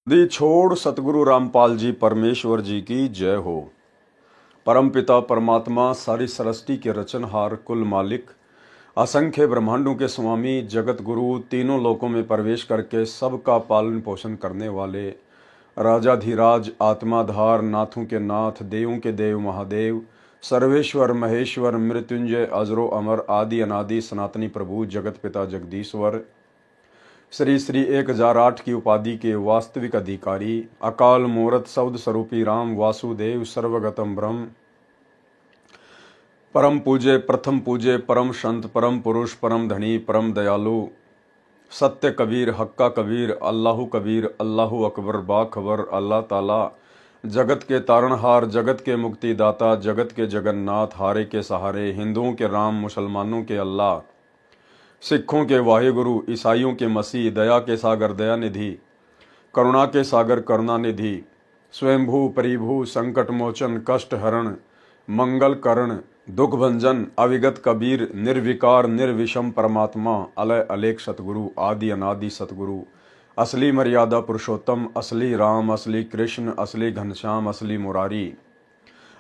दी छोड़ सतगुरु रामपाल जी परमेश्वर जी की जय हो। परमपिता परमात्मा सारी सृष्टि के रचनहार कुल मालिक असंख्य ब्रह्मांडों के स्वामी जगत गुरु तीनों लोकों में प्रवेश करके सबका पालन पोषण करने वाले राजाधिराज आत्माधार नाथों के नाथ देवों के देव महादेव सर्वेश्वर महेश्वर मृत्युंजय अजरो अमर आदि अनादि सनातनी प्रभु जगत पिता जगदीश्वर श्री श्री 1008 की उपाधि के वास्तविक अधिकारी अकाल मूर्त शब्द स्वरूपी राम वासुदेव सर्वगतम ब्रह्म परम पूज्य प्रथम पूज्य परम संत परम पुरुष परम धनी परम दयालु सत्य कबीर हक्का कबीर अल्लाहु कबीर अल्लाहु अकबर बाखबर अल्लाह ताला जगत के तारणहार जगत के मुक्तिदाता जगत के जगन्नाथ हारे के सहारे हिंदुओं के राम मुसलमानों के अल्लाह सिखों के वाहेगुरु ईसाइयों के मसीह दया के सागर दयानिधि करुणा के सागर करुणानिधि स्वयंभू परिभू संकट मोचन कष्ट हरण मंगल करण दुख भंजन अविगत कबीर निर्विकार निर्विषम परमात्मा अलय अलेख सतगुरु आदि अनादि सतगुरु असली मर्यादा पुरुषोत्तम असली राम असली कृष्ण असली घनश्याम असली मुरारी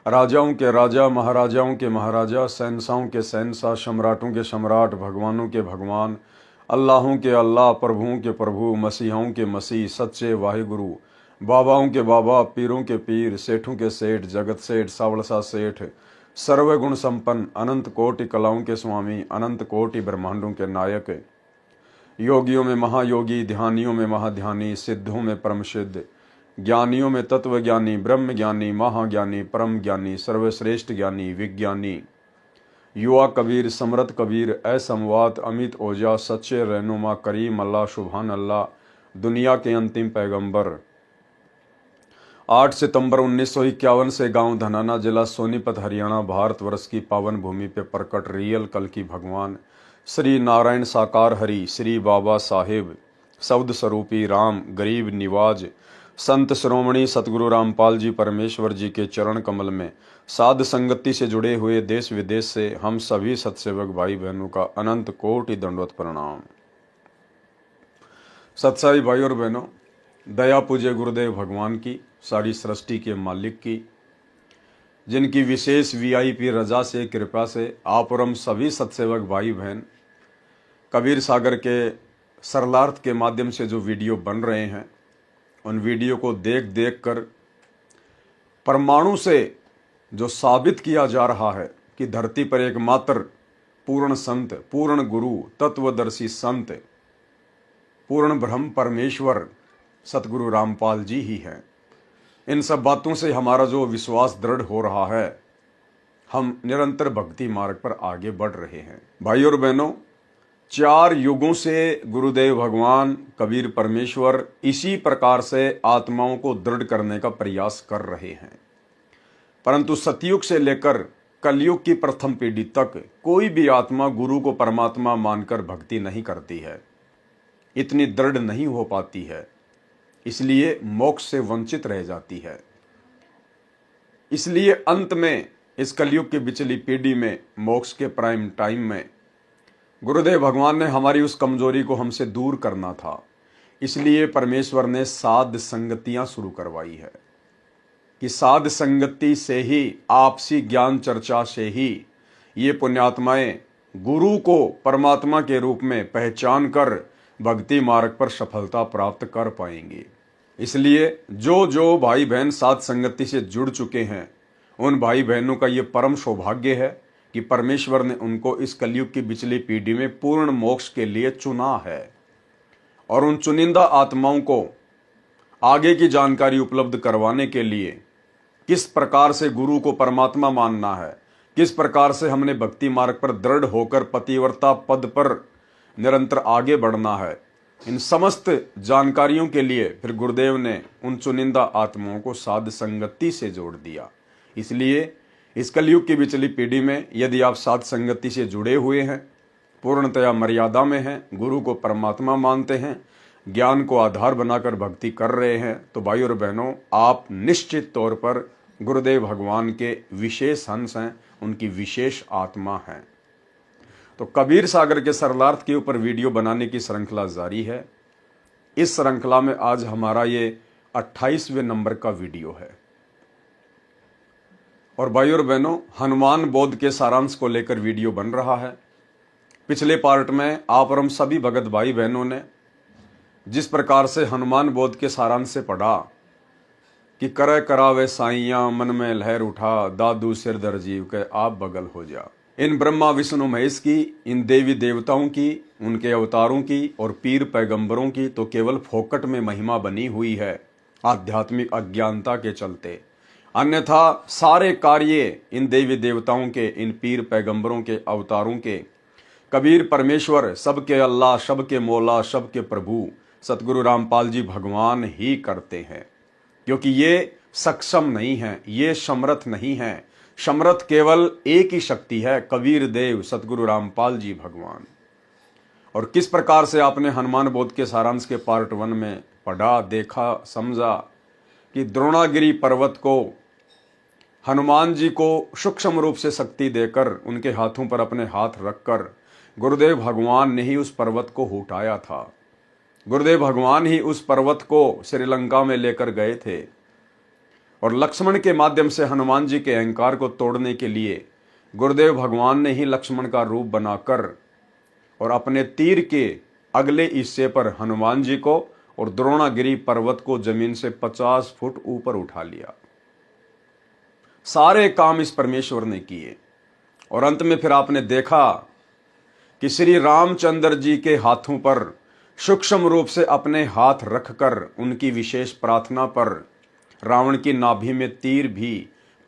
राजाओं के राजा महाराजाओं के महाराजा शहंशाहों के शहंशाह सम्राटों के सम्राट भगवानों के भगवान अल्लाहों के अल्लाह प्रभुओं के प्रभु मसीहों के मसीह सच्चे वाहिगुरु बाबाओं के बाबा पीरों के पीर सेठों के सेठ जगत सेठ सावड़सा सेठ सर्वगुण संपन्न अनंत कोटि कलाओं के स्वामी अनंत कोटि ब्रह्मांडों के नायक योगियों में महायोगी ध्यानियों में महाध्यानी सिद्धों में परम सिद्ध ज्ञानियों में तत्व ज्ञानी ब्रह्म ज्ञानी महाज्ञानी परम ज्ञानी सर्वश्रेष्ठ ज्ञानी विज्ञानी युवा कबीर समरथ कबीर असमवात अमित ओजा सच्चे रहनुमा करीम अल्लाह सुभान अल्लाह दुनिया के अंतिम पैगंबर 8 सितंबर 1951 से गांव धनाना जिला सोनीपत हरियाणा भारतवर्ष की पावन भूमि पे प्रकट रियल कल की भगवान श्री नारायण साकार हरि श्री बाबा साहेब शब्द स्वरूपी राम गरीब निवाज संत श्रोमणी सतगुरु रामपाल जी परमेश्वर जी के चरण कमल में साध संगति से जुड़े हुए देश विदेश से हम सभी सत्सेवक भाई बहनों का अनंत कोटि दंडवत प्रणाम। सत्साई भाई और बहनों, दया पूज्य गुरुदेव भगवान की सारी सृष्टि के मालिक की जिनकी विशेष वीआईपी रजा से कृपा से आप और हम सभी सत्सेवक भाई बहन कबीर सागर के सरलार्थ के माध्यम से जो वीडियो बन रहे हैं उन वीडियो को देख देख कर परमाणु से जो साबित किया जा रहा है कि धरती पर एकमात्र पूर्ण संत पूर्ण गुरु तत्वदर्शी संत पूर्ण ब्रह्म परमेश्वर सतगुरु रामपाल जी ही हैं। इन सब बातों से हमारा जो विश्वास दृढ़ हो रहा है, हम निरंतर भक्ति मार्ग पर आगे बढ़ रहे हैं। भाई और बहनों, 4 युगों से गुरुदेव भगवान कबीर परमेश्वर इसी प्रकार से आत्माओं को दृढ़ करने का प्रयास कर रहे हैं, परंतु सतयुग से लेकर कलयुग की प्रथम पीढ़ी तक कोई भी आत्मा गुरु को परमात्मा मानकर भक्ति नहीं करती है, इतनी दृढ़ नहीं हो पाती है, इसलिए मोक्ष से वंचित रह जाती है। इसलिए अंत में इस कलयुग की बिचली पीढ़ी में मोक्ष के प्राइम टाइम में गुरुदेव भगवान ने हमारी उस कमजोरी को हमसे दूर करना था, इसलिए परमेश्वर ने साध संगतियां शुरू करवाई है कि साध संगति से ही आपसी ज्ञान चर्चा से ही ये पुण्यात्माएं गुरु को परमात्मा के रूप में पहचान कर भक्ति मार्ग पर सफलता प्राप्त कर पाएंगे। इसलिए जो जो भाई बहन साध संगति से जुड़ चुके हैं उन भाई बहनों का ये परम सौभाग्य है कि परमेश्वर ने उनको इस कलयुग की बिचली पीढ़ी में पूर्ण मोक्ष के लिए चुना है और उन चुनिंदा आत्माओं को आगे की जानकारी उपलब्ध करवाने के लिए किस प्रकार से गुरु को परमात्मा मानना है, किस प्रकार से हमने भक्ति मार्ग पर दृढ़ होकर पतिव्रता पद पर निरंतर आगे बढ़ना है, इन समस्त जानकारियों के लिए फिर गुरुदेव ने उन चुनिंदा आत्माओं को साध संगति से जोड़ दिया। इसलिए इस कलयुग की बिचली पीढ़ी में यदि आप साध संगति से जुड़े हुए हैं, पूर्णतया मर्यादा में हैं, गुरु को परमात्मा मानते हैं, ज्ञान को आधार बनाकर भक्ति कर रहे हैं, तो भाई और बहनों, आप निश्चित तौर पर गुरुदेव भगवान के विशेष अंश हैं, उनकी विशेष आत्मा हैं। तो कबीर सागर के सरलार्थ के ऊपर वीडियो बनाने की श्रृंखला जारी है। इस श्रृंखला में आज हमारा ये 28वें नंबर का वीडियो है। और भाइयों और बहनों, हनुमान बोध के सारांश को लेकर वीडियो बन रहा है। पिछले पार्ट में आप और हम सभी भगत भाई बहनों ने जिस प्रकार से हनुमान बोध के सारांश से पढ़ा कि करे करावे साइयां मन में लहर उठा, दादू सिर दर जीव के आप बगल हो जा। इन ब्रह्मा विष्णु महेश की, इन देवी देवताओं की, उनके अवतारों की और पीर पैगंबरों की तो केवल फोकट में महिमा बनी हुई है आध्यात्मिक अज्ञानता के चलते। अन्यथा सारे कार्य इन देवी देवताओं के, इन पीर पैगंबरों के अवतारों के, कबीर परमेश्वर, सबके अल्लाह, सबके मौला, सबके प्रभु सतगुरु रामपाल जी भगवान ही करते हैं, क्योंकि ये सक्षम नहीं है, ये समर्थ नहीं है। समर्थ केवल एक ही शक्ति है, कबीर देव सतगुरु रामपाल जी भगवान। और किस प्रकार से आपने हनुमान बोध के सारांश के पार्ट 1 में पढ़ा, देखा, समझा कि द्रोणागिरी पर्वत को हनुमान जी को सूक्ष्म रूप से शक्ति देकर उनके हाथों पर अपने हाथ रखकर गुरुदेव भगवान ने ही उस पर्वत को उठाया था। गुरुदेव भगवान ही उस पर्वत को श्रीलंका में लेकर गए थे और लक्ष्मण के माध्यम से हनुमान जी के अहंकार को तोड़ने के लिए गुरुदेव भगवान ने ही लक्ष्मण का रूप बनाकर और अपने तीर के अगले हिस्से पर हनुमान जी को और द्रोणागिरी पर्वत को जमीन से 50 फुट ऊपर उठा लिया। सारे काम इस परमेश्वर ने किए और अंत में फिर आपने देखा कि श्री रामचंद्र जी के हाथों पर सूक्ष्म रूप से अपने हाथ रखकर उनकी विशेष प्रार्थना पर रावण की नाभि में तीर भी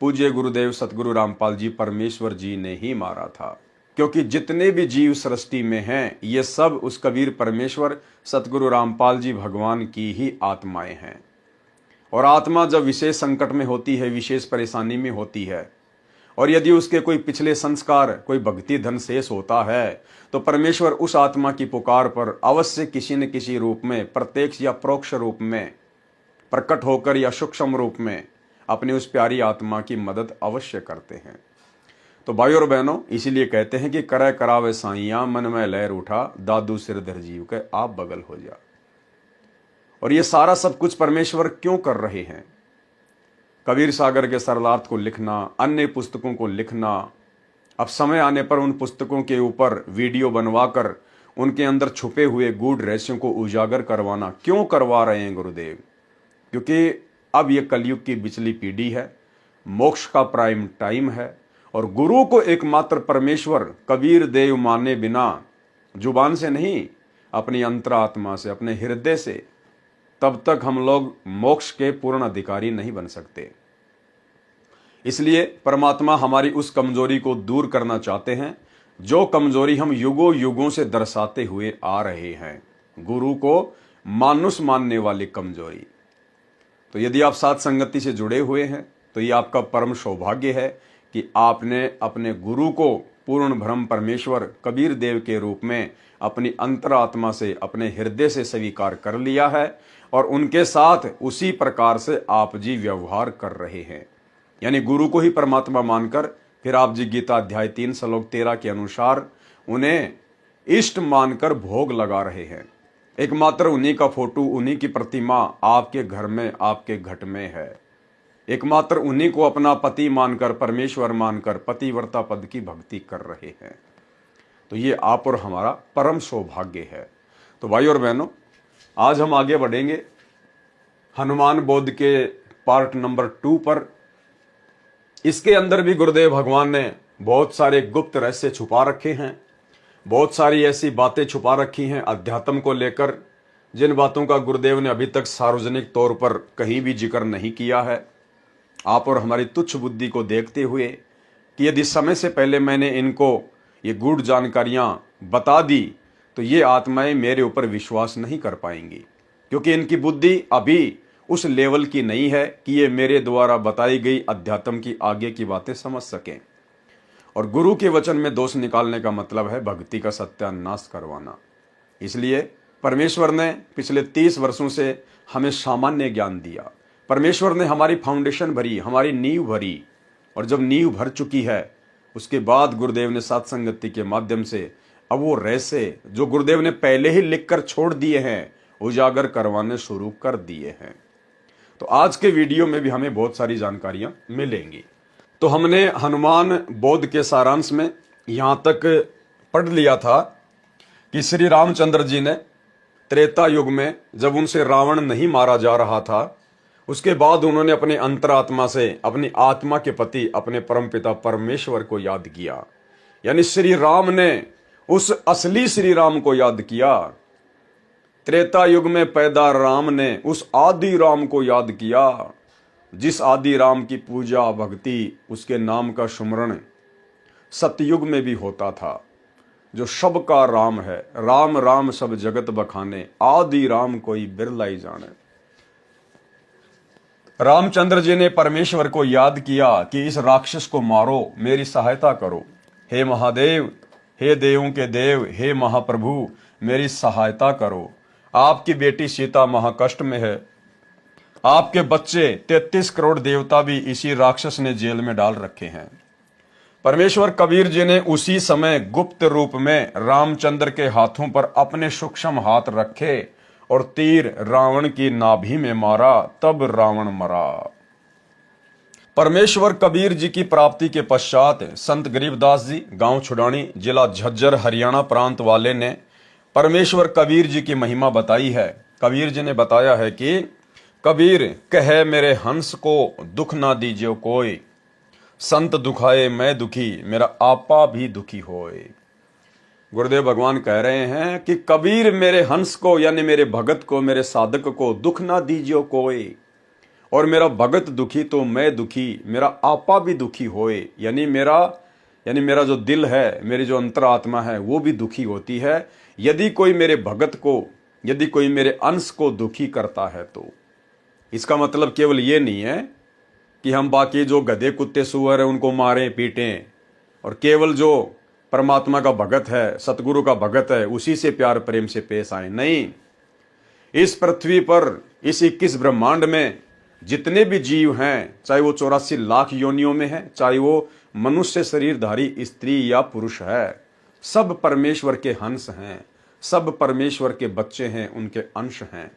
पूज्य गुरुदेव सतगुरु रामपाल जी परमेश्वर जी ने ही मारा था। क्योंकि जितने भी जीव सृष्टि में हैं, ये सब उस कबीर परमेश्वर सतगुरु रामपाल जी भगवान की ही आत्माएं हैं। और आत्मा जब विशेष संकट में होती है, विशेष परेशानी में होती है, और यदि उसके कोई पिछले संस्कार, कोई भक्ति धन शेष होता है, तो परमेश्वर उस आत्मा की पुकार पर अवश्य किसी न किसी रूप में, प्रत्यक्ष या परोक्ष रूप में प्रकट होकर या सूक्ष्म रूप में अपनी उस प्यारी आत्मा की मदद अवश्य करते हैं। तो भाइयों और बहनों, इसीलिए कहते हैं कि करे करावे साइयां मन में लहर उठा, दादू सिर धर जीव के आप बगल हो जा। और ये सारा सब कुछ परमेश्वर क्यों कर रहे हैं? कबीर सागर के सरलार्थ को लिखना, अन्य पुस्तकों को लिखना, अब समय आने पर उन पुस्तकों के ऊपर वीडियो बनवाकर उनके अंदर छुपे हुए गूढ़ रहस्यों को उजागर करवाना क्यों करवा रहे हैं गुरुदेव? क्योंकि अब ये कलयुग की बिचली पीढ़ी है, मोक्ष का प्राइम टाइम है और गुरु को एकमात्र परमेश्वर कबीर देव माने बिना, जुबान से नहीं, अपनी अंतरात्मा से, अपने हृदय से, तब तक हम लोग मोक्ष के पूर्ण अधिकारी नहीं बन सकते। इसलिए परमात्मा हमारी उस कमजोरी को दूर करना चाहते हैं जो कमजोरी हम युगों युगों से दर्शाते हुए आ रहे हैं, गुरु को मानुष मानने वाली कमजोरी। तो यदि आप साथ संगति से जुड़े हुए हैं तो ये आपका परम सौभाग्य है कि आपने अपने गुरु को पूर्ण ब्रह्म परमेश्वर कबीर देव के रूप में अपनी अंतरात्मा से, अपने हृदय से स्वीकार कर लिया है और उनके साथ उसी प्रकार से आप जी व्यवहार कर रहे हैं। यानी गुरु को ही परमात्मा मानकर फिर आप जी गीता अध्याय 3 श्लोक 13 के अनुसार उन्हें इष्ट मानकर भोग लगा रहे हैं। एकमात्र उन्हीं का फोटो, उन्हीं की प्रतिमा आपके घर में, आपके घट में है। एकमात्र उन्हीं को अपना पति मानकर, परमेश्वर मानकर पतिव्रता पद की भक्ति कर रहे हैं। तो ये आप और हमारा परम सौभाग्य है। तो भाई और बहनों, आज हम आगे बढ़ेंगे हनुमान बोध के पार्ट नंबर 2 पर। इसके अंदर भी गुरुदेव भगवान ने बहुत सारे गुप्त रहस्य छुपा रखे हैं, बहुत सारी ऐसी बातें छुपा रखी हैं अध्यात्म को लेकर, जिन बातों का गुरुदेव ने अभी तक सार्वजनिक तौर पर कहीं भी जिक्र नहीं किया है। आप और हमारी तुच्छ बुद्धि को देखते हुए कि यदि समय से पहले मैंने इनको ये गूढ़ जानकारियां बता दी तो ये आत्माएं मेरे ऊपर विश्वास नहीं कर पाएंगी, क्योंकि इनकी बुद्धि अभी उस लेवल की नहीं है कि ये मेरे द्वारा बताई गई अध्यात्म की आगे की बातें समझ सकें। और गुरु के वचन में दोष निकालने का मतलब है भक्ति का सत्यानाश करवाना। इसलिए परमेश्वर ने पिछले 30 वर्षों से हमें सामान्य ज्ञान दिया। परमेश्वर ने हमारी फाउंडेशन भरी, हमारी नींव भरी, और जब नींव भर चुकी है उसके बाद गुरुदेव ने सत्संगति के माध्यम से अब वो रहस्य जो गुरुदेव ने पहले ही लिखकर छोड़ दिए हैं उजागर करवाने शुरू कर दिए हैं। तो आज के वीडियो में भी हमें बहुत सारी जानकारियां मिलेंगी। तो हमने हनुमान बोध के सारांश में यहां तक पढ़ लिया था कि श्री रामचंद्र जी ने त्रेता युग में जब उनसे रावण नहीं मारा जा रहा था, उसके बाद उन्होंने अपने अंतरात्मा से अपनी आत्मा के पति अपने परमपिता परमेश्वर को याद किया। यानी श्री राम ने उस असली श्री राम को याद किया। त्रेता युग में पैदा राम ने उस आदि राम को याद किया। जिस आदि राम की पूजा भक्ति, उसके नाम का सुमरण सतयुग में भी होता था, जो सबका राम है। राम राम सब जगत बखाने, आदि राम कोई बिरला ही जाने। रामचंद्र जी ने परमेश्वर को याद किया कि इस राक्षस को मारो, मेरी सहायता करो। हे महादेव, हे देवों के देव, हे महाप्रभु, मेरी सहायता करो। आपकी बेटी सीता महाकष्ट में है। आपके बच्चे 33 करोड़ देवता भी इसी राक्षस ने जेल में डाल रखे हैं। परमेश्वर कबीर जी ने उसी समय गुप्त रूप में रामचंद्र के हाथों पर अपने सूक्ष्म हाथ रखे और तीर रावण की नाभि में मारा, तब रावण मरा। परमेश्वर कबीर जी की प्राप्ति के पश्चात संत गरीबदास जी, गांव छुडानी, जिला झज्जर, हरियाणा प्रांत वाले ने परमेश्वर कबीर जी की महिमा बताई है। कबीर जी ने बताया है कि कबीर कहे मेरे हंस को दुख ना दीजियो कोई, संत दुखाए मैं दुखी, मेरा आपा भी दुखी होए। गुरुदेव भगवान कह रहे हैं कि कबीर मेरे हंस को, यानी मेरे भगत को, मेरे साधक को दुख ना दीजियो कोई, और मेरा भगत दुखी तो मैं दुखी, मेरा आपा भी दुखी होए। यानी मेरा जो दिल है, मेरी जो अंतरात्मा है, वो भी दुखी होती है यदि कोई मेरे भगत को, यदि कोई मेरे अंश को दुखी करता है तो। इसका मतलब केवल ये नहीं है कि हम बाकी जो गधे कुत्ते सुअर है उनको मारें पीटें, और केवल जो परमात्मा का भगत है, सतगुरु का भगत है, उसी से प्यार प्रेम से पेश आए। नहीं, इस पृथ्वी पर, इस 21 ब्रह्मांड में जितने भी जीव हैं, चाहे वो 84 लाख योनियों में है, चाहे वो मनुष्य शरीरधारी स्त्री या पुरुष है, सब परमेश्वर के हंस हैं, सब परमेश्वर के बच्चे हैं, उनके अंश हैं।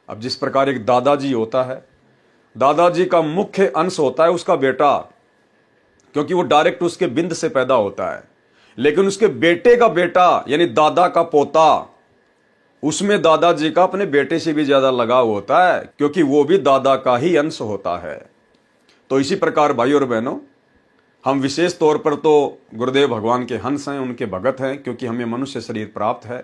अब जिस प्रकार एक दादाजी होता है, दादाजी का मुख्य अंश होता है उसका बेटा, क्योंकि वो डायरेक्ट उसके बिंद से पैदा होता है। लेकिन उसके बेटे का बेटा, यानी दादा का पोता, उसमें दादाजी का अपने बेटे से भी ज्यादा लगाव होता है, क्योंकि वो भी दादा का ही अंश होता है। तो इसी प्रकार भाई और बहनों, हम विशेष तौर पर तो गुरुदेव भगवान के हंस हैं, उनके भगत हैं, क्योंकि हमें मनुष्य शरीर प्राप्त है।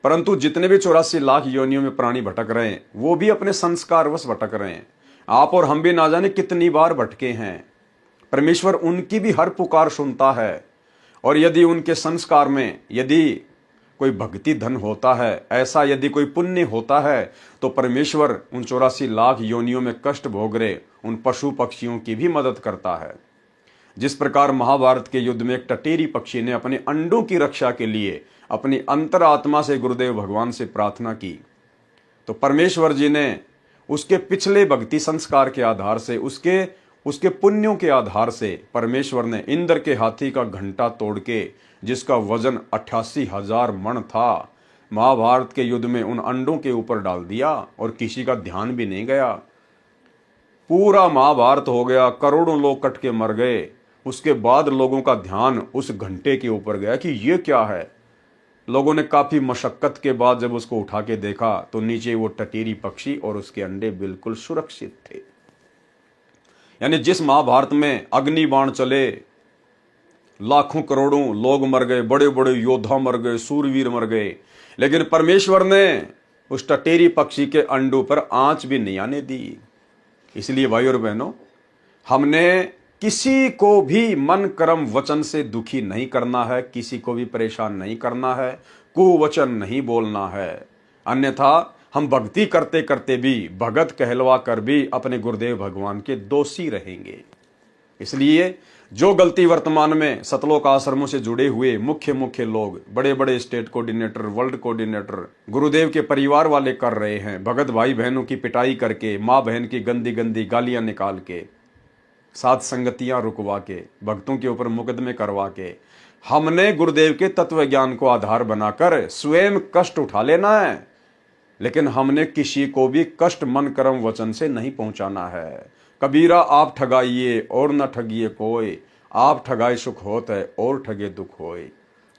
परंतु जितने भी 84 लाख योनियों में प्राणी भटक रहे हैं, वो भी अपने संस्कारवश भटक रहे हैं। आप और हम भी ना जाने कितनी बार भटके हैं। परमेश्वर उनकी भी हर पुकार सुनता है, और यदि उनके संस्कार में यदि कोई भक्ति धन होता है, ऐसा यदि कोई पुण्य होता है, तो परमेश्वर उन 84 लाख योनियों में कष्ट भोग रहे उन पशु पक्षियों की भी मदद करता है। जिस प्रकार महाभारत के युद्ध में एक टटेरी पक्षी ने अपने अंडों की रक्षा के लिए अपनी अंतरात्मा से गुरुदेव भगवान से प्रार्थना की, तो परमेश्वर जी ने उसके पिछले भक्ति संस्कार के आधार से, उसके पुण्यों के आधार से परमेश्वर ने इंद्र के हाथी का घंटा तोड़ के, जिसका वजन 88,000 मण था, महाभारत के युद्ध में उन अंडों के ऊपर डाल दिया, और किसी का ध्यान भी नहीं गया। पूरा महाभारत हो गया, करोड़ों लोग कट के मर गए। उसके बाद लोगों का ध्यान उस घंटे के ऊपर गया कि ये क्या है। लोगों ने काफी मशक्कत के बाद जब उसको उठा के देखा, तो नीचे वो टटीरी पक्षी और उसके अंडे बिल्कुल सुरक्षित थे। यानी जिस महाभारत में अग्नि बाण चले, लाखों करोड़ों लोग मर गए, बड़े बड़े योद्धा मर गए, सूरवीर मर गए, लेकिन परमेश्वर ने उस टटेरी पक्षी के अंडों पर आंच भी नहीं आने दी। इसलिए भाई और बहनों, हमने किसी को भी मन कर्म वचन से दुखी नहीं करना है, किसी को भी परेशान नहीं करना है, कुवचन नहीं बोलना है। अन्यथा हम भक्ति करते करते भी, भगत कहलवा कर भी अपने गुरुदेव भगवान के दोषी रहेंगे। इसलिए जो गलती वर्तमान में सतलोक आश्रमों से जुड़े हुए मुख्य लोग, बड़े बड़े स्टेट कोऑर्डिनेटर, वर्ल्ड कोऑर्डिनेटर, गुरुदेव के परिवार वाले कर रहे हैं, भगत भाई बहनों की पिटाई करके, माँ बहन की गंदी गंदी गालियां निकाल के, साथ संगतियां रुकवा के, भक्तों के ऊपर मुकदमे करवा के, हमने गुरुदेव के तत्व ज्ञान को आधार बनाकर स्वयं कष्ट उठा लेना है। लेकिन हमने किसी को भी कष्ट मन कर्म वचन से नहीं पहुंचाना है। कबीरा आप ठगाइए और न ठगिए कोई, आप ठगाए सुख होत है और ठगे दुख होए।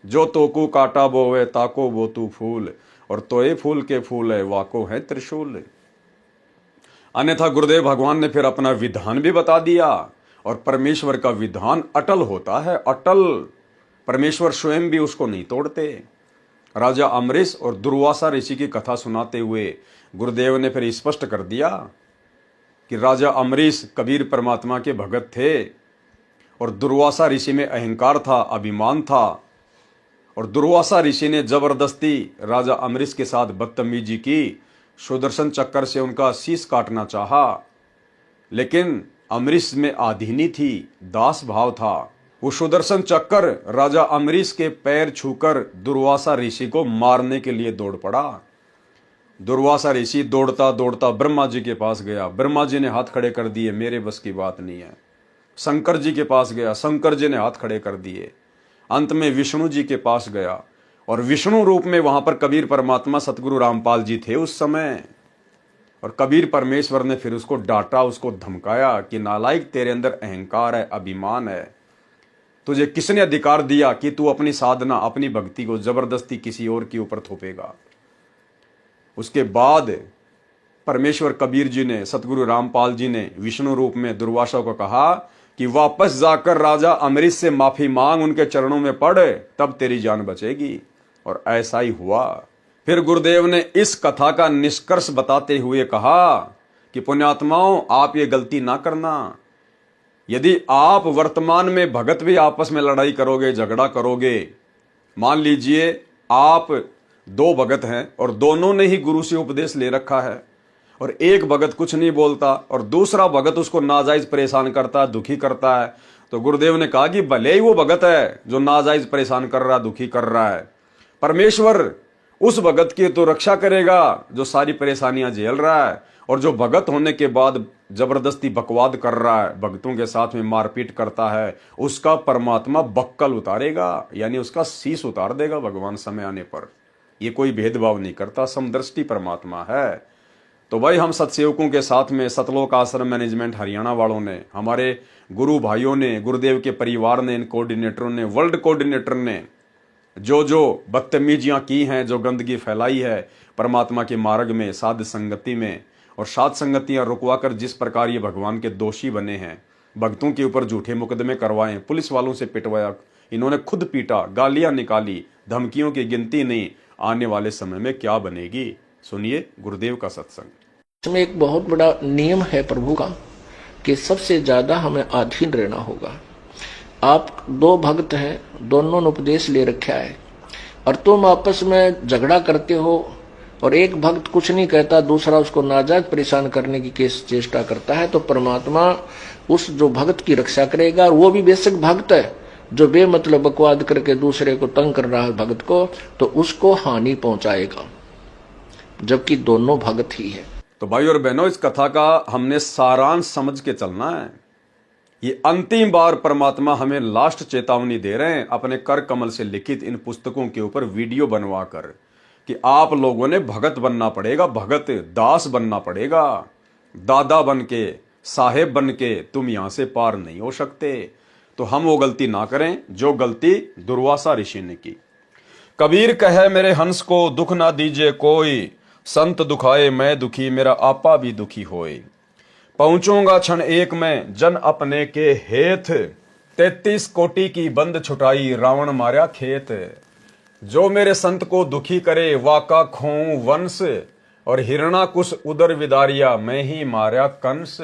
जो तोकू काटा बोवे ताको वो तू फूल, और तोए फूल के फूल है वाको है त्रिशूल। अन्यथा गुरुदेव भगवान ने फिर अपना विधान भी बता दिया, और परमेश्वर का विधान अटल होता है, अटल। परमेश्वर स्वयं भी उसको नहीं तोड़ते। राजा अमरीश और दुर्वासा ऋषि की कथा सुनाते हुए गुरुदेव ने फिर स्पष्ट कर दिया कि राजा अमरीश कबीर परमात्मा के भगत थे, और दुर्वासा ऋषि में अहंकार था, अभिमान था, और दुर्वासा ऋषि ने जबरदस्ती राजा अमरीश के साथ बदतमीजी की, सुदर्शन चक्कर से उनका शीश काटना चाहा। लेकिन अमरीश में आधीनी थी, दास भाव था। वो सुदर्शन चक्कर राजा अमरीश के पैर छूकर दुर्वासा ऋषि को मारने के लिए दौड़ पड़ा। दुर्वासा ऋषि दौड़ता दौड़ता ब्रह्मा जी के पास गया। ब्रह्मा जी ने हाथ खड़े कर दिए, मेरे बस की बात नहीं है। शंकर जी के पास गया, शंकर जी ने हाथ खड़े कर दिए। अंत में विष्णु जी के पास गया, और विष्णु रूप में वहां पर कबीर परमात्मा सतगुरु रामपाल जी थे उस समय। और कबीर परमेश्वर ने फिर उसको डांटा, उसको धमकाया कि नालायक, तेरे अंदर अहंकार है, अभिमान है। तुझे किसने अधिकार दिया कि तू अपनी साधना, अपनी भक्ति को जबरदस्ती किसी और के ऊपर थोपेगा। उसके बाद परमेश्वर कबीर जी ने, सतगुरु रामपाल जी ने विष्णु रूप में दुर्वासा को कहा कि वापस जाकर राजा अमरीश से माफी मांग, उनके चरणों में पड़, तब तेरी जान बचेगी। और ऐसा ही हुआ। फिर गुरुदेव ने इस कथा का निष्कर्ष बताते हुए कहा कि पुण्यात्माओं, आप ये गलती ना करना। यदि आप वर्तमान में भगत भी आपस में लड़ाई करोगे, झगड़ा करोगे, मान लीजिए आप दो भगत हैं और दोनों ने ही गुरु से उपदेश ले रखा है, और एक भगत कुछ नहीं बोलता और दूसरा भगत उसको नाजायज परेशान करता है, दुखी करता है, तो गुरुदेव ने कहा कि भले ही वो भगत है जो नाजायज परेशान कर रहा है, दुखी कर रहा है, परमेश्वर उस भगत की तो रक्षा करेगा जो सारी परेशानियां झेल रहा है, और जो भगत होने के बाद जबरदस्ती बकवाद कर रहा है, भक्तों के साथ में मारपीट करता है, उसका परमात्मा बक्कल उतारेगा, यानी उसका शीश उतार देगा भगवान समय आने पर। ये कोई भेदभाव नहीं करता, समदृष्टि परमात्मा है। तो भाई, हम सत्सेवकों के साथ में सतलोक आश्रम मैनेजमेंट हरियाणा वालों ने, हमारे गुरु भाइयों ने, गुरुदेव के परिवार ने, इन कोऑर्डिनेटरों ने, वर्ल्ड कोऑर्डिनेटर ने जो जो बदतमीजियां की हैं, जो गंदगी फैलाई है परमात्मा के मार्ग में, साध संगति में, और साध संगतियां रुकवाकर जिस प्रकार ये भगवान के दोषी बने हैं, भक्तों के ऊपर झूठे मुकदमे करवाए, पुलिस वालों से पिटवाया, इन्होंने खुद पीटा, गालियां निकाली, धमकियों की गिनती नहीं। आने वाले समय में क्या बनेगी, सुनिए गुरुदेव का सत्संग। इसमें एक बहुत बड़ा नियम है प्रभु का कि सबसे ज्यादा हमें अधीन रहना होगा। आप दो भक्त हैं, दोनों ने उपदेश ले रखा है, और तुम आपस में झगड़ा करते हो, और एक भक्त कुछ नहीं कहता, दूसरा उसको नाजायज परेशान करने की चेष्टा करता है, तो परमात्मा उस जो भक्त की रक्षा करेगा। और वो भी बेशक भक्त है, जो बेमतलब बकवाद करके दूसरे को तंग कर रहा है भक्त को, तो उसको हानि पहुंचाएगा, जबकि दोनों भक्त ही है। तो भाई और बहनों, इस कथा का हमने सारांश समझ के चलना है। ये अंतिम बार परमात्मा हमें लास्ट चेतावनी दे रहे हैं अपने कर कमल से लिखित इन पुस्तकों के ऊपर वीडियो बनवा कर, कि आप लोगों ने भगत बनना पड़ेगा, भगत दास बनना पड़ेगा। दादा बन के, साहेब बन के तुम यहां से पार नहीं हो सकते। तो हम वो गलती ना करें जो गलती दुर्वासा ऋषि ने की। कबीर कहे मेरे हंस को दुख ना दीजिए कोई, संत दुखाए मैं दुखी मेरा आपा भी दुखी होए। पहुंचूंगा क्षण एक में जन अपने के हेत, 33 कोटि की बंद छुटाई रावण मार्या खेत। जो मेरे संत को दुखी करे वाका खोऊं वंश, और हिरणाकुश उदर विदारिया मैं ही मार्या कंस।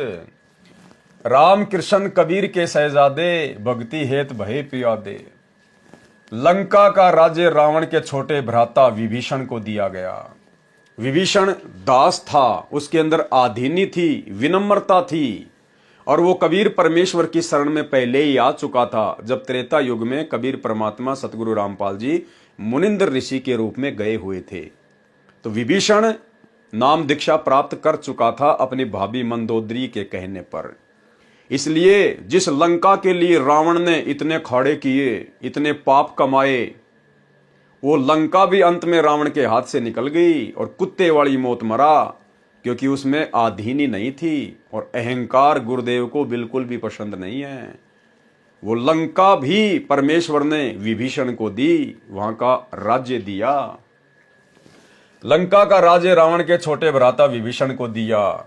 राम कृष्ण कबीर के शहजादे, भक्ति हेत भय पियादे। लंका का राज्य रावण के छोटे भ्राता विभीषण को दिया गया। विभीषण दास था, उसके अंदर आधीनी थी, विनम्रता थी, और वो कबीर परमेश्वर की शरण में पहले ही आ चुका था। जब त्रेता युग में कबीर परमात्मा सतगुरु रामपाल जी मुनिंद्र ऋषि के रूप में गए हुए थे, तो विभीषण नाम दीक्षा प्राप्त कर चुका था अपनी भाभी मंदोदरी के कहने पर। इसलिए जिस लंका के लिए रावण ने इतने खाड़े किए, इतने पाप कमाए, वो लंका भी अंत में रावण के हाथ से निकल गई और कुत्ते वाली मौत मरा, क्योंकि उसमें आधीनी नहीं थी और अहंकार गुरुदेव को बिल्कुल भी पसंद नहीं है। वो लंका भी परमेश्वर ने विभीषण को दी, वहां का राज्य दिया। लंका का राज्य रावण के छोटे भ्राता विभीषण को दिया।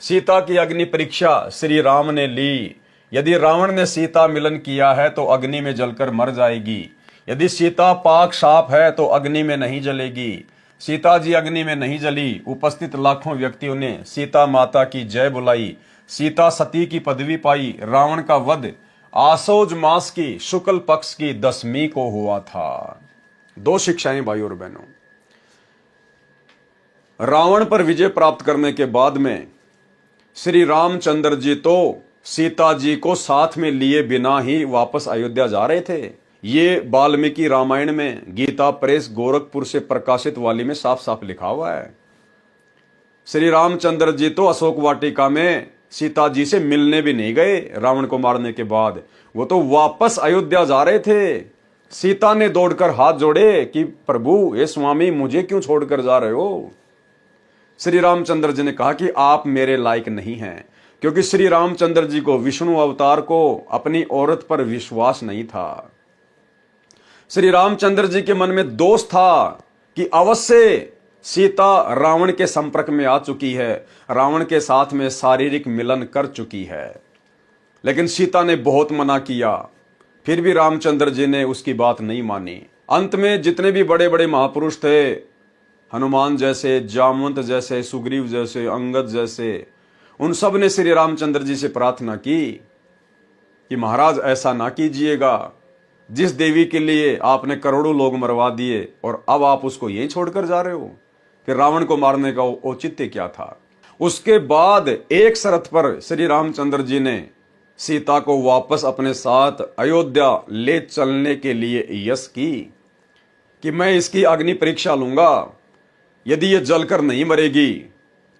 सीता की अग्नि परीक्षा श्री राम ने ली। यदि रावण ने सीता मिलन किया है तो अग्नि में जलकर मर जाएगी। यदि सीता पाक साफ है तो अग्नि में नहीं जलेगी। सीता जी अग्नि में नहीं जली। उपस्थित लाखों व्यक्तियों ने सीता माता की जय बुलाई। सीता सती की पदवी पाई। रावण का वध आसोज मास की शुक्ल पक्ष की 10वीं को हुआ था। 2 शिक्षाएं भाई और बहनों। रावण पर विजय प्राप्त करने के बाद में श्री रामचंद्र जी तो सीता जी को साथ में लिए बिना ही वापस अयोध्या जा रहे थे। ये वाल्मीकि रामायण में गीता प्रेस गोरखपुर से प्रकाशित वाली में साफ साफ लिखा हुआ है। श्री रामचंद्र जी तो अशोक वाटिका में सीता जी से मिलने भी नहीं गए। रावण को मारने के बाद वो तो वापस अयोध्या जा रहे थे। सीता ने दौड़कर हाथ जोड़े कि प्रभु, ये स्वामी, मुझे क्यों छोड़कर जा रहे हो। श्री रामचंद्र जी ने कहा कि आप मेरे लायक नहीं हैं, क्योंकि श्री रामचंद्र जी को, विष्णु अवतार को, अपनी औरत पर विश्वास नहीं था। श्री रामचंद्र जी के मन में दोष था कि अवश्य सीता रावण के संपर्क में आ चुकी है, रावण के साथ में शारीरिक मिलन कर चुकी है। लेकिन सीता ने बहुत मना किया, फिर भी रामचंद्र जी ने उसकी बात नहीं मानी। अंत में जितने भी बड़े बड़े महापुरुष थे, हनुमान जैसे, जामवंत जैसे, सुग्रीव जैसे, अंगद जैसे, उन सब ने श्री रामचंद्र जी से प्रार्थना की कि महाराज ऐसा ना कीजिएगा। जिस देवी के लिए आपने करोड़ों लोग मरवा दिए और अब आप उसको यही छोड़कर जा रहे हो। फिर रावण को मारने का औचित्य क्या था। उसके बाद एक शर्त पर श्री रामचंद्र जी ने सीता को वापस अपने साथ अयोध्या ले चलने के लिए यश की कि मैं इसकी अग्नि परीक्षा लूंगा। यदि ये जलकर नहीं मरेगी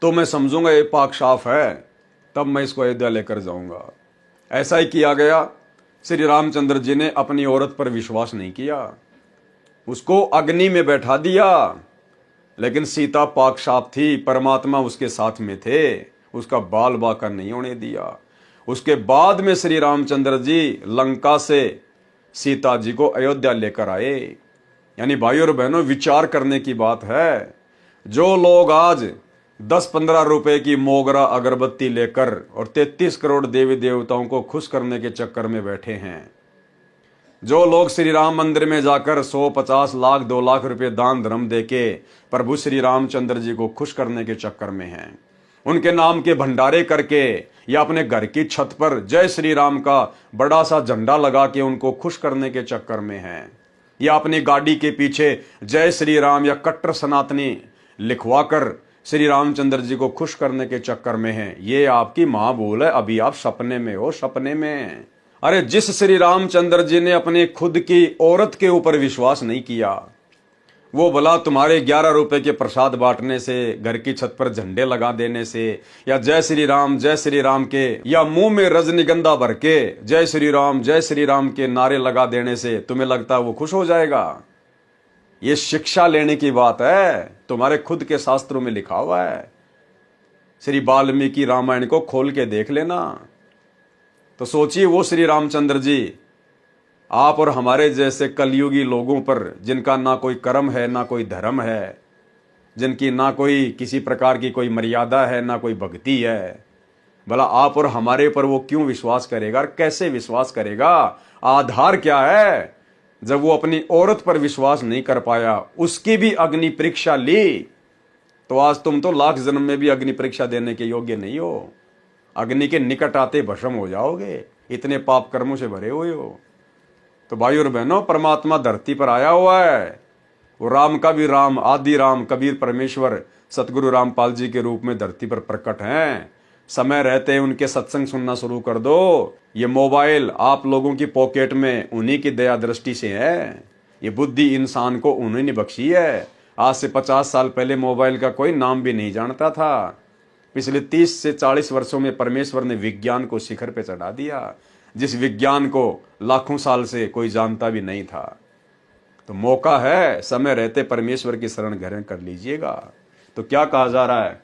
तो मैं समझूंगा ये पाक साफ है, तब मैं इसको अयोध्या लेकर जाऊंगा। ऐसा ही किया गया। श्री रामचंद्र जी ने अपनी औरत पर विश्वास नहीं किया, उसको अग्नि में बैठा दिया। लेकिन सीता पाक साफ थी, परमात्मा उसके साथ में थे, उसका बाल बाका नहीं होने दिया। उसके बाद में श्री रामचंद्र जी लंका से सीता जी को अयोध्या लेकर आए। यानी भाई और बहनों, विचार करने की बात है। जो लोग आज 10-15 रुपए की मोगरा अगरबत्ती लेकर और 33 करोड़ देवी देवताओं को खुश करने के चक्कर में बैठे हैं, जो लोग श्री राम मंदिर में जाकर 100-50 लाख 2 लाख रुपए दान धर्म देके प्रभु श्री रामचंद्र जी को खुश करने के चक्कर में हैं, उनके नाम के भंडारे करके या अपने घर की छत पर जय श्री राम का बड़ा सा झंडा लगा के उनको खुश करने के चक्कर में हैं, या अपनी गाड़ी के पीछे जय श्री राम या कट्टर सनातनी लिखवा कर श्री रामचंद्र जी को खुश करने के चक्कर में हैं। ये आपकी मां बोल है, अभी आप सपने में हो, सपने में। अरे जिस श्री रामचंद्र जी ने अपने खुद की औरत के ऊपर विश्वास नहीं किया, वो भला तुम्हारे 11 रुपए के प्रसाद बांटने से, घर की छत पर झंडे लगा देने से, या जय श्री राम के, या मुंह में रजनीगंधा भर के जय श्री राम के नारे लगा देने से तुम्हें लगता है वो खुश हो जाएगा। ये शिक्षा लेने की बात है, तुम्हारे खुद के शास्त्रों में लिखा हुआ है। श्री वाल्मीकि रामायण को खोल के देख लेना। तो सोचिए, वो श्री रामचंद्र जी आप और हमारे जैसे कलयुगी लोगों पर, जिनका ना कोई कर्म है ना कोई धर्म है, जिनकी ना कोई किसी प्रकार की कोई मर्यादा है ना कोई भक्ति है, भला आप और हमारे पर वो क्यों विश्वास करेगा और कैसे विश्वास करेगा? आधार क्या है? जब वो अपनी औरत पर विश्वास नहीं कर पाया, उसकी भी अग्नि परीक्षा ली, तो आज तुम तो लाख जन्म में भी अग्नि परीक्षा देने के योग्य नहीं हो। अग्नि के निकट आते भस्म हो जाओगे, इतने पाप कर्मों से भरे हुए हो। तो भाई और बहनों, परमात्मा धरती पर आया हुआ है। वो राम का भी राम, आदि राम, कबीर परमेश्वर सतगुरु रामपाल जी के रूप में धरती पर प्रकट हैं। समय रहते उनके सत्संग सुनना शुरू कर दो। ये मोबाइल आप लोगों की पॉकेट में उन्हीं की दया दृष्टि से है। ये बुद्धि इंसान को उन्हीं ने बख्शी है। आज से 50 साल पहले मोबाइल का कोई नाम भी नहीं जानता था। पिछले 30 से 40 वर्षों में परमेश्वर ने विज्ञान को शिखर पे चढ़ा दिया, जिस विज्ञान को लाखों साल से कोई जानता भी नहीं था। तो मौका है, समय रहते परमेश्वर की शरण ग्रहण कर लीजिएगा। तो क्या कहा जा रहा है?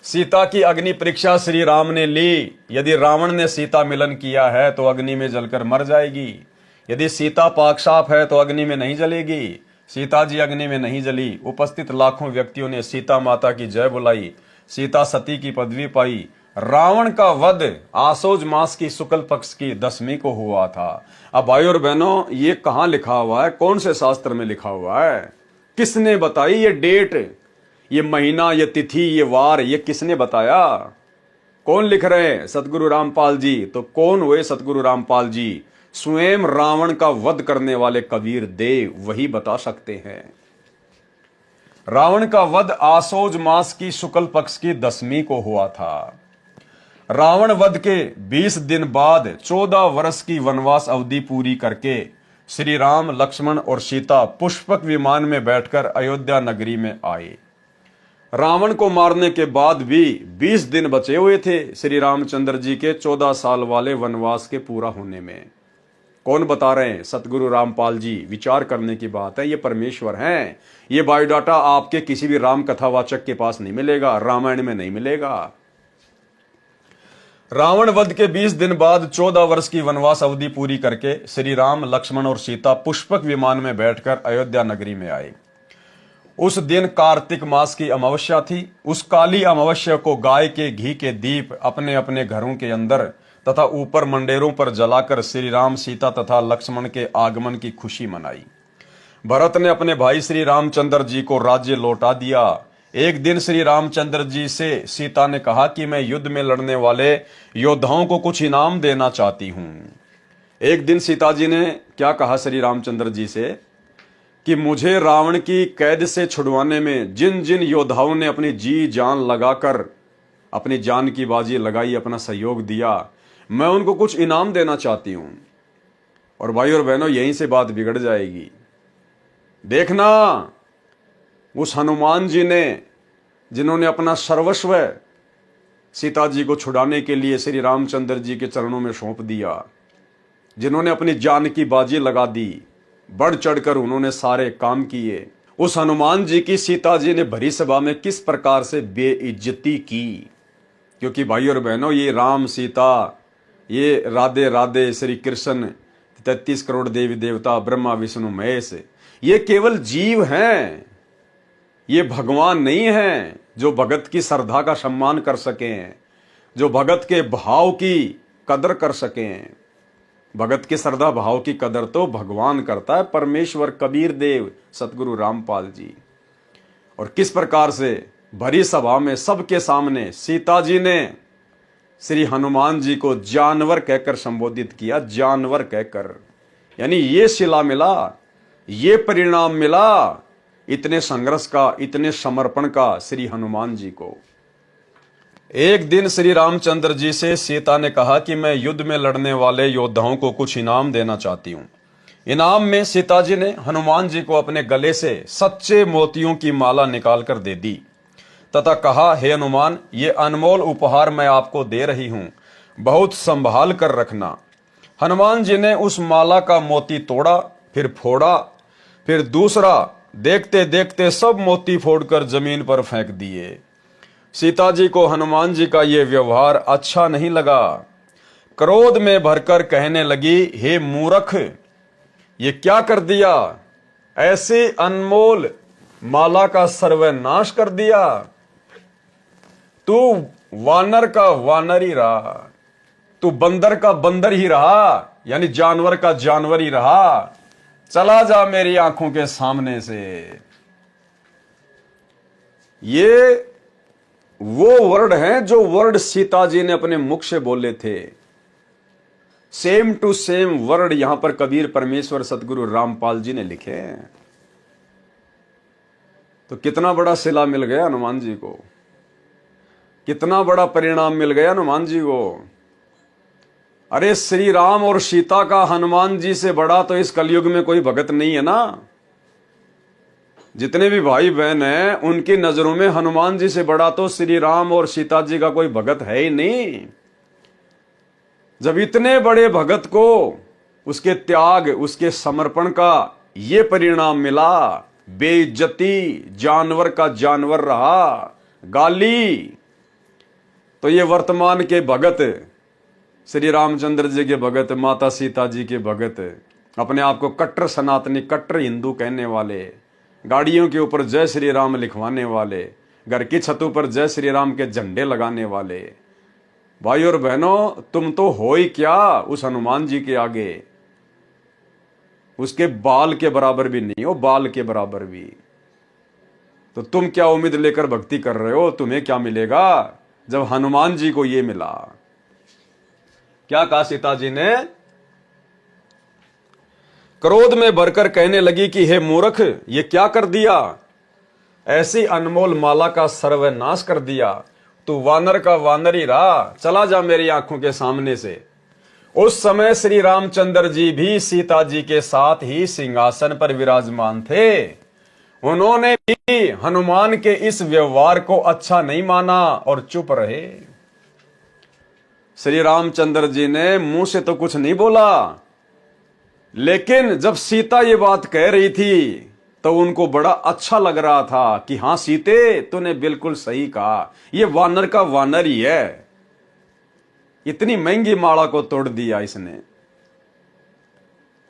सीता की अग्नि परीक्षा श्री राम ने ली। यदि रावण ने सीता मिलन किया है तो अग्नि में जलकर मर जाएगी। यदि सीता पाक साफ है तो अग्नि में नहीं जलेगी। सीता जी अग्नि में नहीं जली। उपस्थित लाखों व्यक्तियों ने सीता माता की जय बुलाई। सीता सती की पदवी पाई। रावण का वध आसोज मास की शुक्ल पक्ष की 10वीं को हुआ था। अब भाई और बहनों, ये कहां लिखा हुआ है? कौन से शास्त्र में लिखा हुआ है? किसने बताई ये डेट, ये महीना, ये तिथि, ये वार? ये किसने बताया? कौन लिख रहे हैं? सतगुरु रामपाल जी। तो कौन हुए सतगुरु रामपाल जी? स्वयं रावण का वध करने वाले कबीर देव वही बता सकते हैं। रावण का वध आसोज मास की शुक्ल पक्ष की 10वीं को हुआ था। रावण वध के 20 दिन बाद 14 वर्ष की वनवास अवधि पूरी करके श्री राम, लक्ष्मण और सीता पुष्पक विमान में बैठकर अयोध्या नगरी में आए। रावण को मारने के बाद भी 20 दिन बचे हुए थे श्री रामचंद्र जी के 14 साल वाले वनवास के पूरा होने में। कौन बता रहे हैं? सतगुरु रामपाल जी। विचार करने की बात है, ये परमेश्वर हैं। ये बायोडाटा आपके किसी भी राम कथावाचक के पास नहीं मिलेगा, रामायण में नहीं मिलेगा। रावण वध के 20 दिन बाद 14 वर्ष की वनवास अवधि पूरी करके श्री राम, लक्ष्मण और सीता पुष्पक विमान में बैठकर अयोध्या नगरी में आए। उस दिन कार्तिक मास की अमावस्या थी। उस काली अमावस्या को गाय के घी के दीप अपने अपने घरों के अंदर तथा ऊपर मंडेरों पर जलाकर श्री राम, सीता तथा लक्ष्मण के आगमन की खुशी मनाई। भरत ने अपने भाई श्री रामचंद्र जी को राज्य लौटा दिया। एक दिन श्री रामचंद्र जी से सीता ने कहा कि मैं युद्ध में लड़ने वाले योद्धाओं को कुछ इनाम देना चाहती हूं। एक दिन सीता जी ने क्या कहा श्री रामचंद्र जी से कि मुझे रावण की कैद से छुड़वाने में जिन जिन योद्धाओं ने अपनी जी जान लगाकर अपनी जान की बाजी लगाई, अपना सहयोग दिया, मैं उनको कुछ इनाम देना चाहती हूं। और भाई और बहनों, यहीं से बात बिगड़ जाएगी। देखना, उस हनुमान जी ने, जिन्होंने अपना सर्वस्व सीता जी को छुड़ाने के लिए श्री रामचंद्र जी के चरणों में सौंप दिया, जिन्होंने अपनी जान की बाजी लगा दी, बढ़ चढ़कर उन्होंने सारे काम किए, उस हनुमान जी की सीता जी ने भरी सभा में किस प्रकार से बेइज्जती की। क्योंकि भाई और बहनों, ये राम, सीता, ये राधे राधे, श्री कृष्ण, 33 करोड़ देवी देवता, ब्रह्मा विष्णु महेश, ये केवल जीव हैं। ये भगवान नहीं हैं जो भगत की श्रद्धा का सम्मान कर सकें, जो भगत के भाव की कदर कर सकें। भगत की श्रद्धा भाव की कदर तो भगवान करता है, परमेश्वर कबीर देव, सतगुरु रामपाल जी। और किस प्रकार से भरी सभा में सबके सामने सीता जी ने श्री हनुमान जी को जानवर कहकर संबोधित किया, जानवर कहकर। यानी ये शिला मिला, ये परिणाम मिला इतने संघर्ष का, इतने समर्पण का श्री हनुमान जी को। एक दिन श्री रामचंद्र जी से सीता ने कहा कि मैं युद्ध में लड़ने वाले योद्धाओं को कुछ इनाम देना चाहती हूं। इनाम में सीता जी ने हनुमान जी को अपने गले से सच्चे मोतियों की माला निकालकर दे दी तथा कहा, हे हनुमान, ये अनमोल उपहार मैं आपको दे रही हूं, बहुत संभाल कर रखना। हनुमान जी ने उस माला का मोती तोड़ा, फिर फोड़ा, फिर दूसरा। देखते देखते सब मोती फोड़कर जमीन पर फेंक दिए। सीता जी को हनुमान जी का यह व्यवहार अच्छा नहीं लगा। क्रोध में भरकर कहने लगी, हे मूर्ख, ये क्या कर दिया? ऐसे अनमोल माला का सर्वनाश कर दिया। तू वानर का वानर ही रहा, तू बंदर का बंदर ही रहा, यानी जानवर का जानवर ही रहा। चला जा मेरी आंखों के सामने से। ये वो वर्ड हैं जो वर्ड सीता जी ने अपने मुख से बोले थे। सेम टू सेम वर्ड यहां पर कबीर परमेश्वर सतगुरु रामपाल जी ने लिखे हैं। तो कितना बड़ा सिला मिल गया हनुमान जी को, कितना बड़ा परिणाम मिल गया हनुमान जी को। अरे श्री राम और सीता का हनुमान जी से बड़ा तो इस कलयुग में कोई भगत नहीं है ना। जितने भी भाई बहन हैं उनकी नजरों में हनुमान जी से बड़ा तो श्री राम और सीता जी का कोई भगत है ही नहीं। जब इतने बड़े भगत को उसके त्याग, उसके समर्पण का ये परिणाम मिला। बेइज्जती, जानवर का जानवर रहा, गाली। तो ये वर्तमान के भगत, श्री रामचंद्र जी के भगत, माता सीता जी के भगत, अपने आप को कट्टर सनातनी, कट्टर हिंदू कहने वाले, गाड़ियों के ऊपर जय श्री राम लिखवाने वाले, घर की छतों पर जय श्री राम के झंडे लगाने वाले, भाई और बहनों, तुम तो हो ही क्या उस हनुमान जी के आगे। उसके बाल के बराबर भी नहीं हो, बाल के बराबर भी। तो तुम क्या उम्मीद लेकर भक्ति कर रहे हो? तुम्हें क्या मिलेगा जब हनुमान जी को ये मिला? क्या कहा सीता जी ने? क्रोध में भरकर कहने लगी कि हे मूर्ख, ये क्या कर दिया? ऐसी अनमोल माला का सर्वनाश कर दिया। तू वानर का वानर ही रहा, चला जा मेरी आंखों के सामने से। उस समय श्री रामचंद्र जी भी सीता जी के साथ ही सिंहासन पर विराजमान थे। उन्होंने भी हनुमान के इस व्यवहार को अच्छा नहीं माना और चुप रहे। श्री रामचंद्र जी ने मुंह से तो कुछ नहीं बोला, लेकिन जब सीता ये बात कह रही थी तो उनको बड़ा अच्छा लग रहा था कि हां सीते, तूने बिल्कुल सही कहा, ये वानर का वानर ही है। इतनी महंगी माला को तोड़ दिया इसने।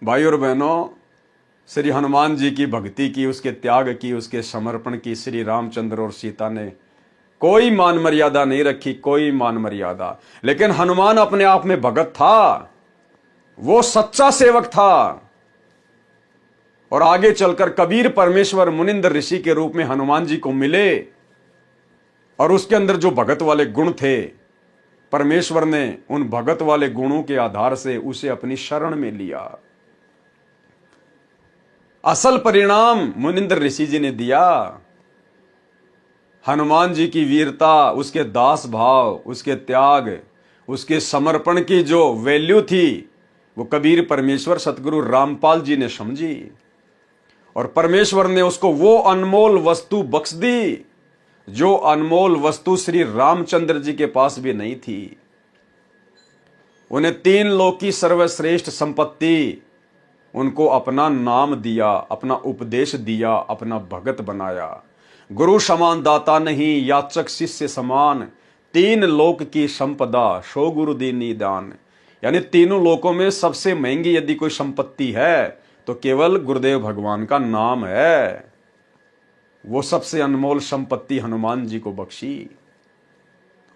भाई और बहनों, श्री हनुमान जी की भक्ति की, उसके त्याग की, उसके समर्पण की श्री रामचंद्र और सीता ने कोई मान मर्यादा नहीं रखी, कोई मान मर्यादा। लेकिन हनुमान अपने आप में भगत था, वो सच्चा सेवक था। और आगे चलकर कबीर परमेश्वर मुनिंद्र ऋषि के रूप में हनुमान जी को मिले और उसके अंदर जो भगत वाले गुण थे, परमेश्वर ने उन भगत वाले गुणों के आधार से उसे अपनी शरण में लिया। असल परिणाम मुनिंद्र ऋषि जी ने दिया। हनुमान जी की वीरता, उसके दास भाव, उसके त्याग, उसके समर्पण की जो वैल्यू थी, वो कबीर परमेश्वर सतगुरु रामपाल जी ने समझी और परमेश्वर ने उसको वो अनमोल वस्तु बख्श दी जो अनमोल वस्तु श्री रामचंद्र जी के पास भी नहीं थी। उन्हें 3 लोक की सर्वश्रेष्ठ संपत्ति, उनको अपना नाम दिया, अपना उपदेश दिया, अपना भगत बनाया। गुरु समान दाता नहीं, याचक शिष्य समान, 3 लोक की संपदा, सो गुरु दीनी दान। यानी तीनों लोकों में सबसे महंगी यदि कोई संपत्ति है तो केवल गुरुदेव भगवान का नाम है। वो सबसे अनमोल संपत्ति हनुमान जी को बख्शी।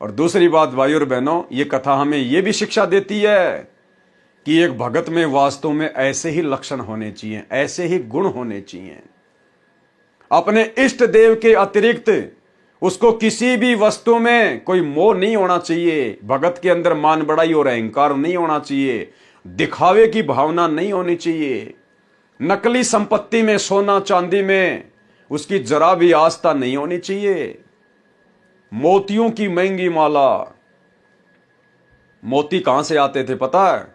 और दूसरी बात भाई और बहनों, ये कथा हमें ये भी शिक्षा देती है कि एक भगत में वास्तव में ऐसे ही लक्षण होने चाहिए, ऐसे ही गुण होने चाहिए। अपने इष्ट देव के अतिरिक्त उसको किसी भी वस्तु में कोई मोह नहीं होना चाहिए। भगत के अंदर मान बड़ाई और अहंकार नहीं होना चाहिए। दिखावे की भावना नहीं होनी चाहिए। नकली संपत्ति में, सोना चांदी में उसकी जरा भी आस्था नहीं होनी चाहिए। मोतियों की महंगी माला, मोती कहां से आते थे पता है?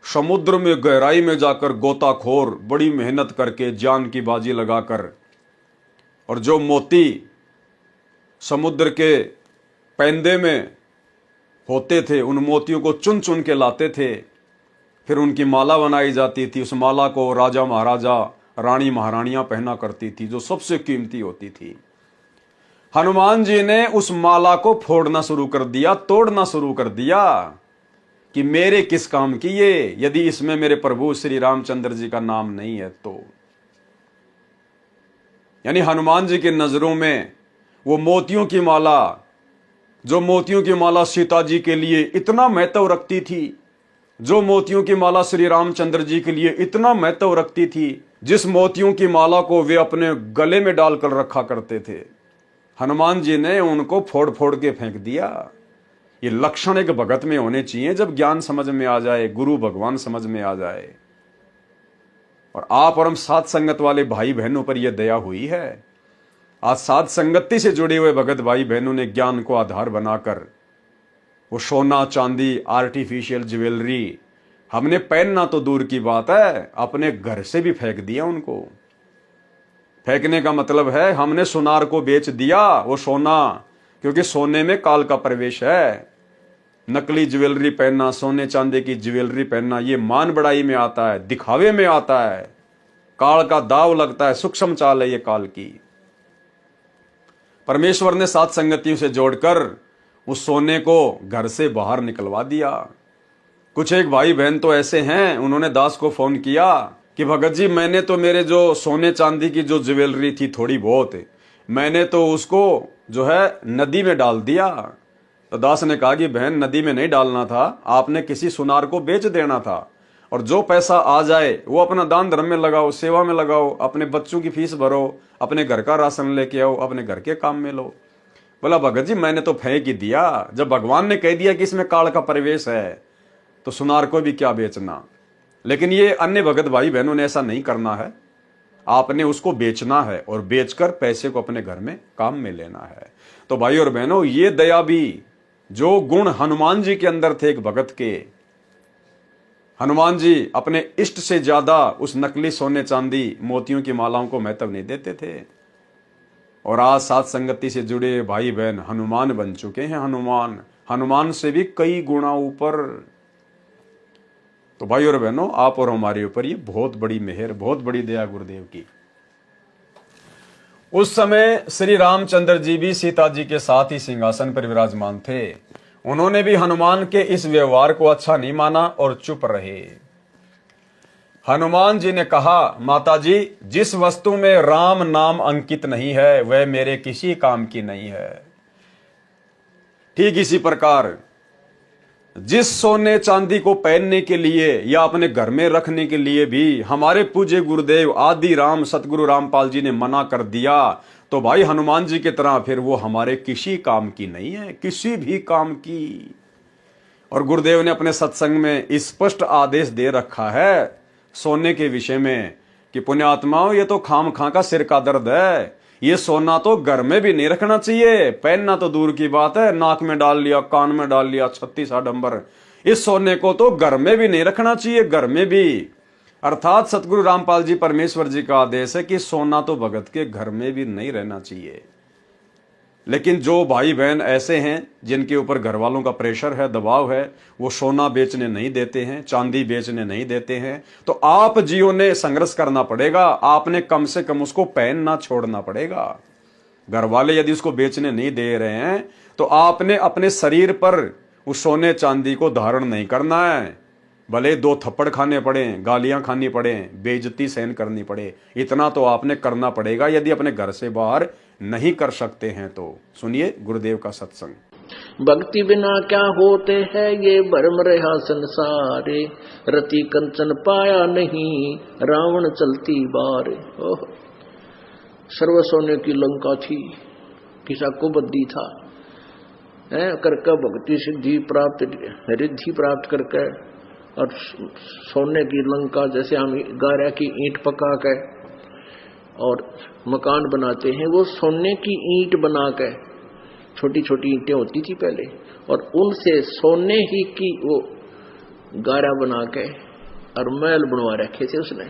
समुद्र में गहराई में जाकर गोताखोर बड़ी मेहनत करके जान की बाजी लगाकर, और जो मोती समुद्र के पैंदे में होते थे उन मोतियों को चुन चुन के लाते थे, फिर उनकी माला बनाई जाती थी। उस माला को राजा महाराजा, रानी महारानियां पहना करती थी, जो सबसे कीमती होती थी। हनुमान जी ने उस माला को फोड़ना शुरू कर दिया, तोड़ना शुरू कर दिया कि मेरे किस काम की ये, यदि इसमें मेरे प्रभु श्री रामचंद्र जी का नाम नहीं है तो। यानी हनुमान जी की नजरों में वो मोतियों की माला, जो मोतियों की माला सीता जी के लिए इतना महत्व रखती थी, जो मोतियों की माला श्री रामचंद्र जी के लिए इतना महत्व रखती थी, जिस मोतियों की माला को वे अपने गले में डालकर रखा करते थे, हनुमान जी ने उनको फोड़ फोड़ के फेंक दिया। ये लक्षण एक भगत में होने चाहिए। जब ज्ञान समझ में आ जाए, गुरु भगवान समझ में आ जाए, और आप और हम साथ संगत वाले भाई बहनों पर यह दया हुई है। आज साथ संगति से जुड़े हुए भगत भाई बहनों ने ज्ञान को आधार बनाकर वो सोना चांदी, आर्टिफिशियल ज्वेलरी हमने पहनना तो दूर की बात है, अपने घर से भी फेंक दिया उनको। फेंकने का मतलब है हमने सुनार को बेच दिया वो सोना, क्योंकि सोने में काल का प्रवेश है। नकली ज्वेलरी पहनना, सोने चांदी की ज्वेलरी पहनना, ये मान बढ़ाई में आता है, दिखावे में आता है, काल का दाव लगता है, सूक्ष्म चाल है ये काल की। परमेश्वर ने सात संगतियों से जोड़कर उस सोने को घर से बाहर निकलवा दिया। कुछ एक भाई बहन तो ऐसे हैं, उन्होंने दास को फोन किया कि भगत जी मैंने तो मेरे जो सोने चांदी की जो ज्वेलरी थी थोड़ी बहुत, मैंने तो उसको जो है नदी में डाल दिया। तो दास ने कहा कि बहन नदी में नहीं डालना था, आपने किसी सुनार को बेच देना था, और जो पैसा आ जाए वो अपना दान धर्म में लगाओ, सेवा में लगाओ, अपने बच्चों की फीस भरो, अपने घर का राशन लेके आओ, अपने घर के काम में लो। बोला भगत जी मैंने तो फेंक ही दिया, जब भगवान ने कह दिया कि इसमें काल का परिवेश है तो सुनार को भी क्या बेचना। लेकिन ये अन्य भगत भाई बहनों ने ऐसा नहीं करना है, आपने उसको बेचना है और बेचकर पैसे को अपने घर में काम में लेना है। तो भाई और बहनों, ये दया भी जो गुण हनुमान जी के अंदर थे एक भगत के, हनुमान जी अपने इष्ट से ज्यादा उस नकली सोने चांदी मोतियों की मालाओं को महत्व नहीं देते थे। और आज सात संगति से जुड़े भाई बहन हनुमान बन चुके हैं। हनुमान से भी कई गुना ऊपर। तो भाई और बहनों, आप और हमारे ऊपर ये बहुत बड़ी मेहर, बहुत बड़ी दया गुरुदेव की। उस समय श्री रामचंद्र जी भी सीता जी के साथ ही सिंहासन पर विराजमान थे। उन्होंने भी हनुमान के इस व्यवहार को अच्छा नहीं माना और चुप रहे। हनुमान जी ने कहा, माता जी जिस वस्तु में राम नाम अंकित नहीं है वह मेरे किसी काम की नहीं है। ठीक इसी प्रकार जिस सोने चांदी को पहनने के लिए या अपने घर में रखने के लिए भी हमारे पूज्य गुरुदेव आदि राम सतगुरु रामपाल जी ने मना कर दिया, तो भाई हनुमान जी की तरह फिर वो हमारे किसी काम की नहीं है, किसी भी काम की। और गुरुदेव ने अपने सत्संग में स्पष्ट आदेश दे रखा है सोने के विषय में कि पुण्यात्माओं, ये तो खाम खा का सिर का दर्द है, ये सोना तो घर में भी नहीं रखना चाहिए, पहनना तो दूर की बात है, नाक में डाल लिया, कान में डाल लिया, 36 आडंबर। इस सोने को तो घर में भी नहीं रखना चाहिए, घर में भी। अर्थात सतगुरु रामपाल जी परमेश्वर जी का आदेश है कि सोना तो भगत के घर में भी नहीं रहना चाहिए। लेकिन जो भाई बहन ऐसे हैं जिनके ऊपर घर वालों का प्रेशर है, दबाव है, वो सोना बेचने नहीं देते हैं, चांदी बेचने नहीं देते हैं, तो आप जियो ने संघर्ष करना पड़ेगा। आपने कम से कम उसको पहनना छोड़ना पड़ेगा। घर वाले यदि उसको बेचने नहीं दे रहे हैं तो आपने अपने शरीर पर उस सोने चांदी को धारण नहीं करना है। भले 2 थप्पड़ खाने पड़े, गालियां खानी पड़े, बेइज्जती सहन करनी पड़े, इतना तो आपने करना पड़ेगा यदि अपने घर से बाहर नहीं कर सकते हैं तो। सुनिए गुरुदेव का सत्संग। भक्ति बिना क्या होते हैं ये भरम रहा संसारे, रति कंचन पाया नहीं रावण चलती बार। ओह, सर्व सोने की लंका थी, किसा को बद्दी था करके भक्ति सिद्धि प्राप्त, रिद्धि प्राप्त करके, और सोने की लंका जैसे हम गारा की ईंट पका के और मकान बनाते हैं, वो सोने की ईंट बना के, छोटी छोटी ईंटें होती थी पहले, और उनसे सोने ही की वो गारा बना के और महल बनवा रखे थे उसने।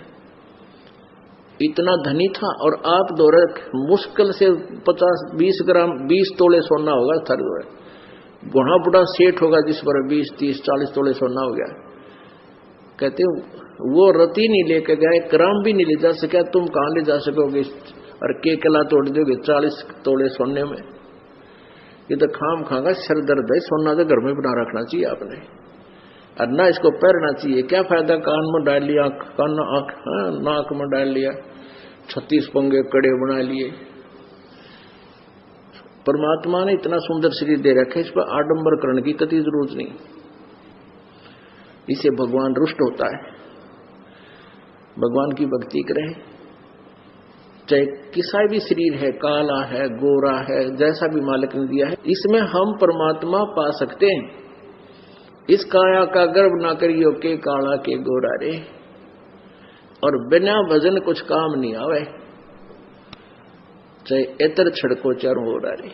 इतना धनी था। और आप दौरे मुश्किल से 50-20 ग्राम 20 तोले सोना होगा थर दौरे, बड़ा बड़ा सेठ होगा जिस पर 20-30-40 तोले सोना हो गया। कहते वो रति नहीं लेके गए, ग्राम भी नहीं ले जा सका, तुम कहां ले जा सकोगे, और के कला तोड़ दोगे 40 तोले सोने में। ये तो खाम खागा सिर दर्द है। सोना तो घर में बना रखना चाहिए आपने, और ना इसको पहनना चाहिए। क्या फायदा, कान में डाल लिया, कान नाक में डाल लिया, 36 पंगे कड़े बना लिए। परमात्मा ने इतना सुंदर शरीर दे रखे, इस पर आडंबर करने की कतई जरूरत नहीं। इसे भगवान रुष्ट होता है। भगवान की भक्ति करें, चाहे किसा भी शरीर है, काला है, गोरा है, जैसा भी मालिक ने दिया है, इसमें हम परमात्मा पा सकते हैं। इस काया का गर्व ना करियो के काला के गोरा रे, और बिना भजन कुछ काम नहीं आवे, चाहे एतर छड़को चारों हो रे।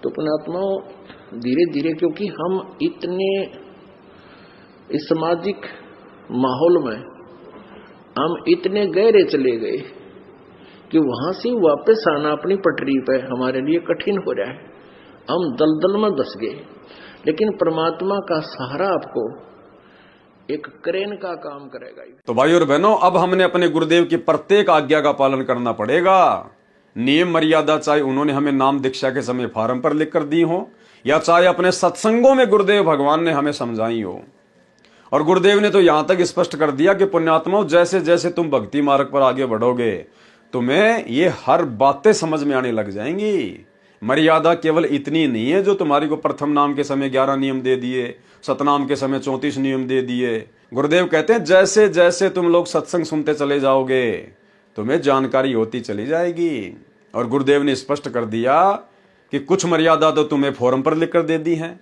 तो पुण्यात्मा धीरे धीरे, क्योंकि हम इतने इस सामाजिक माहौल में हम इतने गहरे चले गए कि वहां से वापस आना अपनी पटरी पे हमारे लिए कठिन हो रहा है। हम दलदल में धस गए, लेकिन परमात्मा का सहारा आपको एक क्रेन का काम करेगा। तो भाई और बहनों, अब हमने अपने गुरुदेव की प्रत्येक आज्ञा का पालन करना पड़ेगा। नियम मर्यादा चाहे उन्होंने हमें नाम दीक्षा के समय फार्म पर लिख कर दी हो, या चाहे अपने सत्संगों में गुरुदेव भगवान ने हमें समझाई हो। और गुरुदेव ने तो यहां तक स्पष्ट कर दिया कि पुण्यात्माओं, जैसे जैसे तुम भक्ति मार्ग पर आगे बढ़ोगे, तुम्हें ये हर बातें समझ में आने लग जाएंगी। मर्यादा केवल इतनी नहीं है जो तुम्हारी को प्रथम नाम के समय 11 नियम दे दिए, सतनाम के समय 34 नियम दे दिए। गुरुदेव कहते हैं जैसे जैसे तुम लोग सत्संग सुनते चले जाओगे, तुम्हें जानकारी होती चली जाएगी। और गुरुदेव ने स्पष्ट कर दिया कि कुछ मर्यादा तो तुम्हें फोरम पर लिख कर दे दी है,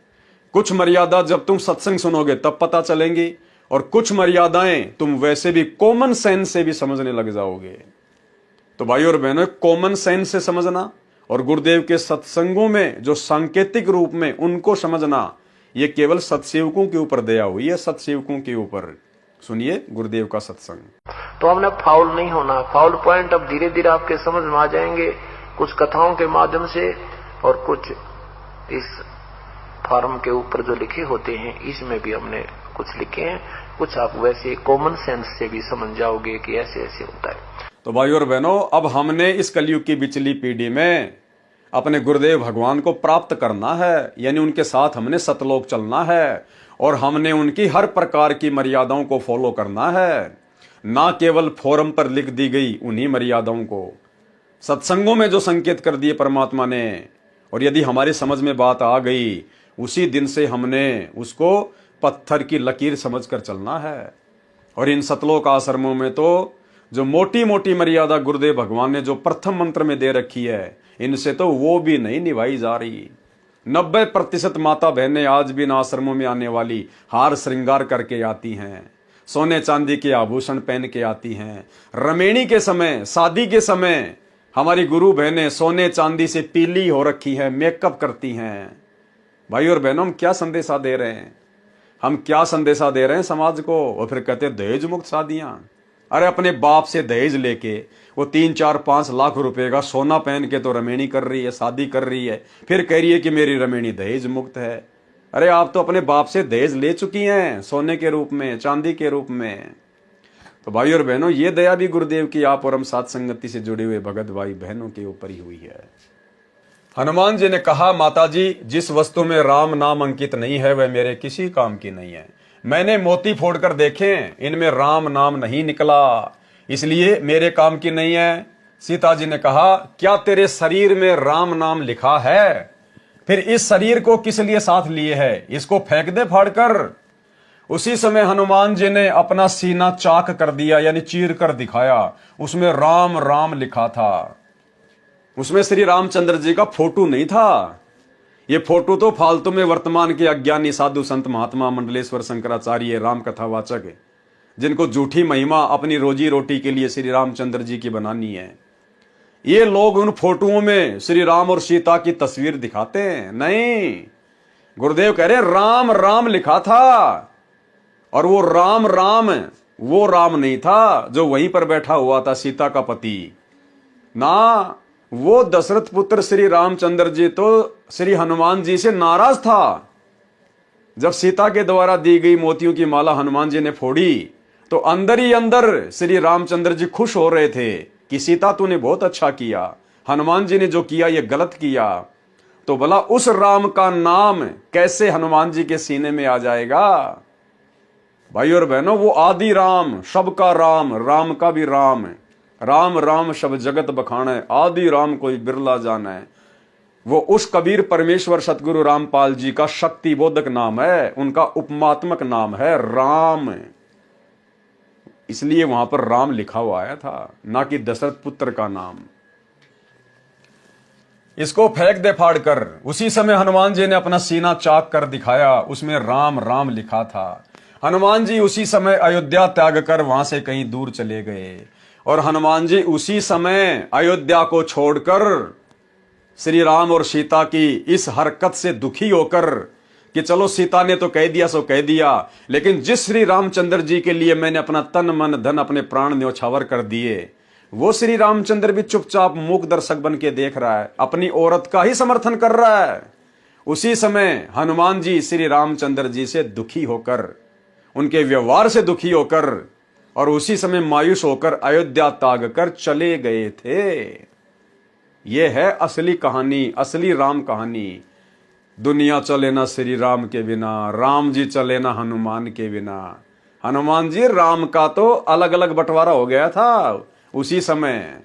कुछ मर्यादा जब तुम सत्संग सुनोगे तब पता चलेंगी, और कुछ मर्यादाएं तुम वैसे भी कॉमन सेंस से भी समझने लग जाओगे। तो भाई और बहनों, कॉमन सेंस से समझना और गुरुदेव के सत्संगों में जो सांकेतिक रूप में उनको समझना, ये केवल सत्सेवकों के ऊपर दया हुई है, सत्सेवकों के ऊपर। सुनिए गुरुदेव का सत्संग। तो हमने फाउल नहीं होना। फाउल पॉइंट अब धीरे धीरे आपके समझ में आ जाएंगे, कुछ कथाओं के माध्यम से और कुछ इस फार्म के ऊपर जो लिखे होते हैं, इसमें भी हमने कुछ लिखे हैं, कुछ आप वैसे कॉमन सेंस से भी समझ जाओगे कि ऐसे ऐसे होता है। तो भाई और बहनों, अब हमने इस कलयुग की बिचली पीढ़ी में अपने गुरुदेव भगवान को प्राप्त करना है, यानी उनके साथ हमने सतलोक चलना है, और हमने उनकी हर प्रकार की मर्यादाओं को फॉलो करना है, ना केवल फोरम पर लिख दी गई उन्हीं मर्यादाओं को, सत्संगों में जो संकेत कर दिए परमात्मा ने। और यदि हमारी समझ में बात आ गई, उसी दिन से हमने उसको पत्थर की लकीर समझकर चलना है। और इन सतलोक आश्रमों में तो जो मोटी मोटी मर्यादा गुरुदेव भगवान ने जो प्रथम मंत्र में दे रखी है, इनसे तो वो भी नहीं निभाई जा रही। 90% माता बहनें आज भी इन आश्रमों में आने वाली हार श्रृंगार करके आती हैं, सोने चांदी के आभूषण पहन के आती हैं। रमेणी के समय, शादी के समय हमारी गुरु बहनें सोने चांदी से पीली हो रखी हैं, मेकअप करती हैं। भाई और बहनों, हम क्या संदेशा दे रहे हैं? हम क्या संदेशा दे रहे हैं समाज को? और फिर कहते हैं दहेज मुक्त शादियां। अरे अपने बाप से दहेज लेके वो 3, 4, 5 लाख रुपए का सोना पहन के तो रमेणी कर रही है, शादी कर रही है, फिर कह रही है कि मेरी रमेणी दहेज मुक्त है। अरे आप तो अपने बाप से दहेज ले चुकी हैं, सोने के रूप में, चांदी के रूप में। तो भाई और बहनों, ये दया भी गुरुदेव की आप और हम साथ संगति से जुड़े हुए भगत भाई बहनों के ऊपर ही हुई है। हनुमान जी ने कहा, माता जी, जिस वस्तु में राम नाम अंकित नहीं है वह मेरे किसी काम की नहीं है। मैंने मोती फोड़कर देखे, इनमें राम नाम नहीं निकला, इसलिए मेरे काम की नहीं है। सीता जी ने कहा, क्या तेरे शरीर में राम नाम लिखा है? फिर इस शरीर को किस लिए साथ लिए है? इसको फेंक दे फाड़कर। उसी समय हनुमान जी ने अपना सीना चाक कर दिया, यानी चीर कर दिखाया। उसमें राम राम लिखा था। उसमें श्री रामचंद्र जी का फोटो नहीं था। ये फोटो तो फालतू में वर्तमान के अज्ञानी साधु संत महात्मा मंडलेश्वर शंकराचार्य राम कथावाचक है, जिनको झूठी महिमा अपनी रोजी रोटी के लिए श्री रामचंद्र जी की बनानी है। ये लोग उन फोटोओं में श्री राम और सीता की तस्वीर दिखाते हैं। नहीं, गुरुदेव कह रहे राम राम लिखा था, और वो राम राम वो राम नहीं था जो वहीं पर बैठा हुआ था, सीता का पति ना। वो दशरथ पुत्र श्री रामचंद्र जी तो श्री हनुमान जी से नाराज था। जब सीता के द्वारा दी गई मोतियों की माला हनुमान जी ने फोड़ी, तो अंदर ही अंदर श्री रामचंद्र जी खुश हो रहे थे कि सीता तूने बहुत अच्छा किया, हनुमान जी ने जो किया ये गलत किया। तो भला उस राम का नाम कैसे हनुमान जी के सीने में आ जाएगा? भाई और बहनों, वो आदि राम, सबका राम, राम का भी राम, राम राम शब जगत बखाने, आदि राम कोई बिरला जाना है। वो उस कबीर परमेश्वर सतगुरु रामपाल जी का शक्ति बोधक नाम है, उनका उपमात्मक नाम है राम। इसलिए वहां पर राम लिखा हुआ आया था, ना कि दशरथ पुत्र का नाम। इसको फेंक दे फाड़ कर। उसी समय हनुमान जी ने अपना सीना चाक कर दिखाया, उसमें राम राम लिखा था। हनुमान जी उसी समय अयोध्या त्याग कर वहां से कहीं दूर चले गए, और हनुमान जी उसी समय अयोध्या को छोड़कर श्री राम और सीता की इस हरकत से दुखी होकर कि चलो सीता ने तो कह दिया सो कह दिया, लेकिन जिस श्री रामचंद्र जी के लिए मैंने अपना तन मन धन अपने प्राण न्यौछावर कर दिए, वो श्री रामचंद्र भी चुपचाप मूक दर्शक बन के देख रहा है, अपनी औरत का ही समर्थन कर रहा है। उसी समय हनुमान जी श्री रामचंद्र जी से दुखी होकर, उनके व्यवहार से दुखी होकर और उसी समय मायूस होकर अयोध्या त्याग कर चले गए थे। यह है असली कहानी, असली राम कहानी। दुनिया चले ना श्री राम के बिना, राम जी चले ना हनुमान के बिना। हनुमान जी राम का तो अलग अलग बंटवारा हो गया था उसी समय।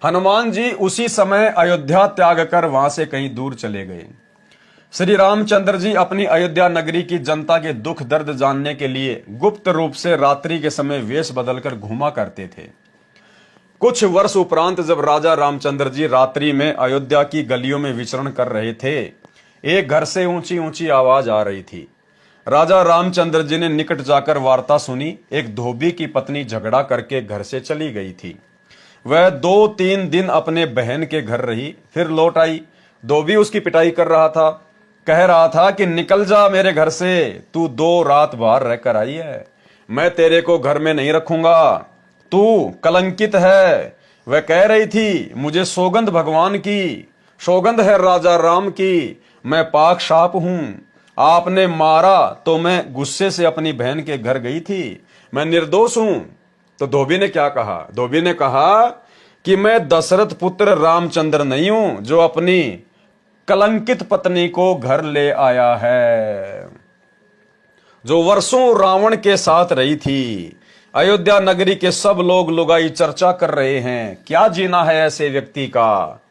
हनुमान जी उसी समय अयोध्या त्याग कर वहां से कहीं दूर चले गए। श्री रामचंद्र जी अपनी अयोध्या नगरी की जनता के दुख दर्द जानने के लिए गुप्त रूप से रात्रि के समय वेश बदलकर घूमा करते थे। कुछ वर्ष उपरांत जब राजा रामचंद्र जी रात्रि में अयोध्या की गलियों में विचरण कर रहे थे, एक घर से ऊंची ऊंची आवाज आ रही थी। राजा रामचंद्र जी ने निकट जाकर वार्ता सुनी। एक धोबी की पत्नी झगड़ा करके घर से चली गई थी। वह 2-3 दिन अपने बहन के घर रही, फिर लौट आई। धोबी उसकी पिटाई कर रहा था, कह रहा था कि निकल जा मेरे घर से, तू 2 रात बाहर रहकर आई है, मैं तेरे को घर में नहीं रखूंगा, तू कलंकित है। वह कह रही थी, मुझे सौगंध भगवान की, सौगंध है राजा राम की, मैं पाक साफ हूं, आपने मारा तो मैं गुस्से से अपनी बहन के घर गई थी, मैं निर्दोष हूं। तो धोबी ने क्या कहा? धोबी ने कहा कि मैं दशरथ पुत्र रामचंद्र नहीं हूं जो अपनी कलंकित पत्नी को घर ले आया है, जो वर्षों रावण के साथ रही थी। अयोध्या नगरी के सब लोग लुगाई चर्चा कर रहे हैं, क्या जीना है ऐसे व्यक्ति का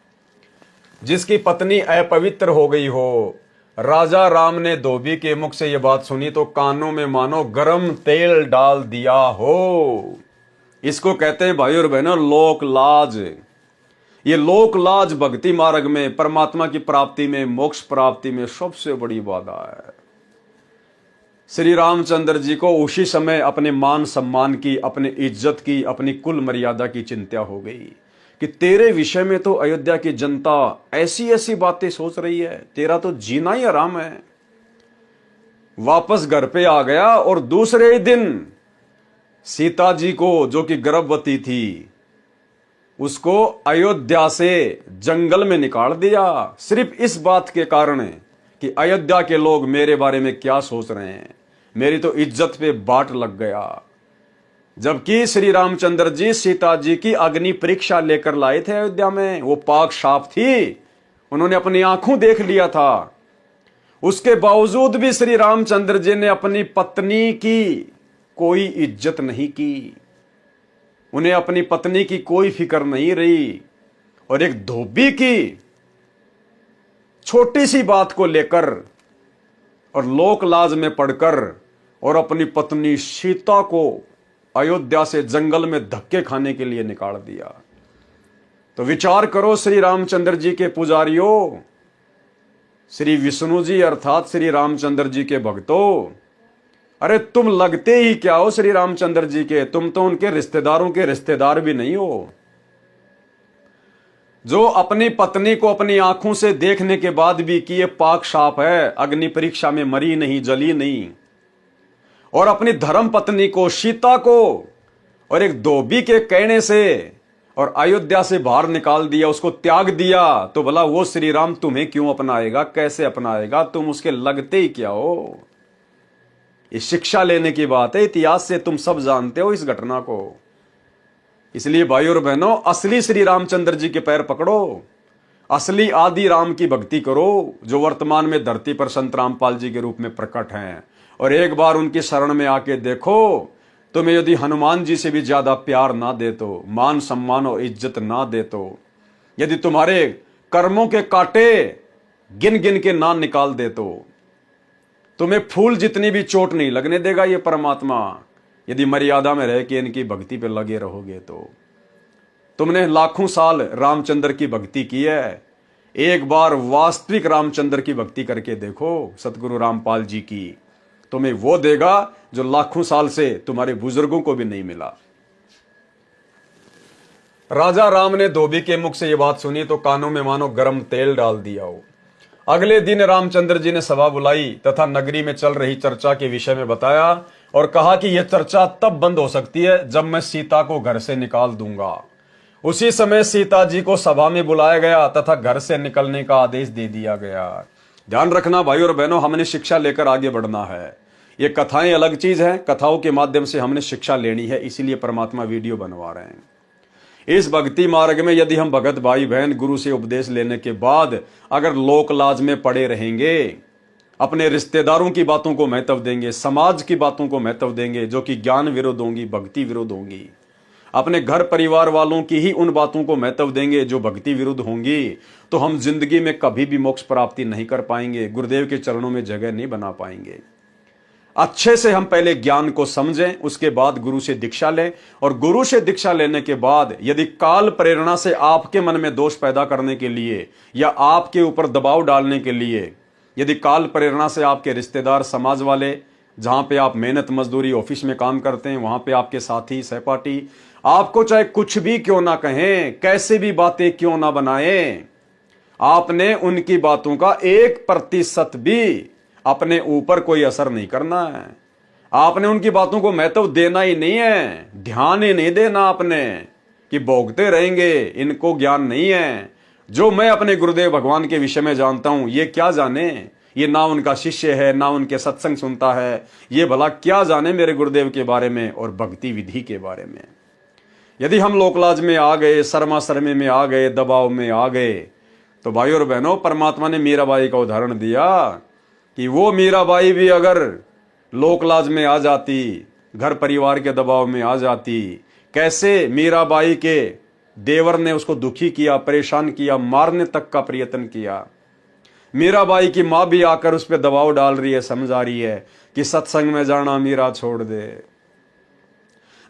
जिसकी पत्नी अपवित्र हो गई हो। राजा राम ने धोबी के मुख से यह बात सुनी तो कानों में मानो गरम तेल डाल दिया हो। इसको कहते हैं भाई और बहनों लोक लाज। ये लोक लाज भक्ति मार्ग में, परमात्मा की प्राप्ति में, मोक्ष प्राप्ति में सबसे बड़ी बाधा है। श्री रामचंद्र जी को उसी समय अपने मान सम्मान की, अपनी इज्जत की, अपनी कुल मर्यादा की चिंता हो गई कि तेरे विषय में तो अयोध्या की जनता ऐसी ऐसी बातें सोच रही है, तेरा तो जीना ही आराम है। वापस घर पे आ गया और दूसरे ही दिन सीता जी को, जो कि गर्भवती थी, उसको अयोध्या से जंगल में निकाल दिया, सिर्फ इस बात के कारण कि अयोध्या के लोग मेरे बारे में क्या सोच रहे हैं, मेरी तो इज्जत पे बाट लग गया। जबकि श्री रामचंद्र जी सीता जी की अग्नि परीक्षा लेकर लाए थे अयोध्या में, वो पाक साफ थी, उन्होंने अपनी आंखों देख लिया था। उसके बावजूद भी श्री रामचंद्र जी ने अपनी पत्नी की कोई इज्जत नहीं की, उन्हें अपनी पत्नी की कोई फिक्र नहीं रही। और एक धोबी की छोटी सी बात को लेकर और लोक लाज में पड़कर और अपनी पत्नी सीता को अयोध्या से जंगल में धक्के खाने के लिए निकाल दिया। तो विचार करो श्री रामचंद्र जी के पुजारियों, श्री विष्णु जी अर्थात श्री रामचंद्र जी के भक्तों, अरे तुम लगते ही क्या हो श्री रामचंद्र जी के, तुम तो उनके रिश्तेदारों के रिश्तेदार भी नहीं हो। जो अपनी पत्नी को अपनी आंखों से देखने के बाद भी कि ये पाक साफ है, अग्नि परीक्षा में मरी नहीं, जली नहीं, और अपनी धर्म पत्नी को, सीता को, और एक धोबी के कहने से और अयोध्या से बाहर निकाल दिया, उसको त्याग दिया, तो भला वो श्री राम तुम्हें क्यों अपनाएगा, कैसे अपनाएगा? तुम उसके लगते ही क्या हो? ये शिक्षा लेने की बात है, इतिहास से तुम सब जानते हो इस घटना को। इसलिए भाई और बहनों, असली श्री रामचंद्र जी के पैर पकड़ो, असली आदि राम की भक्ति करो, जो वर्तमान में धरती पर संत रामपाल जी के रूप में प्रकट हैं, और एक बार उनकी शरण में आके देखो। तुम्हें यदि हनुमान जी से भी ज्यादा प्यार ना दे तो, मान सम्मान और इज्जत ना दे तो, यदि तुम्हारे कर्मों के कांटे गिन गिन के ना निकाल दे तो, तुम्हें फूल जितनी भी चोट नहीं लगने देगा ये परमात्मा, यदि मर्यादा में रह के इनकी भक्ति पे लगे रहोगे तो। तुमने लाखों साल रामचंद्र की भक्ति की है, एक बार वास्तविक रामचंद्र की भक्ति करके देखो, सतगुरु रामपाल जी की, तुम्हें वो देगा जो लाखों साल से तुम्हारे बुजुर्गों को भी नहीं मिला। राजा राम ने धोबी के मुख से ये बात सुनी तो कानों में मानो गर्म तेल डाल दिया हो। अगले दिन रामचंद्र जी ने सभा बुलाई तथा नगरी में चल रही चर्चा के विषय में बताया और कहा कि यह चर्चा तब बंद हो सकती है जब मैं सीता को घर से निकाल दूंगा। उसी समय सीता जी को सभा में बुलाया गया तथा घर से निकलने का आदेश दे दिया गया। ध्यान रखना भाई और बहनों, हमने शिक्षा लेकर आगे बढ़ना है। ये कथाएं अलग चीज है, कथाओं के माध्यम से हमने शिक्षा लेनी है, इसीलिए परमात्मा वीडियो बनवा रहे हैं। इस भक्ति मार्ग में यदि हम भगत भाई बहन गुरु से उपदेश लेने के बाद अगर लोक लाज में पड़े रहेंगे, अपने रिश्तेदारों की बातों को महत्व देंगे, समाज की बातों को महत्व देंगे जो कि ज्ञान विरुद्ध होंगी, भक्ति विरुद्ध होंगी, अपने घर परिवार वालों की ही उन बातों को महत्व देंगे जो भक्ति विरुद्ध होंगी, तो हम जिंदगी में कभी भी मोक्ष प्राप्ति नहीं कर पाएंगे, गुरुदेव के चरणों में जगह नहीं बना पाएंगे। अच्छे से हम पहले ज्ञान को समझें, उसके बाद गुरु से दीक्षा लें, और गुरु से दीक्षा लेने के बाद यदि काल प्रेरणा से आपके मन में दोष पैदा करने के लिए या आपके ऊपर दबाव डालने के लिए, यदि काल प्रेरणा से आपके रिश्तेदार, समाज वाले, जहां पे आप मेहनत मजदूरी ऑफिस में काम करते हैं, वहां पे आपके साथी सहपाठी आपको चाहे कुछ भी क्यों ना कहें, कैसे भी बातें क्यों ना बनाएं, आपने उनकी बातों का 1% भी अपने ऊपर कोई असर नहीं करना है। आपने उनकी बातों को महत्व देना ही नहीं है, ध्यान ही नहीं देना आपने, कि भोगते रहेंगे, इनको ज्ञान नहीं है। जो मैं अपने गुरुदेव भगवान के विषय में जानता हूं, ये क्या जाने, ये ना उनका शिष्य है, ना उनके सत्संग सुनता है, ये भला क्या जाने मेरे गुरुदेव के बारे में और भक्ति विधि के बारे में। यदि हम लोकलाज में आ गए, शर्मा शर्मे में आ गए, दबाव में आ गए, तो भाई और बहनों, परमात्मा ने मीराबाई का उदाहरण दिया कि वो मीराबाई भी अगर लोकलाज में आ जाती, घर परिवार के दबाव में आ जाती, कैसे मीराबाई के देवर ने उसको दुखी किया, परेशान किया, मारने तक का प्रयत्न किया। मीराबाई की मां भी आकर उस पर दबाव डाल रही है, समझा रही है कि सत्संग में जाना मीरा छोड़ दे।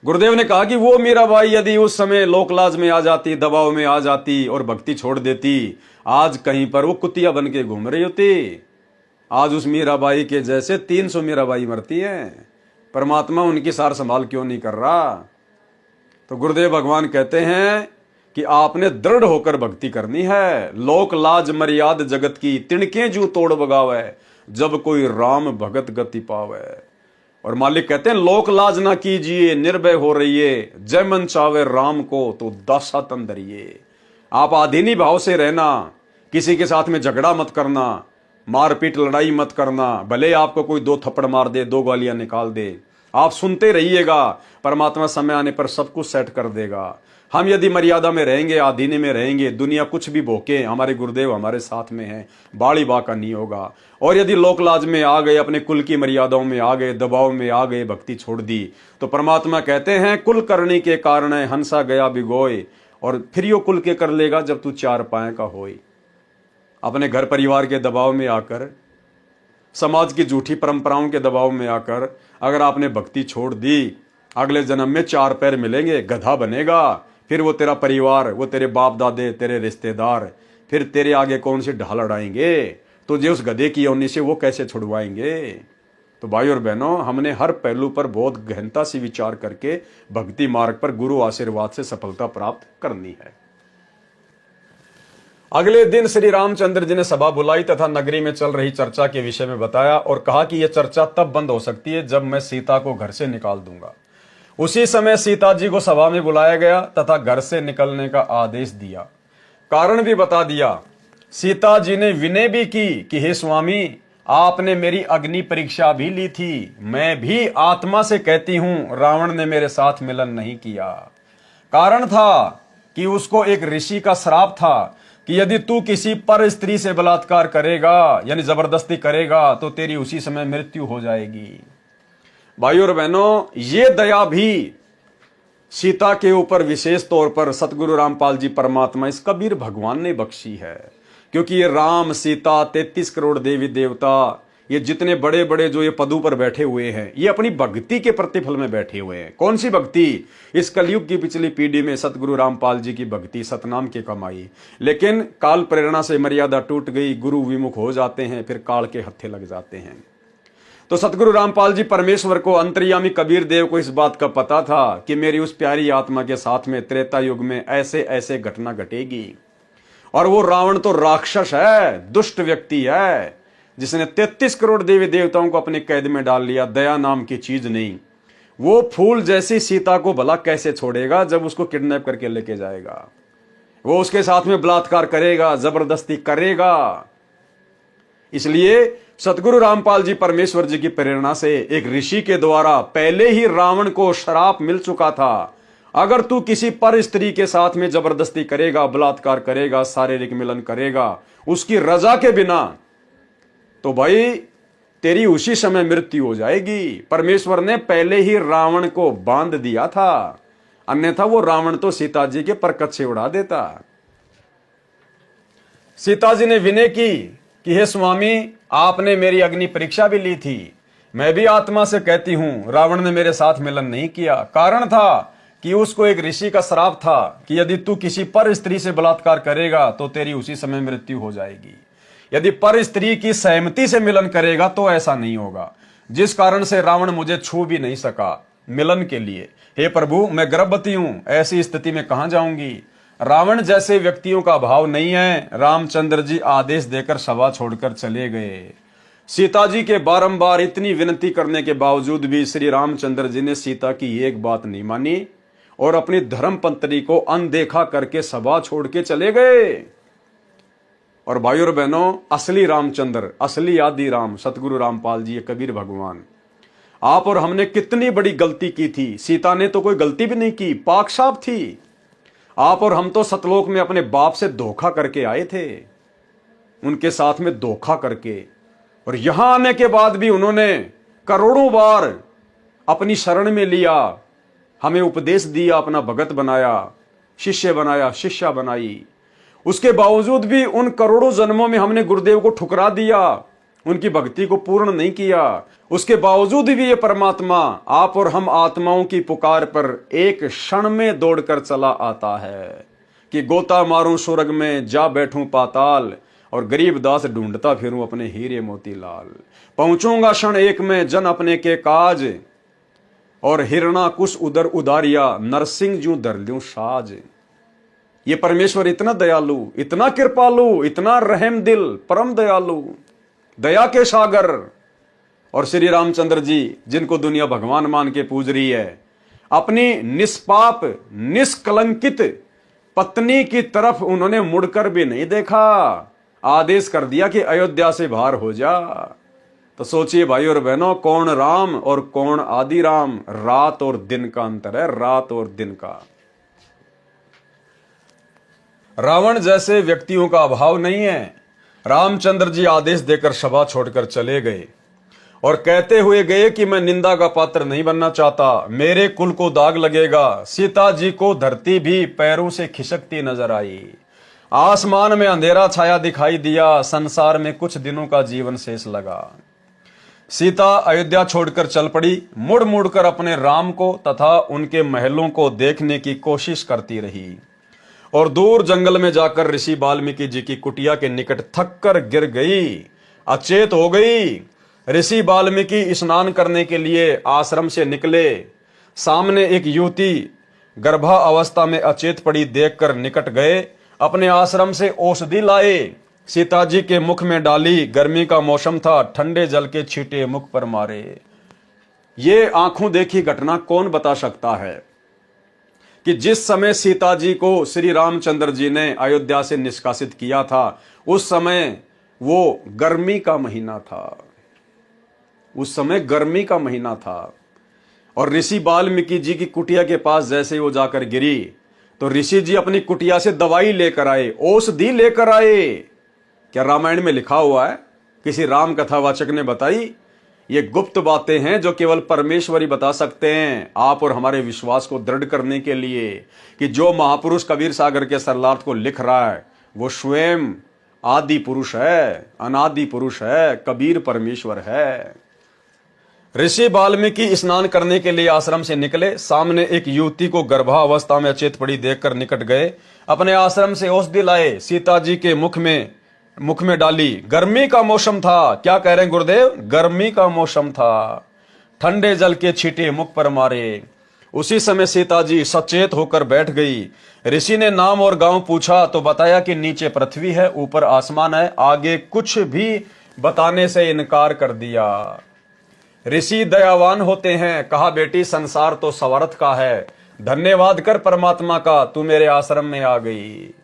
गुरुदेव ने कहा कि वो मीराबाई यदि उस समय लोकलाज में आ जाती, दबाव में आ जाती और भक्ति छोड़ देती, आज कहीं पर वो कुतिया बन के घूम रही होती। आज उस मीराबाई के जैसे 300 मीराबाई मरती हैं। परमात्मा उनकी सार संभाल क्यों नहीं कर रहा? तो गुरुदेव भगवान कहते हैं कि आपने दृढ़ होकर भक्ति करनी है। लोक लाज मर्याद जगत की, तिणके जू तोड़ बगावे, जब कोई राम भगत गति पावे। और मालिक कहते हैं लोक लाज ना कीजिए, निर्भय हो रहिए, जय मन चावे राम को तो दासा तन धरिए। आप आधीनी भाव से रहना, किसी के साथ में झगड़ा मत करना, मारपीट लड़ाई मत करना, भले आपको कोई 2 थप्पड़ मार दे, 2 गालियां निकाल दे, आप सुनते रहिएगा, परमात्मा समय आने पर सब कुछ सेट कर देगा। हम यदि मर्यादा में रहेंगे, आधीने में रहेंगे, दुनिया कुछ भी भोके, हमारे गुरुदेव हमारे साथ में हैं, बाड़ी बाका नहीं होगा। और यदि लोकलाज में आ गए, अपने कुल की मर्यादाओं में आ गए, दबाव में आ गए, भक्ति छोड़ दी, तो परमात्मा कहते हैं कुल करने के कारण हंसा गया बिगोय, और फिर यो कुल के कर लेगा जब तू 4 पाए का होए। अपने घर परिवार के दबाव में आकर, समाज की झूठी परंपराओं के दबाव में आकर अगर आपने भक्ति छोड़ दी, अगले जन्म में 4 पैर मिलेंगे, गधा बनेगा। फिर वो तेरा परिवार, वो तेरे बाप दादे, तेरे रिश्तेदार, फिर तेरे आगे कौन से ढाल अड़ाएंगे? तुझे उस गधे की योनि से वो कैसे छुड़वाएंगे? तो भाई और बहनों, हमने हर पहलू पर बहुत गहनता से विचार करके भक्ति मार्ग पर गुरु आशीर्वाद से सफलता प्राप्त करनी है। अगले दिन श्री रामचंद्र जी ने सभा बुलाई तथा नगरी में चल रही चर्चा के विषय में बताया और कहा कि यह चर्चा तब बंद हो सकती है जब मैं सीता को घर से निकाल दूंगा। उसी समय सीता जी को सभा में बुलाया गया तथा घर से निकलने का आदेश दिया, कारण भी बता दिया। सीता जी ने विनय भी की कि हे स्वामी, आपने मेरी अग्नि परीक्षा भी ली थी, मैं भी आत्मा से कहती हूं रावण ने मेरे साथ मिलन नहीं किया। कारण था कि उसको एक ऋषि का श्राप था कि यदि तू किसी पर स्त्री से बलात्कार करेगा, यानी जबरदस्ती करेगा, तो तेरी उसी समय मृत्यु हो जाएगी। भाइयों और बहनों, ये दया भी सीता के ऊपर विशेष तौर पर सतगुरु रामपाल जी परमात्मा, इस कबीर भगवान ने बख्शी है। क्योंकि ये राम, सीता, 33 करोड़ देवी देवता, ये जितने बड़े बड़े जो ये पदों पर बैठे हुए हैं, ये अपनी भक्ति के प्रतिफल में बैठे हुए हैं। कौन सी भक्ति? इस कलयुग की पिछली पीढ़ी में सतगुरु रामपाल जी की भक्ति, सतनाम की कमाई। लेकिन काल प्रेरणा से मर्यादा टूट गई, गुरु विमुख हो जाते हैं, फिर काल के हत्थे लग जाते हैं। तो सतगुरु रामपाल जी परमेश्वर को, अंतर्यामी कबीर देव को इस बात का पता था कि मेरी उस प्यारी आत्मा के साथ में त्रेता युग में ऐसे ऐसे घटना घटेगी। और वो रावण तो राक्षस है, दुष्ट व्यक्ति है, जिसने 33 करोड़ देवी देवताओं को अपने कैद में डाल लिया। दया नाम की चीज नहीं। वो फूल जैसी सीता को भला कैसे छोड़ेगा जब उसको किडनैप करके लेके जाएगा, वो उसके साथ में बलात्कार करेगा, जबरदस्ती करेगा। इसलिए सतगुरु रामपाल जी परमेश्वर जी की प्रेरणा से एक ऋषि के द्वारा पहले ही रावण को श्राप मिल चुका था, अगर तू किसी पर स्त्री के साथ में जबरदस्ती करेगा, बलात्कार करेगा, शारीरिक मिलन करेगा उसकी रजा के बिना, तो भाई तेरी उसी समय मृत्यु हो जाएगी। परमेश्वर ने पहले ही रावण को बांध दिया था, अन्यथा वो रावण तो सीता जी के परकच्छे उड़ा देता। सीता जी ने विनय की कि हे स्वामी, आपने मेरी अग्नि परीक्षा भी ली थी, मैं भी आत्मा से कहती हूं रावण ने मेरे साथ मिलन नहीं किया। कारण था कि उसको एक ऋषि का श्राप था कि यदि तू किसी पर स्त्री से बलात्कार करेगा तो तेरी उसी समय मृत्यु हो जाएगी, यदि पर स्त्री की सहमति से मिलन करेगा तो ऐसा नहीं होगा, जिस कारण से रावण मुझे छू भी नहीं सका मिलन के लिए। हे प्रभु, मैं गर्भवती हूं, ऐसी स्थिति में कहां जाऊंगी। रावण जैसे व्यक्तियों का भाव नहीं है। रामचंद्र जी आदेश देकर सभा छोड़कर चले गए। सीता जी के बारंबार इतनी विनती करने के बावजूद भी श्री रामचंद्र जी ने सीता की एक बात नहीं मानी और अपनी धर्म पत्नी को अनदेखा करके सभा छोड़ के चले गए। और भाइयों और बहनों, असली रामचंद्र, असली आदि राम सतगुरु रामपाल जी, कबीर भगवान, आप और हमने कितनी बड़ी गलती की थी। सीता ने तो कोई गलती भी नहीं की, पाक साफ थी। आप और हम तो सतलोक में अपने बाप से धोखा करके आए थे, उनके साथ में धोखा करके, और यहां आने के बाद भी उन्होंने करोड़ों बार अपनी शरण में लिया, हमें उपदेश दिया, अपना भगत बनाया, शिष्य बनाया, शिष्या बनाई। उसके बावजूद भी उन करोड़ों जन्मों में हमने गुरुदेव को ठुकरा दिया, उनकी भक्ति को पूर्ण नहीं किया। उसके बावजूद भी ये परमात्मा आप और हम आत्माओं की पुकार पर एक क्षण में दौड़कर चला आता है कि गोता मारूं स्वर्ग में, जा बैठूं पाताल, और गरीब दास ढूंढता फिरूं अपने हीरे मोती लाल। पहुंचूंगा क्षण एक में जन अपने के काज, और हिरणा कुश उदर उदारिया, नरसिंह जू धर लूं साज। ये परमेश्वर इतना दयालु, इतना कृपालु, इतना रहम दिल, परम दयालु, दया के सागर। और श्री रामचंद्र जी, जिनको दुनिया भगवान मान के पूज रही है, अपनी निष्पाप निष्कलंकित पत्नी की तरफ उन्होंने मुड़कर भी नहीं देखा, आदेश कर दिया कि अयोध्या से बाहर हो जा। तो सोचिए भाई और बहनों, कौन राम और कौन आदि राम। रात और दिन का अंतर है, रात और दिन का। रावण जैसे व्यक्तियों का अभाव नहीं है। रामचंद्र जी आदेश देकर सभा छोड़कर चले गए और कहते हुए गए कि मैं निंदा का पात्र नहीं बनना चाहता, मेरे कुल को दाग लगेगा। सीता जी को धरती भी पैरों से खिसकती नजर आई, आसमान में अंधेरा छाया दिखाई दिया, संसार में कुछ दिनों का जीवन शेष लगा। सीता अयोध्या छोड़कर चल पड़ी, मुड़ मुड़ कर अपने राम को तथा उनके महलों को देखने की कोशिश करती रही, और दूर जंगल में जाकर ऋषि वाल्मीकि जी की कुटिया के निकट थक कर गिर गई, अचेत हो गई। ऋषि वाल्मीकि स्नान करने के लिए आश्रम से निकले, सामने एक युवती गर्भा अवस्था में अचेत पड़ी देखकर निकट गए, अपने आश्रम से औषधि लाए, सीता जी के मुख में डाली। गर्मी का मौसम था, ठंडे जल के छींटे मुख पर मारे। ये आंखों देखी घटना कौन बता सकता है कि जिस समय सीता जी को श्री रामचंद्र जी ने अयोध्या से निष्कासित किया था, उस समय वो गर्मी का महीना था, उस समय गर्मी का महीना था। और ऋषि वाल्मीकि जी की कुटिया के पास जैसे वो जाकर गिरी, तो ऋषि जी अपनी कुटिया से दवाई लेकर आए, औषधि लेकर आए। क्या रामायण में लिखा हुआ है? किसी राम कथावाचक ने बताई? ये गुप्त बातें हैं जो केवल परमेश्वर ही बता सकते हैं, आप और हमारे विश्वास को दृढ़ करने के लिए कि जो महापुरुष कबीर सागर के सरलार्थ को लिख रहा है वो स्वयं आदि पुरुष है, अनादि पुरुष है, कबीर परमेश्वर है। ऋषि वाल्मीकि स्नान करने के लिए आश्रम से निकले, सामने एक युवती को गर्भावस्था में अचेत पड़ी देखकर निकट गए, अपने आश्रम से औषधि लाए, सीता जी के मुख में डाली। गर्मी का मौसम था, क्या कह रहे हैं गुरुदेव? गर्मी का मौसम था, ठंडे जल के छींटे मुख पर मारे। उसी समय सीता जी सचेत होकर बैठ गई। ऋषि ने नाम और गांव पूछा तो बताया कि नीचे पृथ्वी है, ऊपर आसमान है, आगे कुछ भी बताने से इनकार कर दिया। ऋषि दयावान होते हैं, कहा बेटी संसार तो स्वार्थ का है, धन्यवाद कर परमात्मा का, तू मेरे आश्रम में आ गई।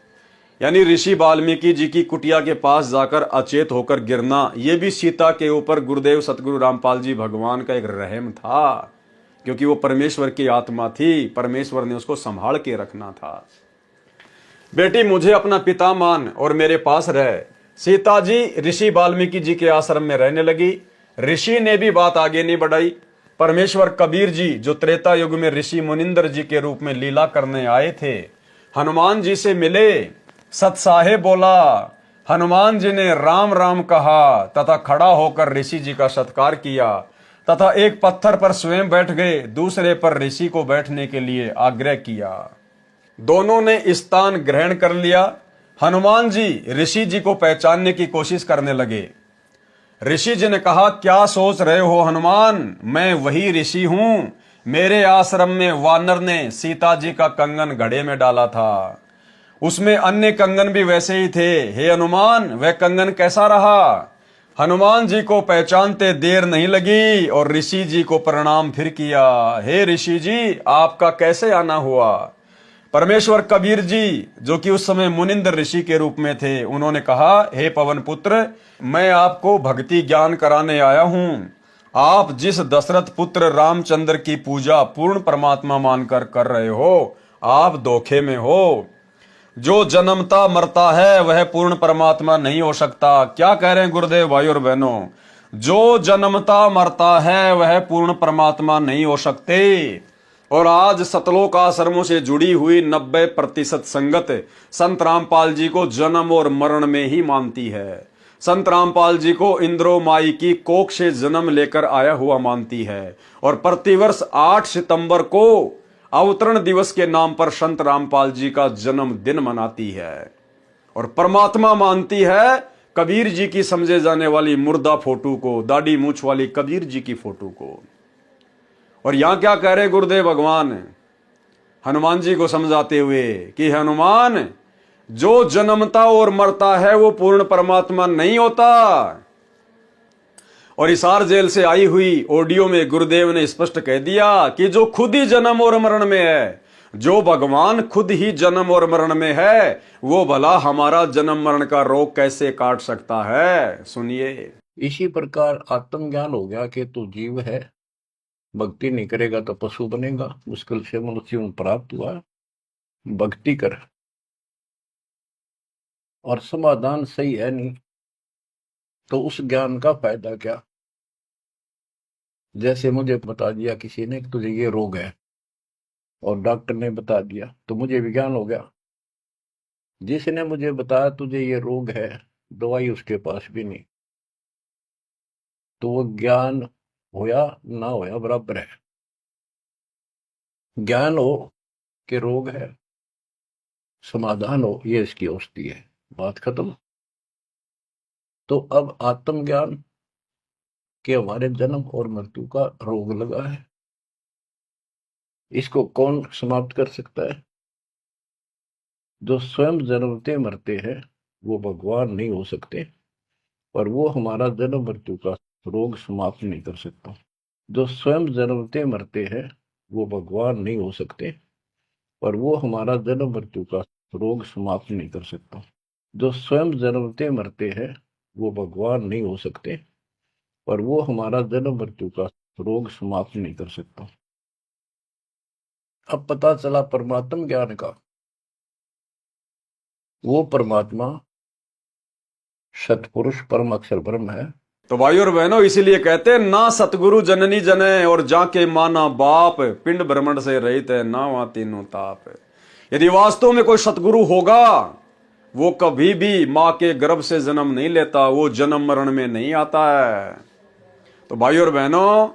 यानी ऋषि वाल्मीकि जी की कुटिया के पास जाकर अचेत होकर गिरना, यह भी सीता के ऊपर गुरुदेव सतगुरु रामपाल जी भगवान का एक रहम था, क्योंकि वो परमेश्वर की आत्मा थी, परमेश्वर ने उसको संभाल के रखना था। बेटी मुझे अपना पिता मान और मेरे पास रह। सीता जी ऋषि वाल्मीकि जी के आश्रम में रहने लगी। ऋषि ने भी बात आगे नहीं बढ़ाई। परमेश्वर कबीर जी जो त्रेता युग में ऋषि मुनिंदर जी के रूप में लीला करने आए थे, हनुमान जी से मिले। सतसाहे बोला, हनुमान जी ने राम राम कहा तथा खड़ा होकर ऋषि जी का सत्कार किया तथा एक पत्थर पर स्वयं बैठ गए, दूसरे पर ऋषि को बैठने के लिए आग्रह किया। दोनों ने स्थान ग्रहण कर लिया। हनुमान जी ऋषि जी को पहचानने की कोशिश करने लगे। ऋषि जी ने कहा, क्या सोच रहे हो हनुमान, मैं वही ऋषि हूं। मेरे आश्रम में वानर ने सीता जी का कंगन घड़े में डाला था, उसमें अन्य कंगन भी वैसे ही थे। हे हनुमान, वह कंगन कैसा रहा? हनुमान जी को पहचानते देर नहीं लगी और ऋषि जी को प्रणाम फिर किया। हे ऋषि जी, आपका कैसे आना हुआ? परमेश्वर कबीर जी जो कि उस समय मुनिंदर ऋषि के रूप में थे, उन्होंने कहा, हे पवन पुत्र, मैं आपको भक्ति ज्ञान कराने आया हूं। आप जिस दशरथ पुत्र रामचंद्र की पूजा पूर्ण परमात्मा मानकर कर रहे हो, आप धोखे में हो। जो जन्मता मरता है वह पूर्ण परमात्मा नहीं हो सकता। क्या कह रहे हैं गुरुदेव भाई और बहनों? जो जन्मता मरता है वह पूर्ण परमात्मा नहीं हो सकते। और आज सतलोक आश्रमों से जुड़ी हुई 90% संगत संत रामपाल जी को जन्म और मरण में ही मानती है। संत रामपाल जी को इंद्रो माई की कोख से जन्म लेकर आया हुआ मानती है और प्रतिवर्ष 8 सितंबर को अवतरण दिवस के नाम पर संत रामपाल जी का जन्मदिन मनाती है। और परमात्मा मानती है कबीर जी की समझे जाने वाली मुर्दा फोटो को, दाढ़ी मूछ वाली कबीर जी की फोटो को। और यहां क्या कह रहे गुरुदेव भगवान हनुमान जी को समझाते हुए कि हनुमान, जो जन्मता और मरता है वो पूर्ण परमात्मा नहीं होता। और हिसार जेल से आई हुई ऑडियो में गुरुदेव ने स्पष्ट कह दिया कि जो खुद ही जन्म और मरण में है, जो भगवान खुद ही जन्म और मरण में है, वो भला हमारा जन्म मरण का रोग कैसे काट सकता है? सुनिए। इसी प्रकार आत्मज्ञान हो गया कि तू जीव है, भक्ति नहीं करेगा तो पशु बनेगा, मुश्किल से मनुष्य जीवन प्राप्त हुआ, भक्ति कर। और समाधान सही है नहीं तो उस ज्ञान का फायदा क्या? जैसे मुझे बता दिया किसी ने कि तुझे ये रोग है और डॉक्टर ने बता दिया तो मुझे विज्ञान हो गया। जिसने मुझे बताया तुझे ये रोग है, दवाई उसके पास भी नहीं, तो वो ज्ञान होया ना होया बराबर है। ज्ञान हो कि रोग है, समाधान हो ये इसकी औषधि है, बात खत्म। तो अब आत्मज्ञान के हमारे जन्म और मृत्यु का रोग लगा है, इसको कौन समाप्त कर सकता है? जो स्वयं जन्मते मरते हैं वो भगवान नहीं हो सकते, और वो हमारा जन्म मृत्यु का रोग समाप्त नहीं कर सकता। जो स्वयं जन्मते मरते हैं वो भगवान नहीं हो सकते, और वो हमारा जन्म मृत्यु का रोग समाप्त नहीं कर सकता। जो स्वयं जन्मते मरते हैं वो भगवान नहीं हो सकते, और वो हमारा जन्म मृत्यु का रोग समाप्त नहीं कर सकता। अब पता चला परमात्म ज्ञान का, वो परमात्मा सतपुरुष परम अक्षर ब्रह्म है। तो भाई और बहनों, इसीलिए कहते हैं ना सतगुरु जननी जने और जाके माना बाप, पिंड भ्रमण से रहित है ना वहां तीनों ताप। यदि वास्तव में कोई सतगुरु होगा वो कभी भी मां के गर्भ से जन्म नहीं लेता, वो जन्म मरण में नहीं आता है। तो भाई और बहनों,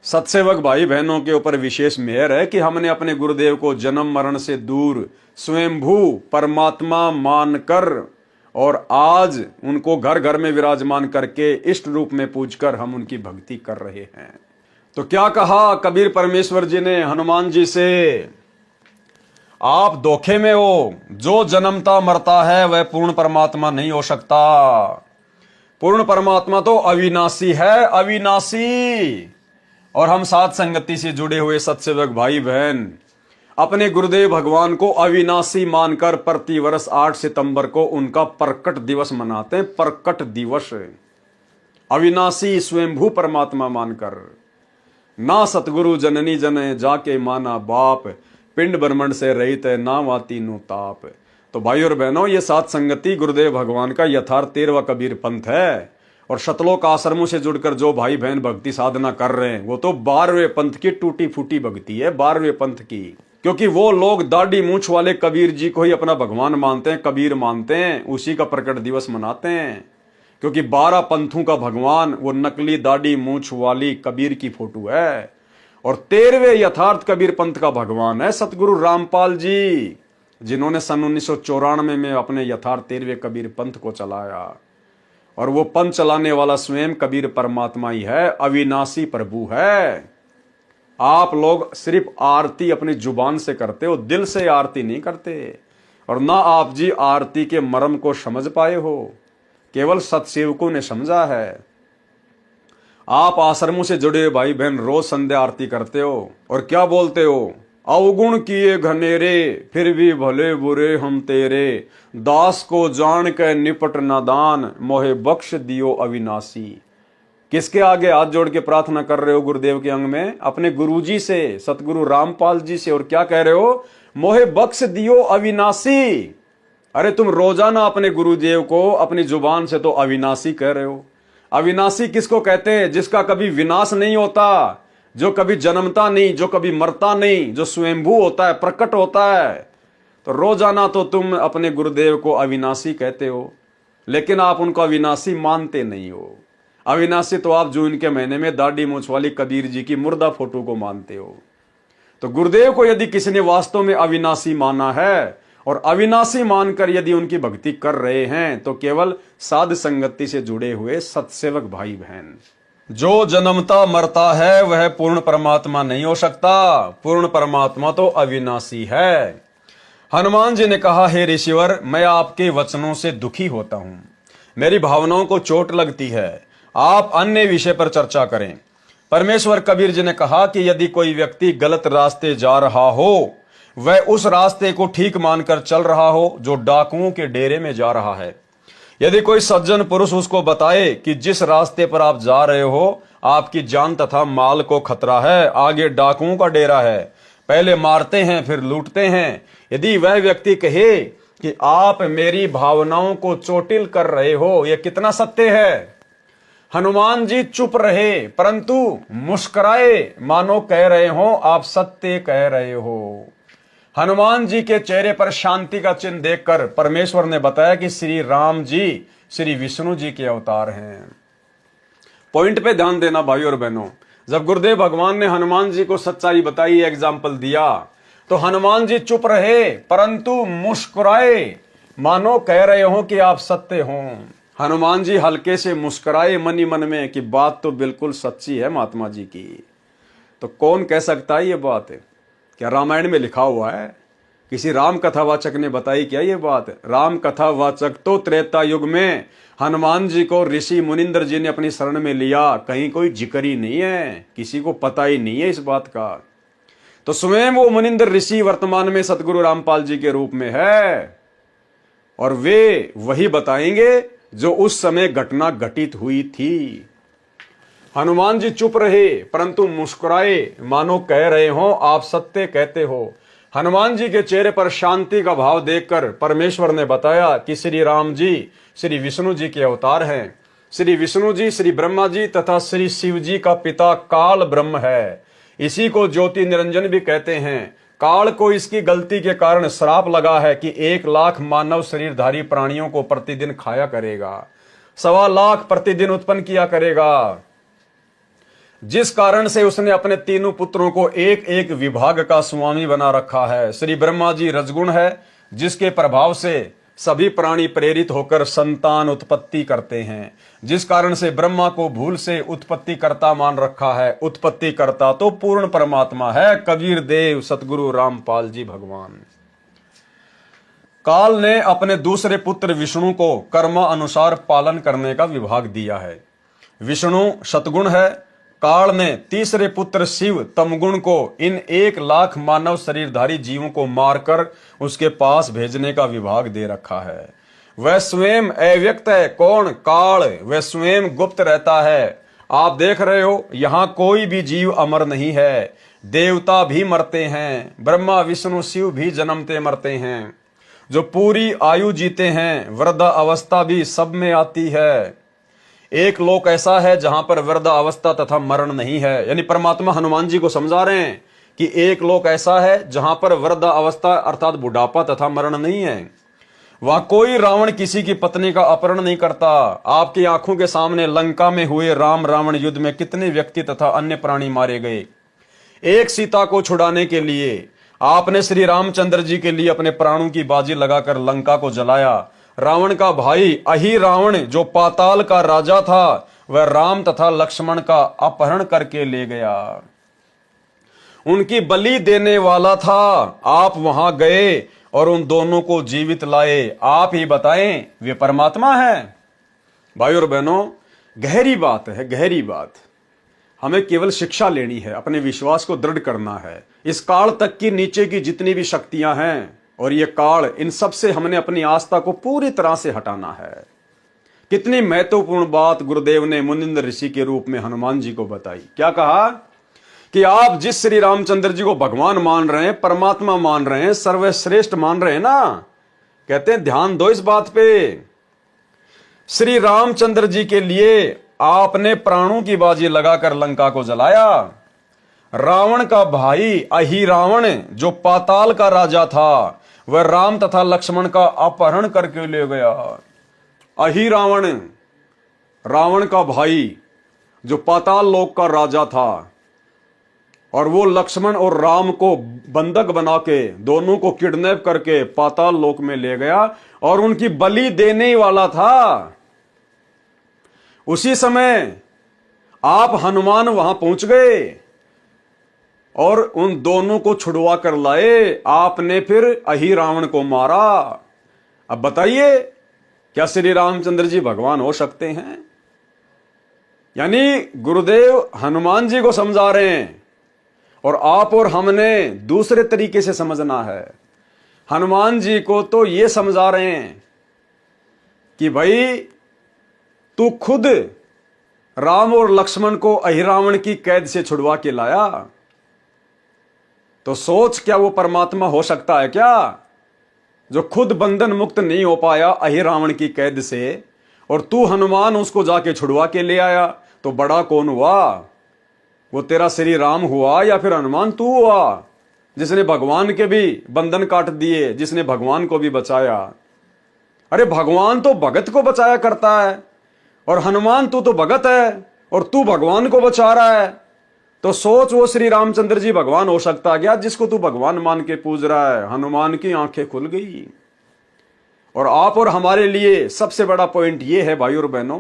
सत्सेवक भाई बहनों के ऊपर विशेष मेहर है कि हमने अपने गुरुदेव को जन्म मरण से दूर स्वयंभू परमात्मा मानकर और आज उनको घर घर में विराजमान करके इष्ट रूप में पूजकर हम उनकी भक्ति कर रहे हैं। तो क्या कहा कबीर परमेश्वर जी ने हनुमान जी से? आप धोखे में हो, जो जन्मता मरता है वह पूर्ण परमात्मा नहीं हो सकता। पूर्ण परमात्मा तो अविनाशी है, अविनाशी। और हम साथ संगति से जुड़े हुए सत्सेवक भाई बहन अपने गुरुदेव भगवान को अविनाशी मानकर प्रतिवर्ष 8 सितंबर को उनका प्रकट दिवस मनाते हैं। प्रकट दिवस, अविनाशी स्वयंभू परमात्मा मानकर। ना सतगुरु जननी जने जाके माना बाप, पिंड ब्रह्मंड से रहित है ना वाती नु ताप। तो भाई और बहनों, ये सात संगति गुरुदेव भगवान का यथार्थ 13वां कबीर पंथ है। और शतलोक आश्रमों से जुड़कर जो भाई बहन भक्ति साधना कर रहे हैं वो तो 12वें पंथ की टूटी फूटी भक्ति है, 12वें पंथ की। क्योंकि वो लोग दाढ़ी मूंछ वाले कबीर जी को ही अपना भगवान मानते हैं, कबीर मानते हैं, उसी का प्रकट दिवस मनाते हैं। क्योंकि 12 पंथों का भगवान वो नकली दाढ़ी मूंछ वाली कबीर की फोटो है। और 13वें यथार्थ कबीर पंथ का भगवान है सतगुरु रामपाल जी, जिन्होंने सन 1994 में अपने यथार्थ 13वें कबीर पंथ को चलाया। और वो पंथ चलाने वाला स्वयं कबीर परमात्मा ही है, अविनाशी प्रभु है। आप लोग सिर्फ आरती अपनी जुबान से करते हो, दिल से आरती नहीं करते। और ना आप जी आरती के मर्म को समझ पाए हो, केवल सत्सेवकों ने समझा है। आप आश्रमों से जुड़े भाई बहन रोज संध्या आरती करते हो और क्या बोलते हो, अवगुण किए घनेरे फिर भी भले बुरे हम तेरे, दास को जान के निपट नादान मोहे बख्श दियो अविनाशी। किसके आगे हाथ जोड़ के प्रार्थना कर रहे हो गुरुदेव के अंग में? अपने गुरुजी से, सतगुरु रामपाल जी से। और क्या कह रहे हो? मोहे बख्श दियो अविनाशी। अरे तुम रोजाना अपने गुरुदेव को अपनी जुबान से तो अविनाशी कह रहे हो। अविनाशी किसको कहते हैं? जिसका कभी विनाश नहीं होता, जो कभी जन्मता नहीं, जो कभी मरता नहीं, जो स्वयंभू होता है, प्रकट होता है। तो रोजाना तो तुम अपने गुरुदेव को अविनाशी कहते हो, लेकिन आप उनको अविनाशी मानते नहीं हो। अविनाशी तो आप जून के महीने में दाढ़ी मूंछ वाली कबीर जी की मुर्दा फोटो को मानते हो। तो गुरुदेव को यदि किसी ने वास्तव में अविनाशी माना है और अविनाशी मानकर यदि उनकी भक्ति कर रहे हैं तो केवल साध संगति से जुड़े हुए सत्सेवक भाई बहन। जो जन्मता मरता है वह पूर्ण परमात्मा नहीं हो सकता। पूर्ण परमात्मा तो अविनाशी है। हनुमान जी ने कहा, हे ऋषिवर, मैं आपके वचनों से दुखी होता हूं, मेरी भावनाओं को चोट लगती है, आप अन्य विषय पर चर्चा करें। परमेश्वर कबीर जी ने कहा कि यदि कोई व्यक्ति गलत रास्ते जा रहा हो, वह उस रास्ते को ठीक मानकर चल रहा हो जो डाकुओं के डेरे में जा रहा है। यदि कोई सज्जन पुरुष उसको बताए कि जिस रास्ते पर आप जा रहे हो आपकी जान तथा माल को खतरा है, आगे डाकुओं का डेरा है, पहले मारते हैं फिर लूटते हैं, यदि वह व्यक्ति कहे कि आप मेरी भावनाओं को चोटिल कर रहे हो, यह कितना सत्य है। हनुमान जी चुप रहे परंतु मुस्कुराए, मानो कह रहे हो आप सत्य कह रहे हो। हनुमान जी के चेहरे पर शांति का चिन्ह देखकर परमेश्वर ने बताया कि श्री राम जी श्री विष्णु जी के अवतार हैं। पॉइंट पे ध्यान देना भाई और बहनों। जब गुरुदेव भगवान ने हनुमान जी को सच्चाई बताई, एग्जाम्पल दिया, तो हनुमान जी चुप रहे परंतु मुस्कुराए, मानो कह रहे हो कि आप सत्य हो। हनुमान जी हल्के से मुस्कुराए मन ही मन में कि बात तो बिल्कुल सच्ची है महात्मा जी की। तो कौन कह सकता है ये बात? क्या रामायण में लिखा हुआ है? किसी राम कथावाचक ने बताई क्या ये बात? राम कथावाचक तो त्रेता युग में हनुमान जी को ऋषि मुनिंदर जी ने अपनी शरण में लिया, कहीं कोई जिक्र ही नहीं है, किसी को पता ही नहीं है इस बात का। तो स्वयं वो मुनिंदर ऋषि वर्तमान में सतगुरु रामपाल जी के रूप में है और वे वही बताएंगे जो उस समय घटना घटित हुई थी। हनुमान जी चुप रहे परंतु मुस्कुराए, मानो कह रहे हो आप सत्य कहते हो। हनुमान जी के चेहरे पर शांति का भाव देखकर परमेश्वर ने बताया कि श्री राम जी श्री विष्णु जी के अवतार हैं। श्री विष्णु जी श्री ब्रह्मा जी तथा श्री शिव जी का पिता काल ब्रह्म है। इसी को ज्योति निरंजन भी कहते हैं। काल को इसकी गलती के कारण श्राप लगा है कि 1 लाख मानव शरीरधारी प्राणियों को प्रतिदिन खाया करेगा, 1.25 लाख प्रतिदिन उत्पन्न किया करेगा, जिस कारण से उसने अपने तीनों पुत्रों को एक एक विभाग का स्वामी बना रखा है। श्री ब्रह्मा जी रजगुण है, जिसके प्रभाव से सभी प्राणी प्रेरित होकर संतान उत्पत्ति करते हैं, जिस कारण से ब्रह्मा को भूल से उत्पत्ति कर्ता मान रखा है। उत्पत्ति कर्ता तो पूर्ण परमात्मा है, कबीर देव सतगुरु रामपाल जी भगवान। काल ने अपने दूसरे पुत्र विष्णु को कर्म अनुसार पालन करने का विभाग दिया है। विष्णु सतगुण है, काल ने तीसरे पुत्र शिव तमगुण को इन 1,00,000 मानव शरीरधारी जीवों को मारकर उसके पास भेजने का विभाग दे रखा है। वह स्वयं अव्यक्त है। कौन? काल। वह स्वयं गुप्त रहता है। आप देख रहे हो, यहां कोई भी जीव अमर नहीं है। देवता भी मरते हैं, ब्रह्मा विष्णु शिव भी जन्मते मरते हैं। जो पूरी आयु जीते हैं, वृद्धा अवस्था भी सब में आती है। एक लोक ऐसा है जहां पर वृद्धा अवस्था तथा मरण नहीं है। यानी परमात्मा हनुमान जी को समझा रहे हैं कि एक लोक ऐसा है जहां पर वृद्धा अवस्था अर्थात बुढ़ापा तथा मरण नहीं है। वहां कोई रावण किसी की पत्नी का अपहरण नहीं करता। आपकी आंखों के सामने लंका में हुए राम रावण युद्ध में कितने व्यक्ति तथा अन्य प्राणी मारे गए। एक सीता को छुड़ाने के लिए आपने श्री रामचंद्र जी के लिए अपने प्राणों की बाजी लगाकर लंका को जलाया। रावण का भाई अहि रावण जो पाताल का राजा था, वह राम तथा लक्ष्मण का अपहरण करके ले गया। उनकी बलि देने वाला था। आप वहां गए और उन दोनों को जीवित लाए। आप ही बताएं, वे परमात्मा है? भाई और बहनों, गहरी बात है, गहरी बात। हमें केवल शिक्षा लेनी है, अपने विश्वास को दृढ़ करना है। इस काल तक की नीचे की जितनी भी शक्तियां हैं और ये काल, इन सब से हमने अपनी आस्था को पूरी तरह से हटाना है। कितनी महत्वपूर्ण बात गुरुदेव ने मुनिंद्र ऋषि के रूप में हनुमान जी को बताई। क्या कहा कि आप जिस श्री रामचंद्र जी को भगवान मान रहे हैं, परमात्मा मान रहे हैं, सर्वश्रेष्ठ मान रहे हैं ना, कहते हैं ध्यान दो इस बात पे। श्री रामचंद्र जी के लिए आपने प्राणों की बाजी लगाकर लंका को जलाया। रावण का भाई अहि रावण जो पाताल का राजा था, वह राम तथा लक्ष्मण का अपहरण करके ले गया। अहि रावण, रावण का भाई जो पाताल लोक का राजा था, और वो लक्ष्मण और राम को बंधक बना के दोनों को किडनैप करके पाताल लोक में ले गया और उनकी बलि देने वाला था। उसी समय आप हनुमान वहां पहुंच गए और उन दोनों को छुड़वा कर लाए। आपने फिर अहि रावण को मारा। अब बताइए, क्या श्री रामचंद्र जी भगवान हो सकते हैं? यानी गुरुदेव हनुमान जी को समझा रहे हैं और आप और हमने दूसरे तरीके से समझना है। हनुमान जी को तो ये समझा रहे हैं कि भाई तू खुद राम और लक्ष्मण को अहि रावण की कैद से छुड़वा के लाया, तो सोच क्या वो परमात्मा हो सकता है क्या, जो खुद बंधन मुक्त नहीं हो पाया अहि रावण की कैद से, और तू हनुमान उसको जाके छुड़वा के ले आया? तो बड़ा कौन हुआ? वो तेरा श्री राम हुआ या फिर हनुमान तू हुआ, जिसने भगवान के भी बंधन काट दिए, जिसने भगवान को भी बचाया? अरे भगवान तो भगत को बचाया करता है, और हनुमान तू तो भगत है और तू भगवान को बचा रहा है। तो सोच, वो श्री रामचंद्र जी भगवान हो सकता क्या जिसको तू भगवान मान के पूज रहा है? हनुमान की आंखें खुल गई। और आप और हमारे लिए सबसे बड़ा पॉइंट ये है भाई और बहनों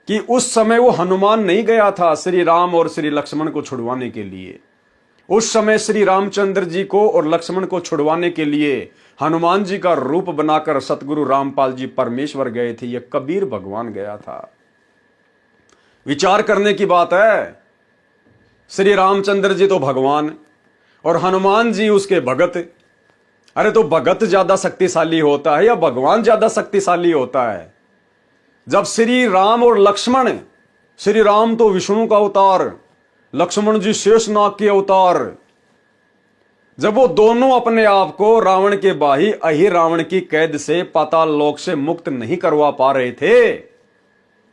कि उस समय वो हनुमान नहीं गया था श्री राम और श्री लक्ष्मण को छुड़वाने के लिए। उस समय श्री रामचंद्र जी को और लक्ष्मण को छुड़वाने के लिए हनुमान जी का रूप बनाकर सतगुरु रामपाल जी परमेश्वर गए थे। ये कबीर भगवान गया था। विचार करने की बात है। श्री रामचंद्र जी तो भगवान और हनुमान जी उसके भगत। अरे तो भगत ज्यादा शक्तिशाली होता है या भगवान ज्यादा शक्तिशाली होता है? जब श्री राम और लक्ष्मण, श्री राम तो विष्णु का अवतार, लक्ष्मण जी शेषनाग के अवतार, जब वो दोनों अपने आप को रावण के भाई अहि रावण की कैद से पाताल लोक से मुक्त नहीं करवा पा रहे थे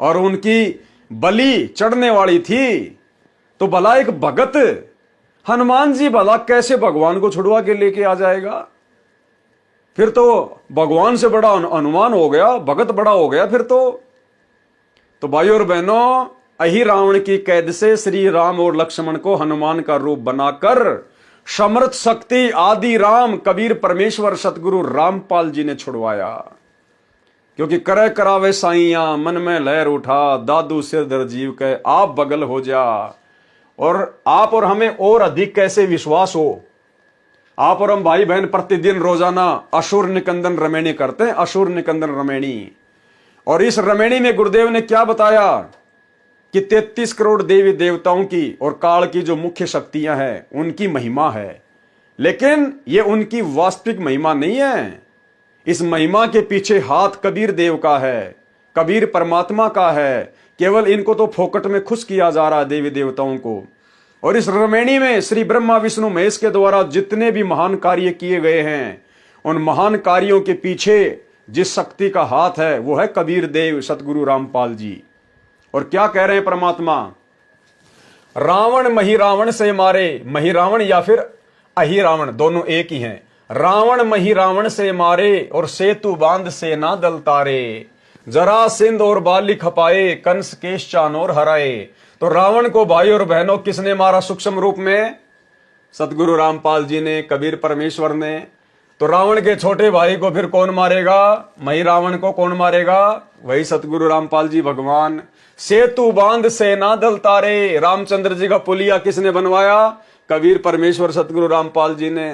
और उनकी बलि चढ़ने वाली थी, तो भला एक भगत हनुमान जी भला कैसे भगवान को छुड़वा के लेके आ जाएगा? फिर तो भगवान से बड़ा हनुमान हो गया, भगत बड़ा हो गया फिर तो भाइयों और बहनों, अहि रावण की कैद से श्री राम और लक्ष्मण को हनुमान का रूप बनाकर समर्थ शक्ति आदि राम कबीर परमेश्वर सतगुरु रामपाल जी ने छुड़वाया। क्योंकि करे करावे साइया मन में लहर उठा, दादू सिर दर जीव के आप बगल हो जा। और आप और हमें और अधिक कैसे विश्वास हो? आप और हम भाई बहन प्रतिदिन रोजाना असुर निकंदन रमेणी करते हैं, असुर निकंदन रमेणी। और इस रमेणी में गुरुदेव ने क्या बताया कि 33 करोड़ देवी देवताओं की और काल की जो मुख्य शक्तियां हैं उनकी महिमा है, लेकिन ये उनकी वास्तविक महिमा नहीं है। इस महिमा के पीछे हाथ कबीर देव का है, कबीर परमात्मा का है। केवल इनको तो फोकट में खुश किया जा रहा है देवी देवताओं को। और इस रमेणी में श्री ब्रह्मा विष्णु महेश के द्वारा जितने भी महान कार्य किए गए हैं, उन महान कार्यों के पीछे जिस शक्ति का हाथ है वो है कबीर देव सतगुरु रामपाल जी। और क्या कह रहे हैं परमात्मा, रावण महिरावण से मारे, महिरावण या फिर अहिरावण दोनों एक ही हैं। रावण महिरावण से मारे और सेतु बांध से ना दल तारे, जरा सिंध और बाली खपाए, कंस केश चानोर हराए। तो रावण को भाई और बहनों किसने मारा सूक्ष्म रूप में? सतगुरु रामपाल जी ने, कबीर परमेश्वर ने। तो रावण के छोटे भाई को फिर कौन मारेगा? महिरावण को कौन मारेगा? वही सतगुरु रामपाल जी भगवान। सेतु बांध से ना दल तारे, रामचंद्र जी का पुलिया किसने बनवाया? कबीर परमेश्वर सतगुरु रामपाल जी ने।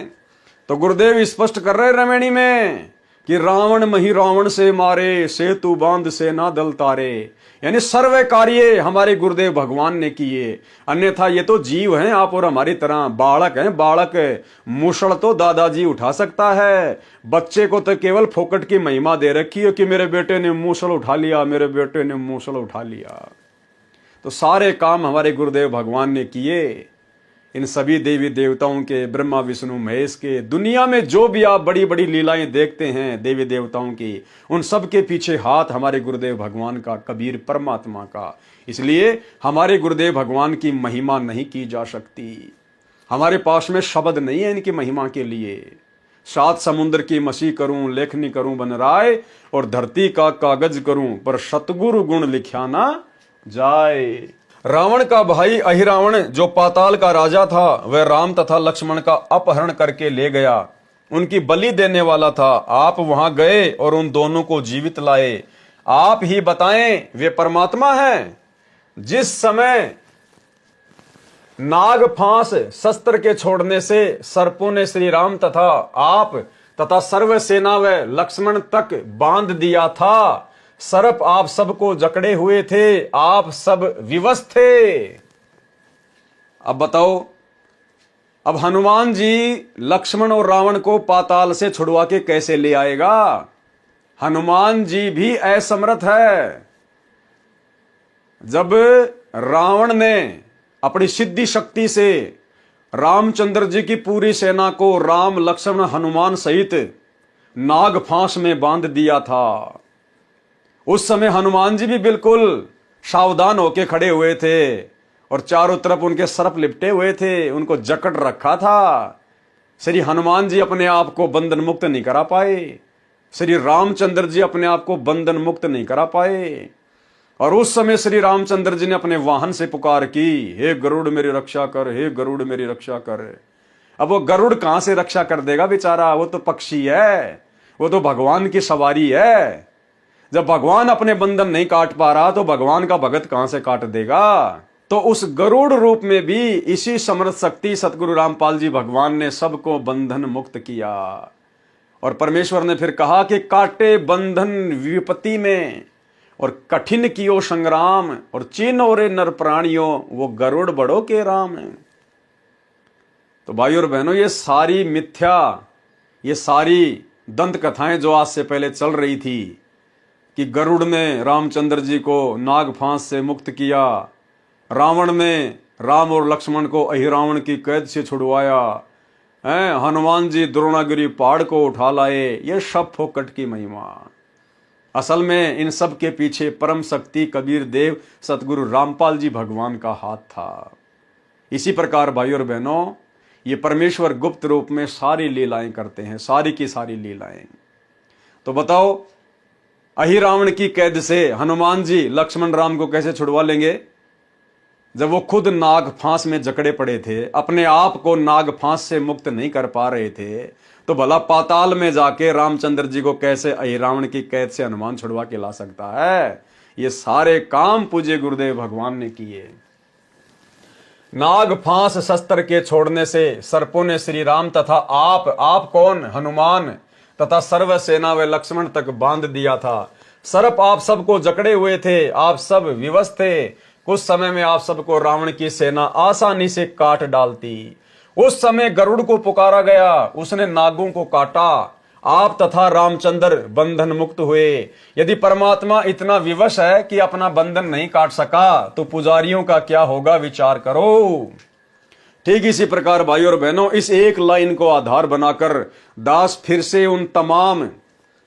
तो गुरुदेव स्पष्ट कर रहे रमेणी में कि रावण महिरावण से मारे, सेतु बांध से ना दल तारे, यानी सर्व कार्य हमारे गुरुदेव भगवान ने किए। अन्यथा ये तो जीव हैं आप और हमारी तरह, बालक हैं बालक। मूसल तो दादाजी उठा सकता है, बच्चे को तो केवल फोकट की महिमा दे रखी है कि मेरे बेटे ने मूसल उठा लिया, मेरे बेटे ने मूसल उठा लिया। तो सारे काम हमारे गुरुदेव भगवान ने किए। इन सभी देवी देवताओं के, ब्रह्मा विष्णु महेश के, दुनिया में जो भी आप बड़ी बड़ी लीलाएं देखते हैं देवी देवताओं की, उन सब के पीछे हाथ हमारे गुरुदेव भगवान का, कबीर परमात्मा का। इसलिए हमारे गुरुदेव भगवान की महिमा नहीं की जा सकती। हमारे पास में शब्द नहीं है इनकी महिमा के लिए। 7 समुद्र की मसी करूं, लेखनी करूं बन राय, और धरती का कागज करूं, पर सतगुरु गुण लिख्या ना जाए। रावण का भाई अहिरावण जो पाताल का राजा था, वह राम तथा लक्ष्मण का अपहरण करके ले गया, उनकी बलि देने वाला था। आप वहां गए और उन दोनों को जीवित लाए। आप ही बताएं वे परमात्मा हैं? जिस समय नाग फांस शस्त्र के छोड़ने से सर्पों ने श्री राम तथा आप तथा सर्व सेना व लक्ष्मण तक बांध दिया था, सर्प आप सबको जकड़े हुए थे, आप सब विवश थे। अब बताओ, अब हनुमान जी लक्ष्मण और रावण को पाताल से छुड़वा के कैसे ले आएगा? हनुमान जी भी असमर्थ है। जब रावण ने अपनी सिद्धि शक्ति से रामचंद्र जी की पूरी सेना को राम लक्ष्मण हनुमान सहित नाग फांस में बांध दिया था, उस समय हनुमान जी भी बिल्कुल सावधान होके खड़े हुए थे और चारों तरफ उनके सर्प लिपटे हुए थे, उनको जकड़ रखा था। श्री हनुमान जी अपने आप को बंधन मुक्त नहीं करा पाए, श्री रामचंद्र जी अपने आप को बंधन मुक्त नहीं करा पाए। और उस समय श्री रामचंद्र जी ने अपने वाहन से पुकार की, हे गरुड़ मेरी रक्षा कर, हे गरुड़ मेरी रक्षा कर। अब वो गरुड़ कहां से रक्षा कर देगा बेचारा? वो तो पक्षी है, वो तो भगवान की सवारी है। जब भगवान अपने बंधन नहीं काट पा रहा तो भगवान का भगत कहां से काट देगा? तो उस गरुड़ रूप में भी इसी समर्थ शक्ति सतगुरु रामपाल जी भगवान ने सबको बंधन मुक्त किया। और परमेश्वर ने फिर कहा कि काटे बंधन विपत्ति में और कठिन कियो संग्राम, और चीनो रे नर प्राणियों वो गरुड़ बड़ो के राम है। तो भाई और बहनों, ये सारी मिथ्या, ये सारी दंत कथाएं जो आज से पहले चल रही थी कि गरुड़ ने रामचंद्र जी को नाग फांस से मुक्त किया, रावण ने राम और लक्ष्मण को अहिरावण की कैद से छुड़वाया, हनुमान जी द्रोणागिरी पहाड़ को उठा लाए, ये सब फोकट की महिमा। असल में इन सब के पीछे परम शक्ति कबीर देव सतगुरु रामपाल जी भगवान का हाथ था। इसी प्रकार भाई और बहनों, ये परमेश्वर गुप्त रूप में सारी लीलाएं करते हैं, सारी की सारी लीलाएं। तो बताओ, अहिरावण की कैद से हनुमान जी लक्ष्मण राम को कैसे छुड़वा लेंगे जब वो खुद नाग फांस में जकड़े पड़े थे, अपने आप को नाग फांस से मुक्त नहीं कर पा रहे थे? तो भला पाताल में जाके रामचंद्र जी को कैसे अहिरावण की कैद से हनुमान छुड़वा के ला सकता है? ये सारे काम पूज्य गुरुदेव भगवान ने किए। नाग फांस शस्त्र के छोड़ने से सर्पों ने श्री राम तथा आप कौन हनुमान तथा सर्व सेना व लक्ष्मण तक बांध दिया था। सर्प आप सबको जकड़े हुए थे, आप सब विवश थे। कुछ समय में आप सबको रावण की सेना आसानी से काट डालती। उस समय गरुड़ को पुकारा गया, उसने नागों को काटा। आप तथा रामचंद्र बंधन मुक्त हुए। यदि परमात्मा इतना विवश है कि अपना बंधन नहीं काट सका, तो पुजारियों का क्या होगा, विचार करो। ठीक इसी प्रकार भाई और बहनों, इस एक लाइन को आधार बनाकर दास फिर से उन तमाम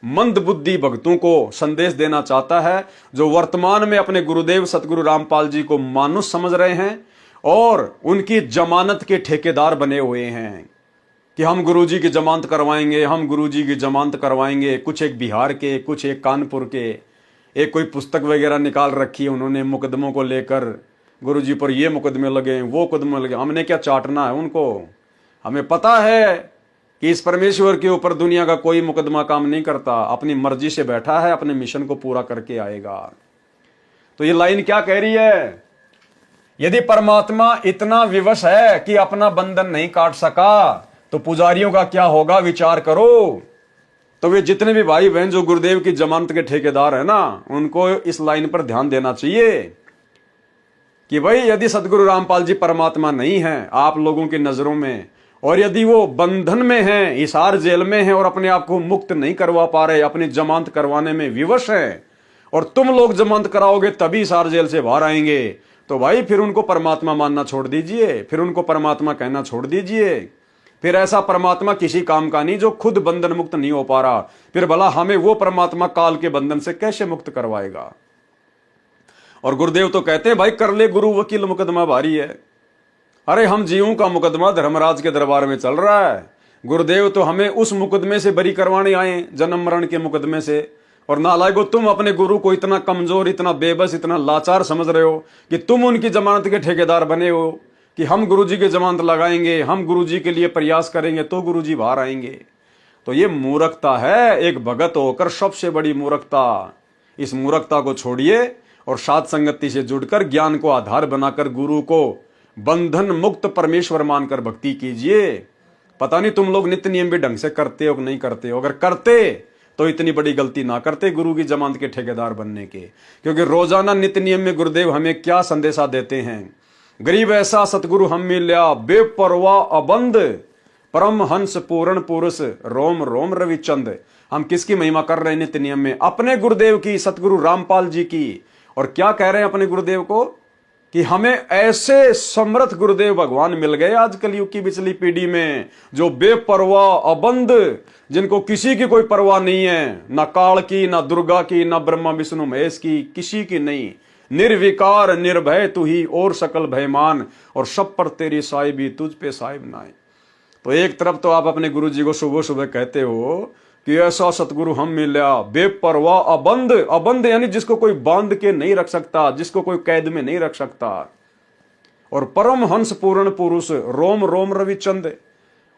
मंद बुद्धि भक्तों को संदेश देना चाहता है जो वर्तमान में अपने गुरुदेव सतगुरु रामपाल जी को मानुष समझ रहे हैं और उनकी जमानत के ठेकेदार बने हुए हैं कि हम गुरुजी की जमानत करवाएंगे, हम गुरुजी की जमानत करवाएंगे। कुछ एक बिहार के, कुछ एक कानपुर के, एक कोई पुस्तक वगैरह निकाल रखी है उन्होंने मुकदमों को लेकर, गुरुजी पर ये मुकदमे लगे, वो मुकदमे लगे। हमने क्या चाटना है उनको? हमें पता है कि इस परमेश्वर के ऊपर दुनिया का कोई मुकदमा काम नहीं करता, अपनी मर्जी से बैठा है, अपने मिशन को पूरा करके आएगा। तो ये लाइन क्या कह रही है? यदि परमात्मा इतना विवश है कि अपना बंधन नहीं काट सका, तो पुजारियों का क्या होगा, विचार करो। तो वे जितने भी भाई बहन जो गुरुदेव की जमानत के ठेकेदार है ना, उनको इस लाइन पर ध्यान देना चाहिए कि भाई यदि सतगुरु रामपाल जी परमात्मा नहीं है आप लोगों की नजरों में, और यदि वो बंधन में हैं, हिसार जेल में हैं और अपने आप को मुक्त नहीं करवा पा रहे, अपनी जमानत करवाने में विवश हैं, और तुम लोग जमानत कराओगे तभी हिसार जेल से बाहर आएंगे, तो भाई फिर उनको परमात्मा मानना छोड़ दीजिए, फिर उनको परमात्मा कहना छोड़ दीजिए। फिर ऐसा परमात्मा किसी काम का नहीं जो खुद बंधन मुक्त नहीं हो पा रहा, फिर भला हमें वो परमात्मा काल के बंधन से कैसे मुक्त करवाएगा। और गुरुदेव तो कहते हैं भाई कर ले गुरु वकील मुकदमा भारी है। अरे हम जीवों का मुकदमा धर्मराज के दरबार में चल रहा है, गुरुदेव तो हमें उस मुकदमे से बरी करवाने आए, जन्म मरण के मुकदमे से। और नालायको तुम अपने गुरु को इतना कमजोर, इतना बेबस, इतना लाचार समझ रहे हो कि तुम उनकी जमानत के ठेकेदार बने हो कि हम गुरुजी की जमानत लगाएंगे, हम गुरुजी के लिए प्रयास करेंगे तो गुरुजी बाहर आएंगे। तो ये मूर्खता है, एक भगत होकर सबसे बड़ी मूर्खता। इस मूर्खता को छोड़िए और साध संगति से जुड़कर ज्ञान को आधार बनाकर गुरु को बंधन मुक्त परमेश्वर मानकर भक्ति कीजिए। पता नहीं तुम लोग नित्य नियम भी ढंग से करते हो कि नहीं करते हो। अगर करते तो इतनी बड़ी गलती ना करते गुरु की जमानत के ठेकेदार बनने के, क्योंकि रोजाना नित्य नियम में गुरुदेव हमें क्या संदेशा देते हैं। गरीब ऐसा सतगुरु हम मिल्या, बेपरवाह अबंध परम हंस पूर्ण पुरुष, रोम रोम रविचंद। हम किसकी महिमा कर रहे हैं नित्य नियम में? अपने गुरुदेव की, सतगुरु रामपाल जी की। और क्या कह रहे हैं अपने गुरुदेव को कि हमें ऐसे समर्थ गुरुदेव भगवान मिल गए आज कलयुग की पिछली पीढ़ी में, जो बेपरवाह अबंध, जिनको किसी की कोई परवाह नहीं है, ना काल की, ना दुर्गा की, ना ब्रह्मा विष्णु महेश की, किसी की नहीं। निर्विकार निर्भय तू ही और सकल भयमान, और सब पर तेरी साहिबी तुझ पे साहिब नाए। तो एक तरफ तो आप अपने गुरु जी को सुबह सुबह कहते हो कि ऐसा सतगुरु हम मिला, बेपरवाह अबंध। अबंध यानी जिसको कोई बांध के नहीं रख सकता, जिसको कोई कैद में नहीं रख सकता। और परम हंस पूर्ण पुरुष, रोम रोम रविचंद।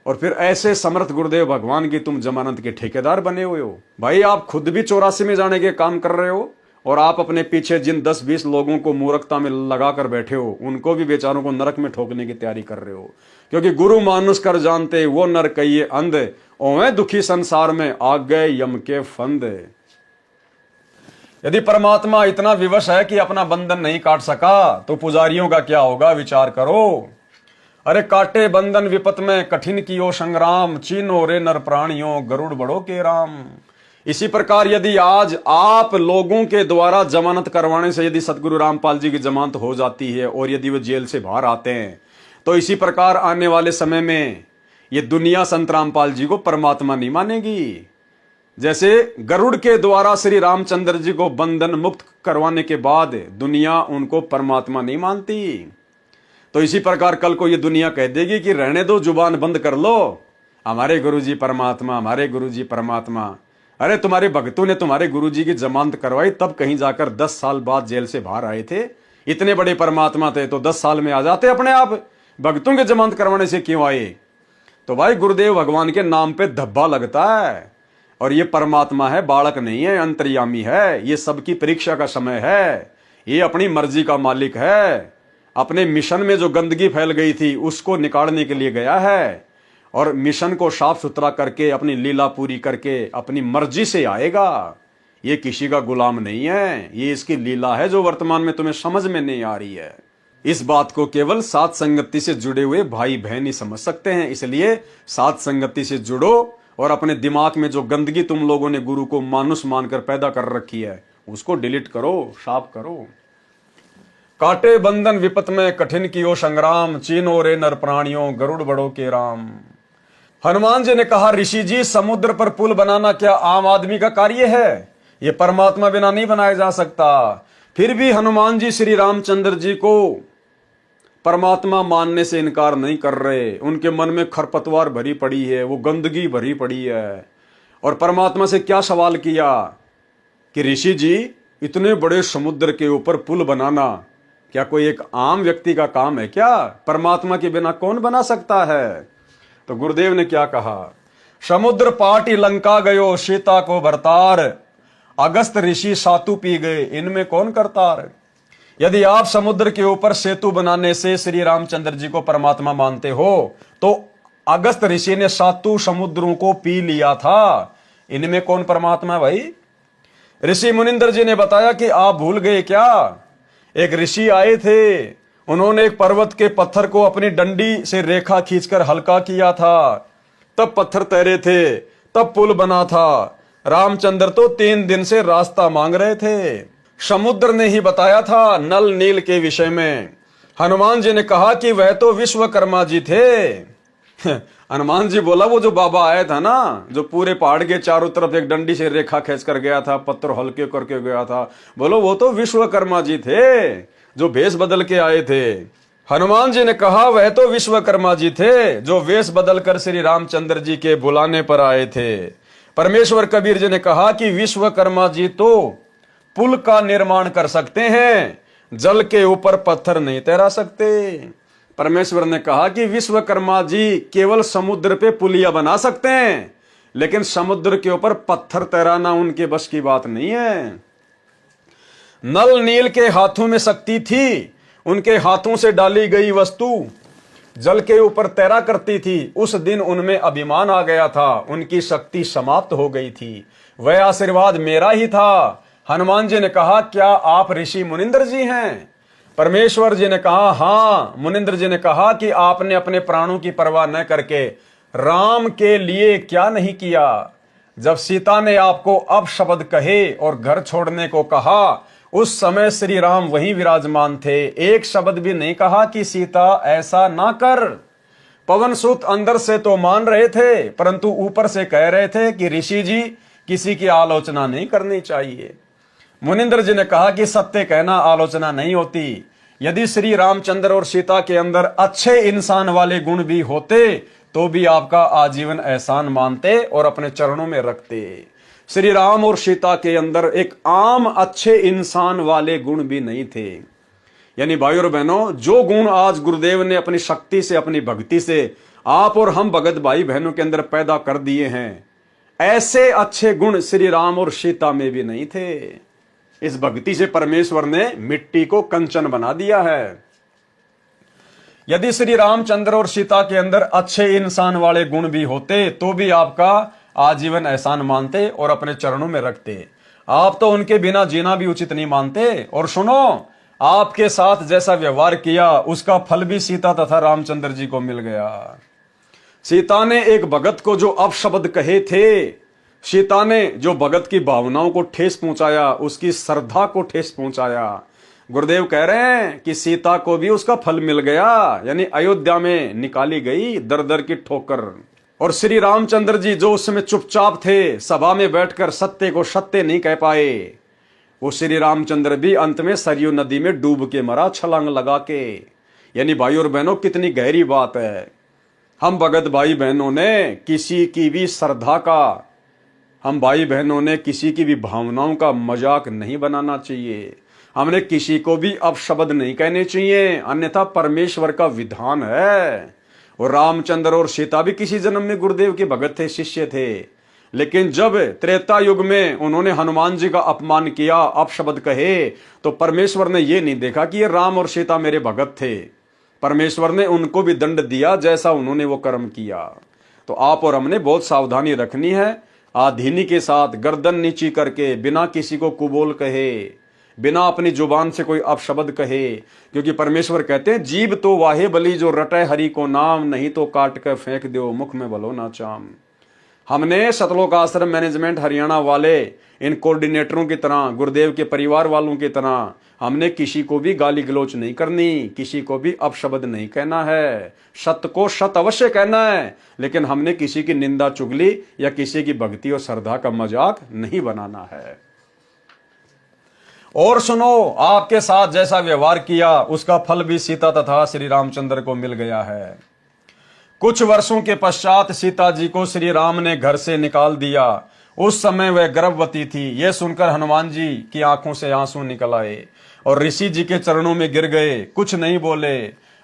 और फिर ऐसे समर्थ गुरुदेव भगवान की तुम जमानत के ठेकेदार बने हुए हो। भाई आप खुद भी 84 में जाने के काम कर रहे हो, और आप अपने पीछे जिन 10-20 लोगों को मूर्खता में लगा कर बैठे हो, उनको भी बेचारों को नरक में ठोकने की तैयारी कर रहे हो। क्योंकि गुरु मानुष कर जानते वो नर कहिए अंध, ओवे दुखी संसार में आ गए यम के फंद। यदि परमात्मा इतना विवश है कि अपना बंधन नहीं काट सका, तो पुजारियों का क्या होगा, विचार करो। अरे काटे बंधन विपत में कठिन कियो संग्राम, चीनो रे नर प्राणियों गरुड़ बड़ो के राम। इसी प्रकार यदि आज आप लोगों के द्वारा जमानत करवाने से यदि सतगुरु रामपाल जी की जमानत हो जाती है और यदि वो जेल से बाहर आते हैं, तो इसी प्रकार आने वाले समय में ये दुनिया संत रामपाल जी को परमात्मा नहीं मानेगी। जैसे गरुड़ के द्वारा श्री रामचंद्र जी को बंधन मुक्त करवाने के बाद दुनिया उनको परमात्मा नहीं मानती, तो इसी प्रकार कल को ये दुनिया कह देगी कि रहने दो, जुबान बंद कर लो, हमारे गुरुजी परमात्मा, हमारे गुरुजी परमात्मा। अरे तुम्हारे भक्तों ने तुम्हारे गुरुजी की जमानत करवाई, तब कहीं जाकर 10 साल बाद जेल से बाहर आए थे। इतने बड़े परमात्मा थे तो 10 साल में आ जाते अपने आप। भक्तों के जमानत करवाने से क्यों आए? तो भाई गुरुदेव भगवान के नाम पे धब्बा लगता है। और ये परमात्मा है, बालक नहीं है, अंतर्यामी है। ये सबकी परीक्षा का समय है, ये अपनी मर्जी का मालिक है। अपने मिशन में जो गंदगी फैल गई थी उसको निकालने के लिए गया है, और मिशन को साफ सुथरा करके अपनी लीला पूरी करके अपनी मर्जी से आएगा। ये किसी का गुलाम नहीं है, ये इसकी लीला है जो वर्तमान में तुम्हें समझ में नहीं आ रही है। इस बात को केवल साथ संगति से जुड़े हुए भाई बहन ही समझ सकते हैं। इसलिए साथ संगति से जुड़ो और अपने दिमाग में जो गंदगी तुम लोगों ने गुरु को मानुष मानकर पैदा कर रखी है उसको डिलीट करो, साफ करो। काटे बंधन विपत में कठिन कियो संग्राम, चीनो रे नर प्राणियों गरुड़ बड़ो के राम। हनुमान जी ने कहा, ऋषि जी समुद्र पर पुल बनाना क्या आम आदमी का कार्य है? ये परमात्मा बिना नहीं बनाया जा सकता। फिर भी हनुमान जी श्री रामचंद्र जी को परमात्मा मानने से इनकार नहीं कर रहे। उनके मन में खरपतवार भरी पड़ी है, वो गंदगी भरी पड़ी है। और परमात्मा से क्या सवाल किया कि ऋषि जी इतने बड़े समुद्र के ऊपर पुल बनाना क्या कोई एक आम व्यक्ति का काम है क्या? परमात्मा के बिना कौन बना सकता है? तो गुरुदेव ने क्या कहा, समुद्र पाटी लंका गयो सीता को भरतार, अगस्त ऋषि सातु पी गए इनमें कौन करतार। यदि आप समुद्र के ऊपर सेतु बनाने से श्री रामचंद्र जी को परमात्मा मानते हो तो अगस्त ऋषि ने सातु समुद्रों को पी लिया था, इनमें कौन परमात्मा है भाई? ऋषि मुनिंदर जी ने बताया कि आप भूल गए क्या, एक ऋषि आए थे, उन्होंने एक पर्वत के पत्थर को अपनी डंडी से रेखा खींचकर हल्का किया था, तब पत्थर तैरे थे, तब पुल बना था। रामचंद्र तो 3 दिन से रास्ता मांग रहे थे। समुद्र ने ही बताया था नल नील के विषय में। हनुमान जी ने कहा कि वह तो विश्वकर्मा जी थे। हनुमान जी बोला, वो जो बाबा आया था ना, जो पूरे पहाड़ के चारों तरफ एक डंडी से रेखा खींच कर गया था, पत्थर हल्के करके गया था, बोलो वो तो विश्वकर्मा जी थे जो भेष बदल के आए थे। हनुमान जी ने कहा वह तो विश्वकर्मा जी थे जो वेश बदल कर श्री रामचंद्र जी के बुलाने पर आए थे। परमेश्वर कबीर जी ने कहा कि विश्वकर्मा जी तो पुल का निर्माण कर सकते हैं, जल के ऊपर पत्थर नहीं तैरा सकते। परमेश्वर ने कहा कि विश्वकर्मा जी केवल समुद्र पे पुलिया बना सकते हैं, लेकिन समुद्र के ऊपर पत्थर तैराना उनके बस की बात नहीं है। नल नील के हाथों में शक्ति थी, उनके हाथों से डाली गई वस्तु जल के ऊपर तैरा करती थी। उस दिन उनमें अभिमान आ गया था, उनकी शक्ति समाप्त हो गई थी। वह आशीर्वाद मेरा ही था। हनुमान जी ने कहा, क्या आप ऋषि मुनिंदर जी हैं? परमेश्वर जी ने कहा, हाँ। मुनिंदर जी ने कहा कि आपने अपने प्राणों की परवाह न करके राम के लिए क्या नहीं किया? जब सीता ने आपको अपशब्द कहे और घर छोड़ने को कहा, उस समय श्री राम वहीं विराजमान थे। एक शब्द भी नहीं कहा कि सीता ऐसा ना कर। पवन सुत अंदर से तो मान रहे थे, परंतु ऊपर से कह रहे थे कि ऋषि जी किसी की आलोचना नहीं करनी चाहिए। मुनिंदर जी ने कहा कि सत्य कहना आलोचना नहीं होती। यदि श्री रामचंद्र और सीता के अंदर अच्छे इंसान वाले गुण भी होते तो भी आपका आजीवन एहसान मानते और अपने चरणों में रखते। श्री राम और सीता के अंदर एक आम अच्छे इंसान वाले गुण भी नहीं थे। यानी भाई और बहनों, जो गुण आज गुरुदेव ने अपनी शक्ति से, अपनी भक्ति से आप और हम भगत भाई बहनों के अंदर पैदा कर दिए हैं, ऐसे अच्छे गुण श्री राम और सीता में भी नहीं थे। इस भक्ति से परमेश्वर ने मिट्टी को कंचन बना दिया है। यदि श्री रामचंद्र और सीता के अंदर अच्छे इंसान वाले गुण भी होते तो भी आपका आजीवन एहसान मानते और अपने चरणों में रखते। आप तो उनके बिना जीना भी उचित नहीं मानते। और सुनो, आपके साथ जैसा व्यवहार किया उसका फल भी सीता तथा रामचंद्र जी को मिल गया। सीता ने एक भगत को जो अपशब्द कहे थे, सीता ने जो भगत की भावनाओं को ठेस पहुंचाया, उसकी श्रद्धा को ठेस पहुंचाया, गुरुदेव कह रहे हैं कि सीता को भी उसका फल मिल गया। यानी अयोध्या में निकाली गई दर दर की ठोकर। और श्री रामचंद्र जी जो उस समय चुपचाप थे, सभा में बैठकर सत्य को सत्य नहीं कह पाए, वो श्री रामचंद्र भी अंत में सरयू नदी में डूब के मरा, छलांग लगा के। यानी भाई और बहनों, कितनी गहरी बात है। हम भगत भाई बहनों ने किसी की भी श्रद्धा का, हम भाई बहनों ने किसी की भी भावनाओं का मजाक नहीं बनाना चाहिए। हमने किसी को भी अपशब्द नहीं कहने चाहिए, अन्यथा परमेश्वर का विधान है। और रामचंद्र और सीता भी किसी जन्म में गुरुदेव के भगत थे, शिष्य थे। लेकिन जब त्रेता युग में उन्होंने हनुमान जी का अपमान किया, अपशब्द कहे, तो परमेश्वर ने यह नहीं देखा कि ये राम और सीता मेरे भगत थे। परमेश्वर ने उनको भी दंड दिया जैसा उन्होंने वो कर्म किया। तो आप और हमने बहुत सावधानी रखनी है, आधीनी के साथ गर्दन नीची करके, बिना किसी को कुबोल कहे, बिना अपनी जुबान से कोई अपशब्द कहे, क्योंकि परमेश्वर कहते हैं जीव तो वाहे बली जो रटे हरि को नाम, नहीं तो काट कर फेंक दो मुख में भलो ना चाम। हमने सतलोक आश्रम मैनेजमेंट हरियाणा वाले इन कोऑर्डिनेटरों की तरह, गुरुदेव के परिवार वालों की तरह, हमने किसी को भी गाली गलौच नहीं करनी, किसी को भी अपशब्द नहीं कहना है, सत्य को सत्य अवश्य कहना है, लेकिन हमने किसी की निंदा चुगली या किसी की भक्ति और श्रद्धा का मजाक नहीं बनाना है। और सुनो, आपके साथ जैसा व्यवहार किया उसका फल भी सीता तथा श्री रामचंद्र को मिल गया है। कुछ वर्षों के पश्चात सीता जी को श्री राम ने घर से निकाल दिया। उस समय वह गर्भवती थी। यह सुनकर हनुमान जी की आंखों से आंसू निकल आए और ऋषि जी के चरणों में गिर गए, कुछ नहीं बोले।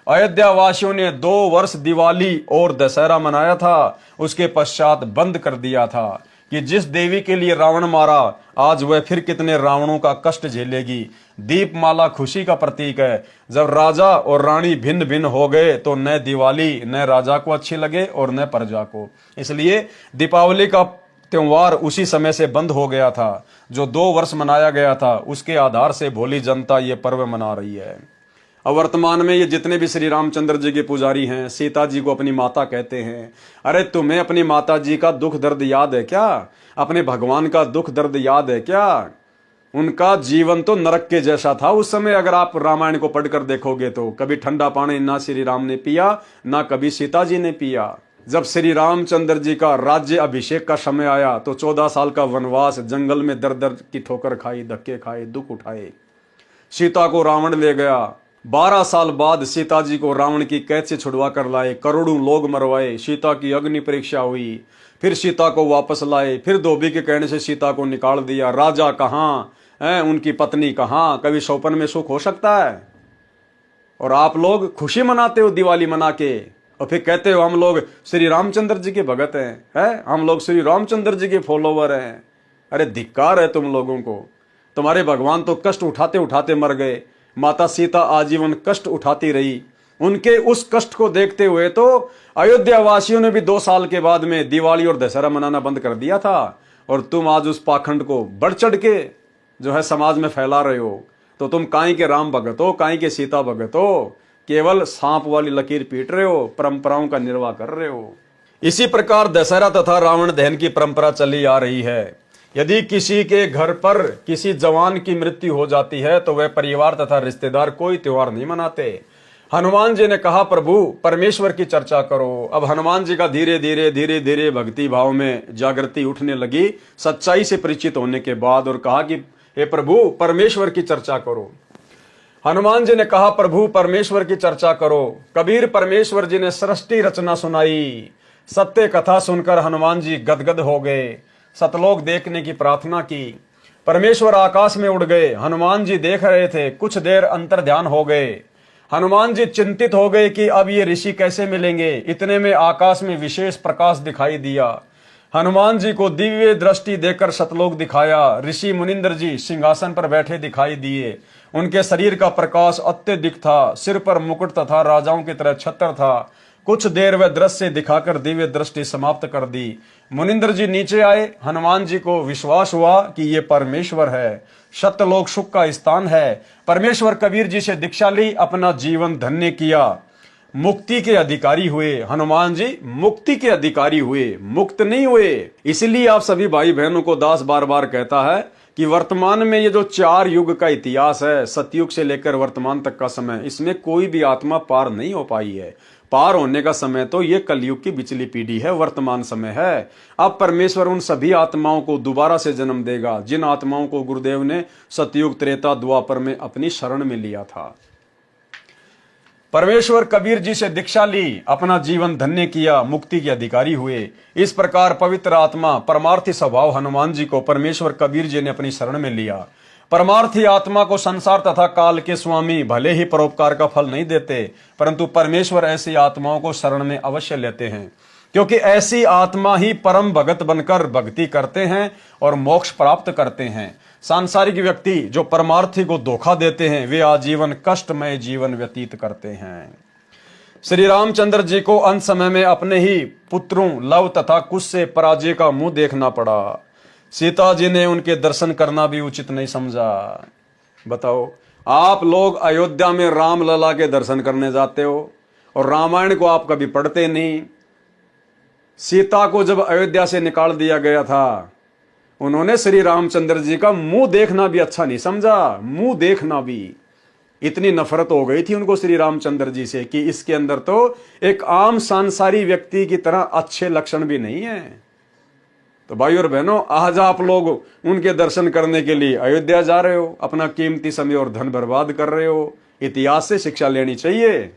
अयोध्या वासियों ने 2 वर्ष दिवाली और दशहरा मनाया था, उसके पश्चात बंद कर दिया था कि जिस देवी के लिए रावण मारा, आज वह फिर कितने रावणों का कष्ट झेलेगी। दीपमाला खुशी का प्रतीक है। जब राजा और रानी भिन्न भिन्न हो गए तो न दिवाली न राजा को अच्छी लगे और न प्रजा को, इसलिए दीपावली का त्योहार उसी समय से बंद हो गया था। जो 2 वर्ष मनाया गया था उसके आधार से भोली जनता ये पर्व मना रही है। अब वर्तमान में ये जितने भी श्री रामचंद्र जी के पुजारी हैं, सीता जी को अपनी माता कहते हैं। अरे तुम्हें अपनी माता जी का दुख दर्द याद है क्या? अपने भगवान का दुख दर्द याद है क्या? उनका जीवन तो नरक के जैसा था उस समय। अगर आप रामायण को पढ़कर देखोगे तो कभी ठंडा पानी ना श्री राम ने पिया, ना कभी सीता जी ने पिया। जब श्री रामचंद्र जी का राज्य अभिषेक का समय आया तो 14 साल का वनवास, जंगल में दर दर की ठोकर खाई, धक्के खाए, दुख उठाए। सीता को रावण ले गया। 12 साल बाद सीता जी को रावण की कैद से छुड़वा कर लाए, करोड़ों लोग मरवाए, सीता की अग्नि परीक्षा हुई, फिर सीता को वापस लाए, फिर धोबी के कहने से सीता को निकाल दिया। राजा कहाँ है, उनकी पत्नी कहाँ? कभी सौपन में सुख हो सकता है? और आप लोग खुशी मनाते हो दिवाली मना के, और फिर कहते हो हम लोग श्री रामचंद्र जी के भगत हैं, हम लोग श्री रामचंद्र जी के फॉलोवर हैं। अरे धिक्कार है तुम लोगों को। तुम्हारे भगवान तो कष्ट उठाते उठाते मर गए। माता सीता आजीवन कष्ट उठाती रही। उनके उस कष्ट को देखते हुए तो अयोध्या वासियों ने भी 2 साल के बाद में दिवाली और दशहरा मनाना बंद कर दिया था। और तुम आज उस पाखंड को बढ़ चढ़ के जो है समाज में फैला रहे हो। तो तुम काई के राम भगत हो, काई के सीता भगत हो, केवल सांप वाली लकीर पीट रहे हो, परंपराओं का निर्वाह कर रहे हो। इसी प्रकार दशहरा तथा रावण दहन की परंपरा चली आ रही है। यदि किसी के घर पर किसी जवान की मृत्यु हो जाती है तो वह परिवार तथा रिश्तेदार कोई त्योहार नहीं मनाते। हनुमान जी ने कहा प्रभु परमेश्वर की चर्चा करो। अब हनुमान जी का धीरे धीरे भक्ति भाव में जागृति उठने लगी सच्चाई से परिचित होने के बाद, और कहा कि हे प्रभु परमेश्वर की चर्चा करो। हनुमान जी ने कहा प्रभु परमेश्वर की चर्चा करो। कबीर परमेश्वर जी ने सृष्टि रचना सुनाई। सत्य कथा सुनकर हनुमान जी गदगद हो गए। सतलोक देखने की प्रार्थना की। परमेश्वर आकाश में उड़ गए। हनुमान जी देख रहे थे। कुछ देर अंतर ध्यान हो गए। हनुमान जी चिंतित हो गए कि अब ये ऋषि कैसे मिलेंगे। इतने में आकाश में विशेष प्रकाश दिखाई दिया। हनुमान जी को दिव्य दृष्टि देकर सतलोक दिखाया। ऋषि मुनिंद्र जी सिंहासन पर बैठे दिखाई दिए। उनके शरीर का प्रकाश अत्यधिक था। सिर पर मुकुट तथा राजाओं की तरह छत्र था। कुछ देर वह दृश्य दिखाकर दिव्य दृष्टि समाप्त कर दी। मुनिंद्र जी नीचे आए। हनुमान जी को विश्वास हुआ कि ये परमेश्वर है, सत्यलोक सुख का स्थान है। परमेश्वर कबीर जी से दीक्षा ली, अपना जीवन धन्य किया, मुक्ति के अधिकारी हुए। हनुमान जी मुक्ति के अधिकारी हुए, मुक्त नहीं हुए। इसलिए आप सभी भाई बहनों को दास बार बार कहता है कि वर्तमान में ये जो 4 युग का इतिहास है, सतयुग से लेकर वर्तमान तक का समय, इसमें कोई भी आत्मा पार नहीं हो पाई है। पार होने का समय तो ये कलयुग की बिचली पीढ़ी है, वर्तमान समय है। अब परमेश्वर उन सभी आत्माओं को दोबारा से जन्म देगा जिन आत्माओं को गुरुदेव ने सतयुग त्रेता द्वापर में अपनी शरण में लिया था। परमेश्वर कबीर जी से दीक्षा ली, अपना जीवन धन्य किया, मुक्ति के अधिकारी हुए। इस प्रकार पवित्र आत्मा परमार्थी स्वभाव हनुमान जी को परमेश्वर कबीर जी ने अपनी शरण में लिया। परमार्थी आत्मा को संसार तथा काल के स्वामी भले ही परोपकार का फल नहीं देते, परंतु परमेश्वर ऐसी आत्माओं को शरण में अवश्य लेते हैं। क्योंकि ऐसी आत्मा ही परम भगत बनकर भक्ति करते हैं और मोक्ष प्राप्त करते हैं। सांसारिक व्यक्ति जो परमार्थी को धोखा देते हैं वे आजीवन कष्टमय जीवन व्यतीत करते हैं। श्री रामचंद्र जी को अंत समय में अपने ही पुत्रों लव तथा कुश से पराजय का मुंह देखना पड़ा। सीता जी ने उनके दर्शन करना भी उचित नहीं समझा। बताओ, आप लोग अयोध्या में राम लला के दर्शन करने जाते हो और रामायण को आप कभी पढ़ते नहीं। सीता को जब अयोध्या से निकाल दिया गया था, उन्होंने श्री रामचंद्र जी का मुंह देखना भी अच्छा नहीं समझा। मुंह देखना भी, इतनी नफरत हो गई थी उनको श्री रामचंद्र जी से कि इसके अंदर तो एक आम सांसारी व्यक्ति की तरह अच्छे लक्षण भी नहीं है। तो भाई और बहनों, आज आप लोग उनके दर्शन करने के लिए अयोध्या जा रहे हो, अपना कीमती समय और धन बर्बाद कर रहे हो। इतिहास से शिक्षा लेनी चाहिए।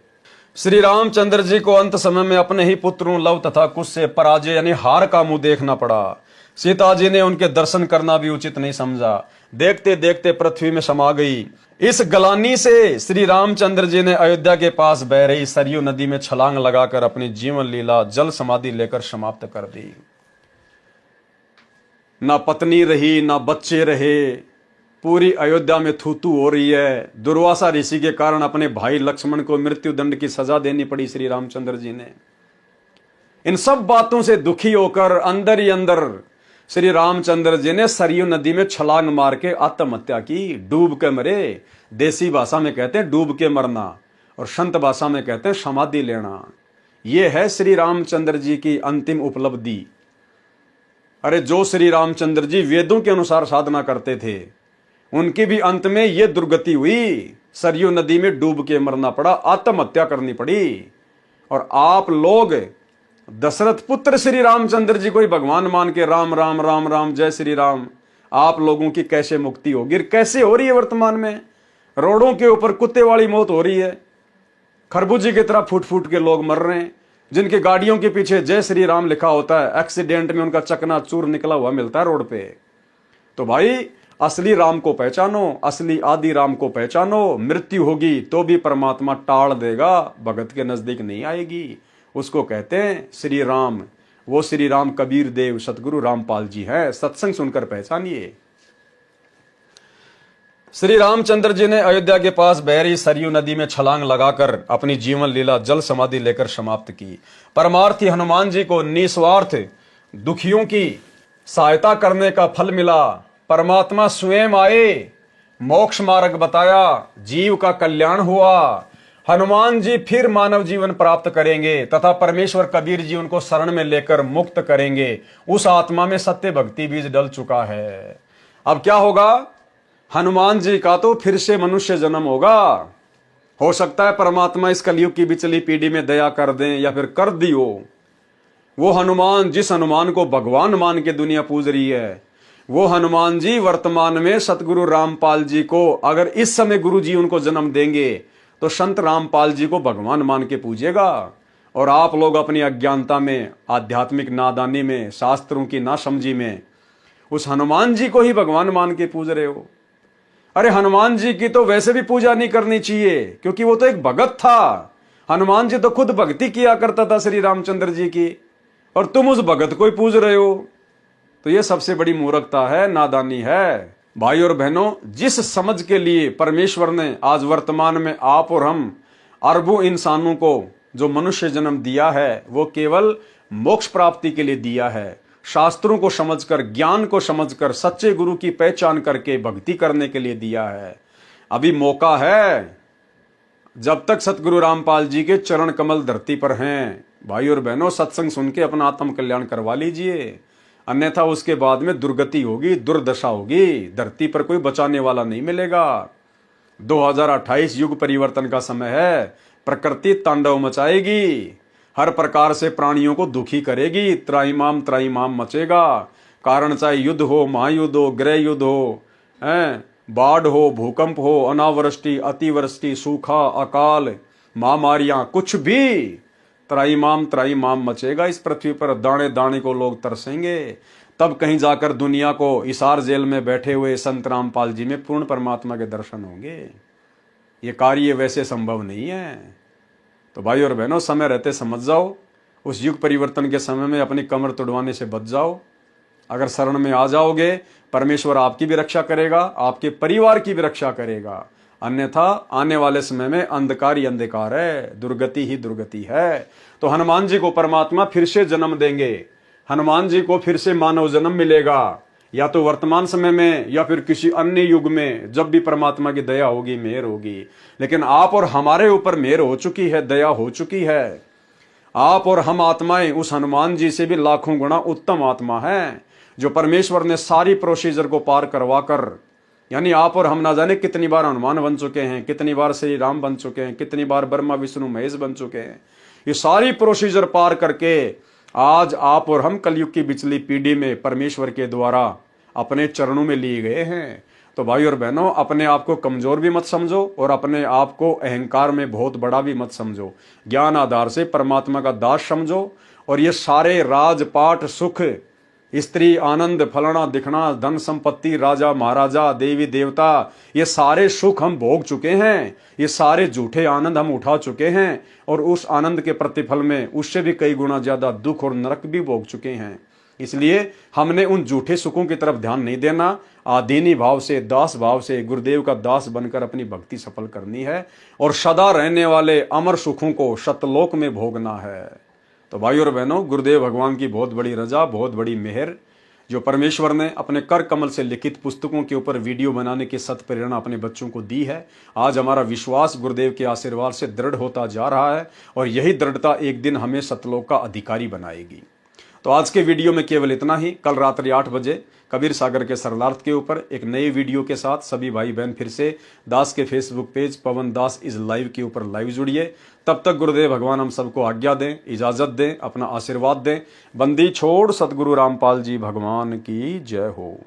श्री रामचंद्र जी को अंत समय में अपने ही पुत्रों लव तथा कुश से पराजय यानी हार का मुंह देखना पड़ा। सीता जी ने उनके दर्शन करना भी उचित नहीं समझा। देखते देखते पृथ्वी में समा गई। इस गलानी से श्री रामचंद्र जी ने अयोध्या के पास बह रही सरयू नदी में छलांग लगाकर अपनी जीवन लीला जल समाधि लेकर समाप्त कर दी। ना पत्नी रही, ना बच्चे रहे, पूरी अयोध्या में थूथू हो रही है। दुर्वासा ऋषि के कारण अपने भाई लक्ष्मण को मृत्यु दंड की सजा देनी पड़ी श्री रामचंद्र जी ने। इन सब बातों से दुखी होकर अंदर ही अंदर श्री रामचंद्र जी ने सरयू नदी में छलांग मार के आत्महत्या की। डूब के मरे। देसी भाषा में कहते हैं डूब के मरना और संत भाषा में कहते हैं समाधि लेना। यह है श्री रामचंद्र जी की अंतिम उपलब्धि। अरे जो श्री रामचंद्र जी वेदों के अनुसार साधना करते थे, उनकी भी अंत में यह दुर्गति हुई। सरयू नदी में डूब के मरना पड़ा, आत्महत्या करनी पड़ी। और आप लोग दशरथ पुत्र श्री रामचंद्र जी को ही भगवान मान के राम राम राम राम जय श्री राम। आप लोगों की कैसे मुक्ति होगी? कैसे हो रही है वर्तमान में? रोडों के ऊपर कुत्ते वाली मौत हो रही है। खरबूजे की तरह फूट फूट के लोग मर रहे हैं। जिनकी गाड़ियों के पीछे जय श्री राम लिखा होता है, एक्सीडेंट में उनका चकनाचूर निकला हुआ मिलता है रोड पे। तो भाई, असली राम को पहचानो, असली आदि राम को पहचानो। मृत्यु होगी तो भी परमात्मा टाल देगा, भगत के नजदीक नहीं आएगी। उसको कहते हैं श्री राम। वो श्री राम कबीर देव सतगुरु रामपाल जी हैं। सत्संग सुनकर पहचानिए। श्री रामचंद्र जी ने अयोध्या के पास बह रही सरयू नदी में छलांग लगाकर अपनी जीवन लीला जल समाधि लेकर समाप्त की। परमार्थी हनुमान जी को निस्वार्थ दुखियों की सहायता करने का फल मिला। परमात्मा स्वयं आए, मोक्ष मार्ग बताया, जीव का कल्याण हुआ। हनुमान जी फिर मानव जीवन प्राप्त करेंगे तथा परमेश्वर कबीर जी उनको शरण में लेकर मुक्त करेंगे। उस आत्मा में सत्य भक्ति बीज डल चुका है। अब क्या होगा? हनुमान जी का तो फिर से मनुष्य जन्म होगा। हो सकता है परमात्मा इस कलयुग की बिचली पीढ़ी में दया कर दें या फिर कर दी हो। वो हनुमान, जिस हनुमान को भगवान मान के दुनिया पूज रही है, वो हनुमान जी वर्तमान में सतगुरु रामपाल जी को अगर इस समय गुरु जी उनको जन्म देंगे तो संत रामपाल जी को भगवान मान के पूजेगा। और आप लोग अपनी अज्ञानता में, आध्यात्मिक नादानी में, शास्त्रों की नासमझी में उस हनुमान जी को ही भगवान मान के पूज रहे हो। अरे हनुमान जी की तो वैसे भी पूजा नहीं करनी चाहिए, क्योंकि वो तो एक भगत था। हनुमान जी तो खुद भक्ति किया करता था श्री रामचंद्र जी की, और तुम उस भगत को ही पूज रहे हो। तो ये सबसे बड़ी मूर्खता है, नादानी है। भाई और बहनों, जिस समझ के लिए परमेश्वर ने आज वर्तमान में आप और हम अरबों इंसानों को जो मनुष्य जन्म दिया है, वो केवल मोक्ष प्राप्ति के लिए दिया है। शास्त्रों को समझकर, ज्ञान को समझकर, सच्चे गुरु की पहचान करके भक्ति करने के लिए दिया है। अभी मौका है, जब तक सतगुरु रामपाल जी के चरण कमल धरती पर हैं। भाई और बहनों, सत्संग सुन के अपना आत्म कल्याण करवा लीजिए, अन्यथा उसके बाद में दुर्गति होगी, दुर्दशा होगी। धरती पर कोई बचाने वाला नहीं मिलेगा। 2028 युग परिवर्तन का समय है। प्रकृति तांडव मचाएगी, हर प्रकार से प्राणियों को दुखी करेगी। त्राईमाम मचेगा। कारण चाहे युद्ध हो, महायुद्ध हो, गृह युद्ध हो, बाढ़ हो, भूकंप हो, अनावृष्टि, अतिवृष्टि, सूखा, अकाल, महामारियां, कुछ भी त्राईमाम मचेगा इस पृथ्वी पर। दाने दाने को लोग तरसेंगे। तब कहीं जाकर दुनिया को इसार जेल में बैठे हुए संत रामपाल जी में पूर्ण परमात्मा के दर्शन होंगे। ये कार्य वैसे संभव नहीं है। तो भाई और बहनों, समय रहते समझ जाओ उस युग परिवर्तन के समय में अपनी कमर तुड़वाने से बच जाओ। अगर शरण में आ जाओगे, परमेश्वर आपकी भी रक्षा करेगा, आपके परिवार की भी रक्षा करेगा। अन्यथा आने वाले समय में अंधकार ही अंधकार है, दुर्गति ही दुर्गति है। तो हनुमान जी को परमात्मा फिर से जन्म देंगे, हनुमान जी को फिर से मानव जन्म मिलेगा, या तो वर्तमान समय में या फिर किसी अन्य युग में, जब भी परमात्मा की दया होगी, मेहर होगी। लेकिन आप और हमारे ऊपर मेहर हो चुकी है, दया हो चुकी है। आप और हम आत्माएं उस हनुमान जी से भी लाखों गुना उत्तम आत्मा है, जो परमेश्वर ने सारी प्रोसीजर को पार करवा कर, यानी आप और हम ना जाने कितनी बार हनुमान बन चुके हैं, कितनी बार श्री राम बन चुके हैं, कितनी बार ब्रह्मा विष्णु महेश बन चुके हैं। ये सारी प्रोसीजर पार करके आज आप और हम कलयुग की पिछली पीढ़ी में परमेश्वर के द्वारा अपने चरणों में लिए गए हैं। तो भाई और बहनों, अपने आप को कमजोर भी मत समझो और अपने आप को अहंकार में बहुत बड़ा भी मत समझो। ज्ञान आधार से परमात्मा का दास समझो। और ये सारे राजपाट, सुख, स्त्री, आनंद, फलाना दिखना, धन संपत्ति, राजा महाराजा, देवी देवता, ये सारे सुख हम भोग चुके हैं। ये सारे झूठे आनंद हम उठा चुके हैं और उस आनंद के प्रतिफल में उससे भी कई गुना ज्यादा दुख और नरक भी भोग चुके हैं। इसलिए हमने उन झूठे सुखों की तरफ ध्यान नहीं देना। आदीनी भाव से, दास भाव से गुरुदेव का दास बनकर अपनी भक्ति सफल करनी है और सदा रहने वाले अमर सुखों को सतलोक में भोगना है। तो भाई और बहनों, गुरुदेव भगवान की बहुत बड़ी रजा, बहुत बड़ी मेहर, जो परमेश्वर ने अपने कर कमल से लिखित पुस्तकों के ऊपर वीडियो बनाने की सत प्रेरणा अपने बच्चों को दी है। आज हमारा विश्वास गुरुदेव के आशीर्वाद से दृढ़ होता जा रहा है और यही दृढ़ता एक दिन हमें सतलोक का अधिकारी बनाएगी। तो आज के वीडियो में केवल इतना ही। कल रात्रि 8 बजे कबीर सागर के सरलार्थ के ऊपर एक नई वीडियो के साथ सभी भाई बहन फिर से दास के Facebook page Pawan Das is live के ऊपर लाइव जुड़िए। तब तक गुरुदेव भगवान हम सबको आज्ञा दें, इजाजत दें, अपना आशीर्वाद दें। बंदी छोड़ सतगुरु रामपाल जी भगवान की जय हो।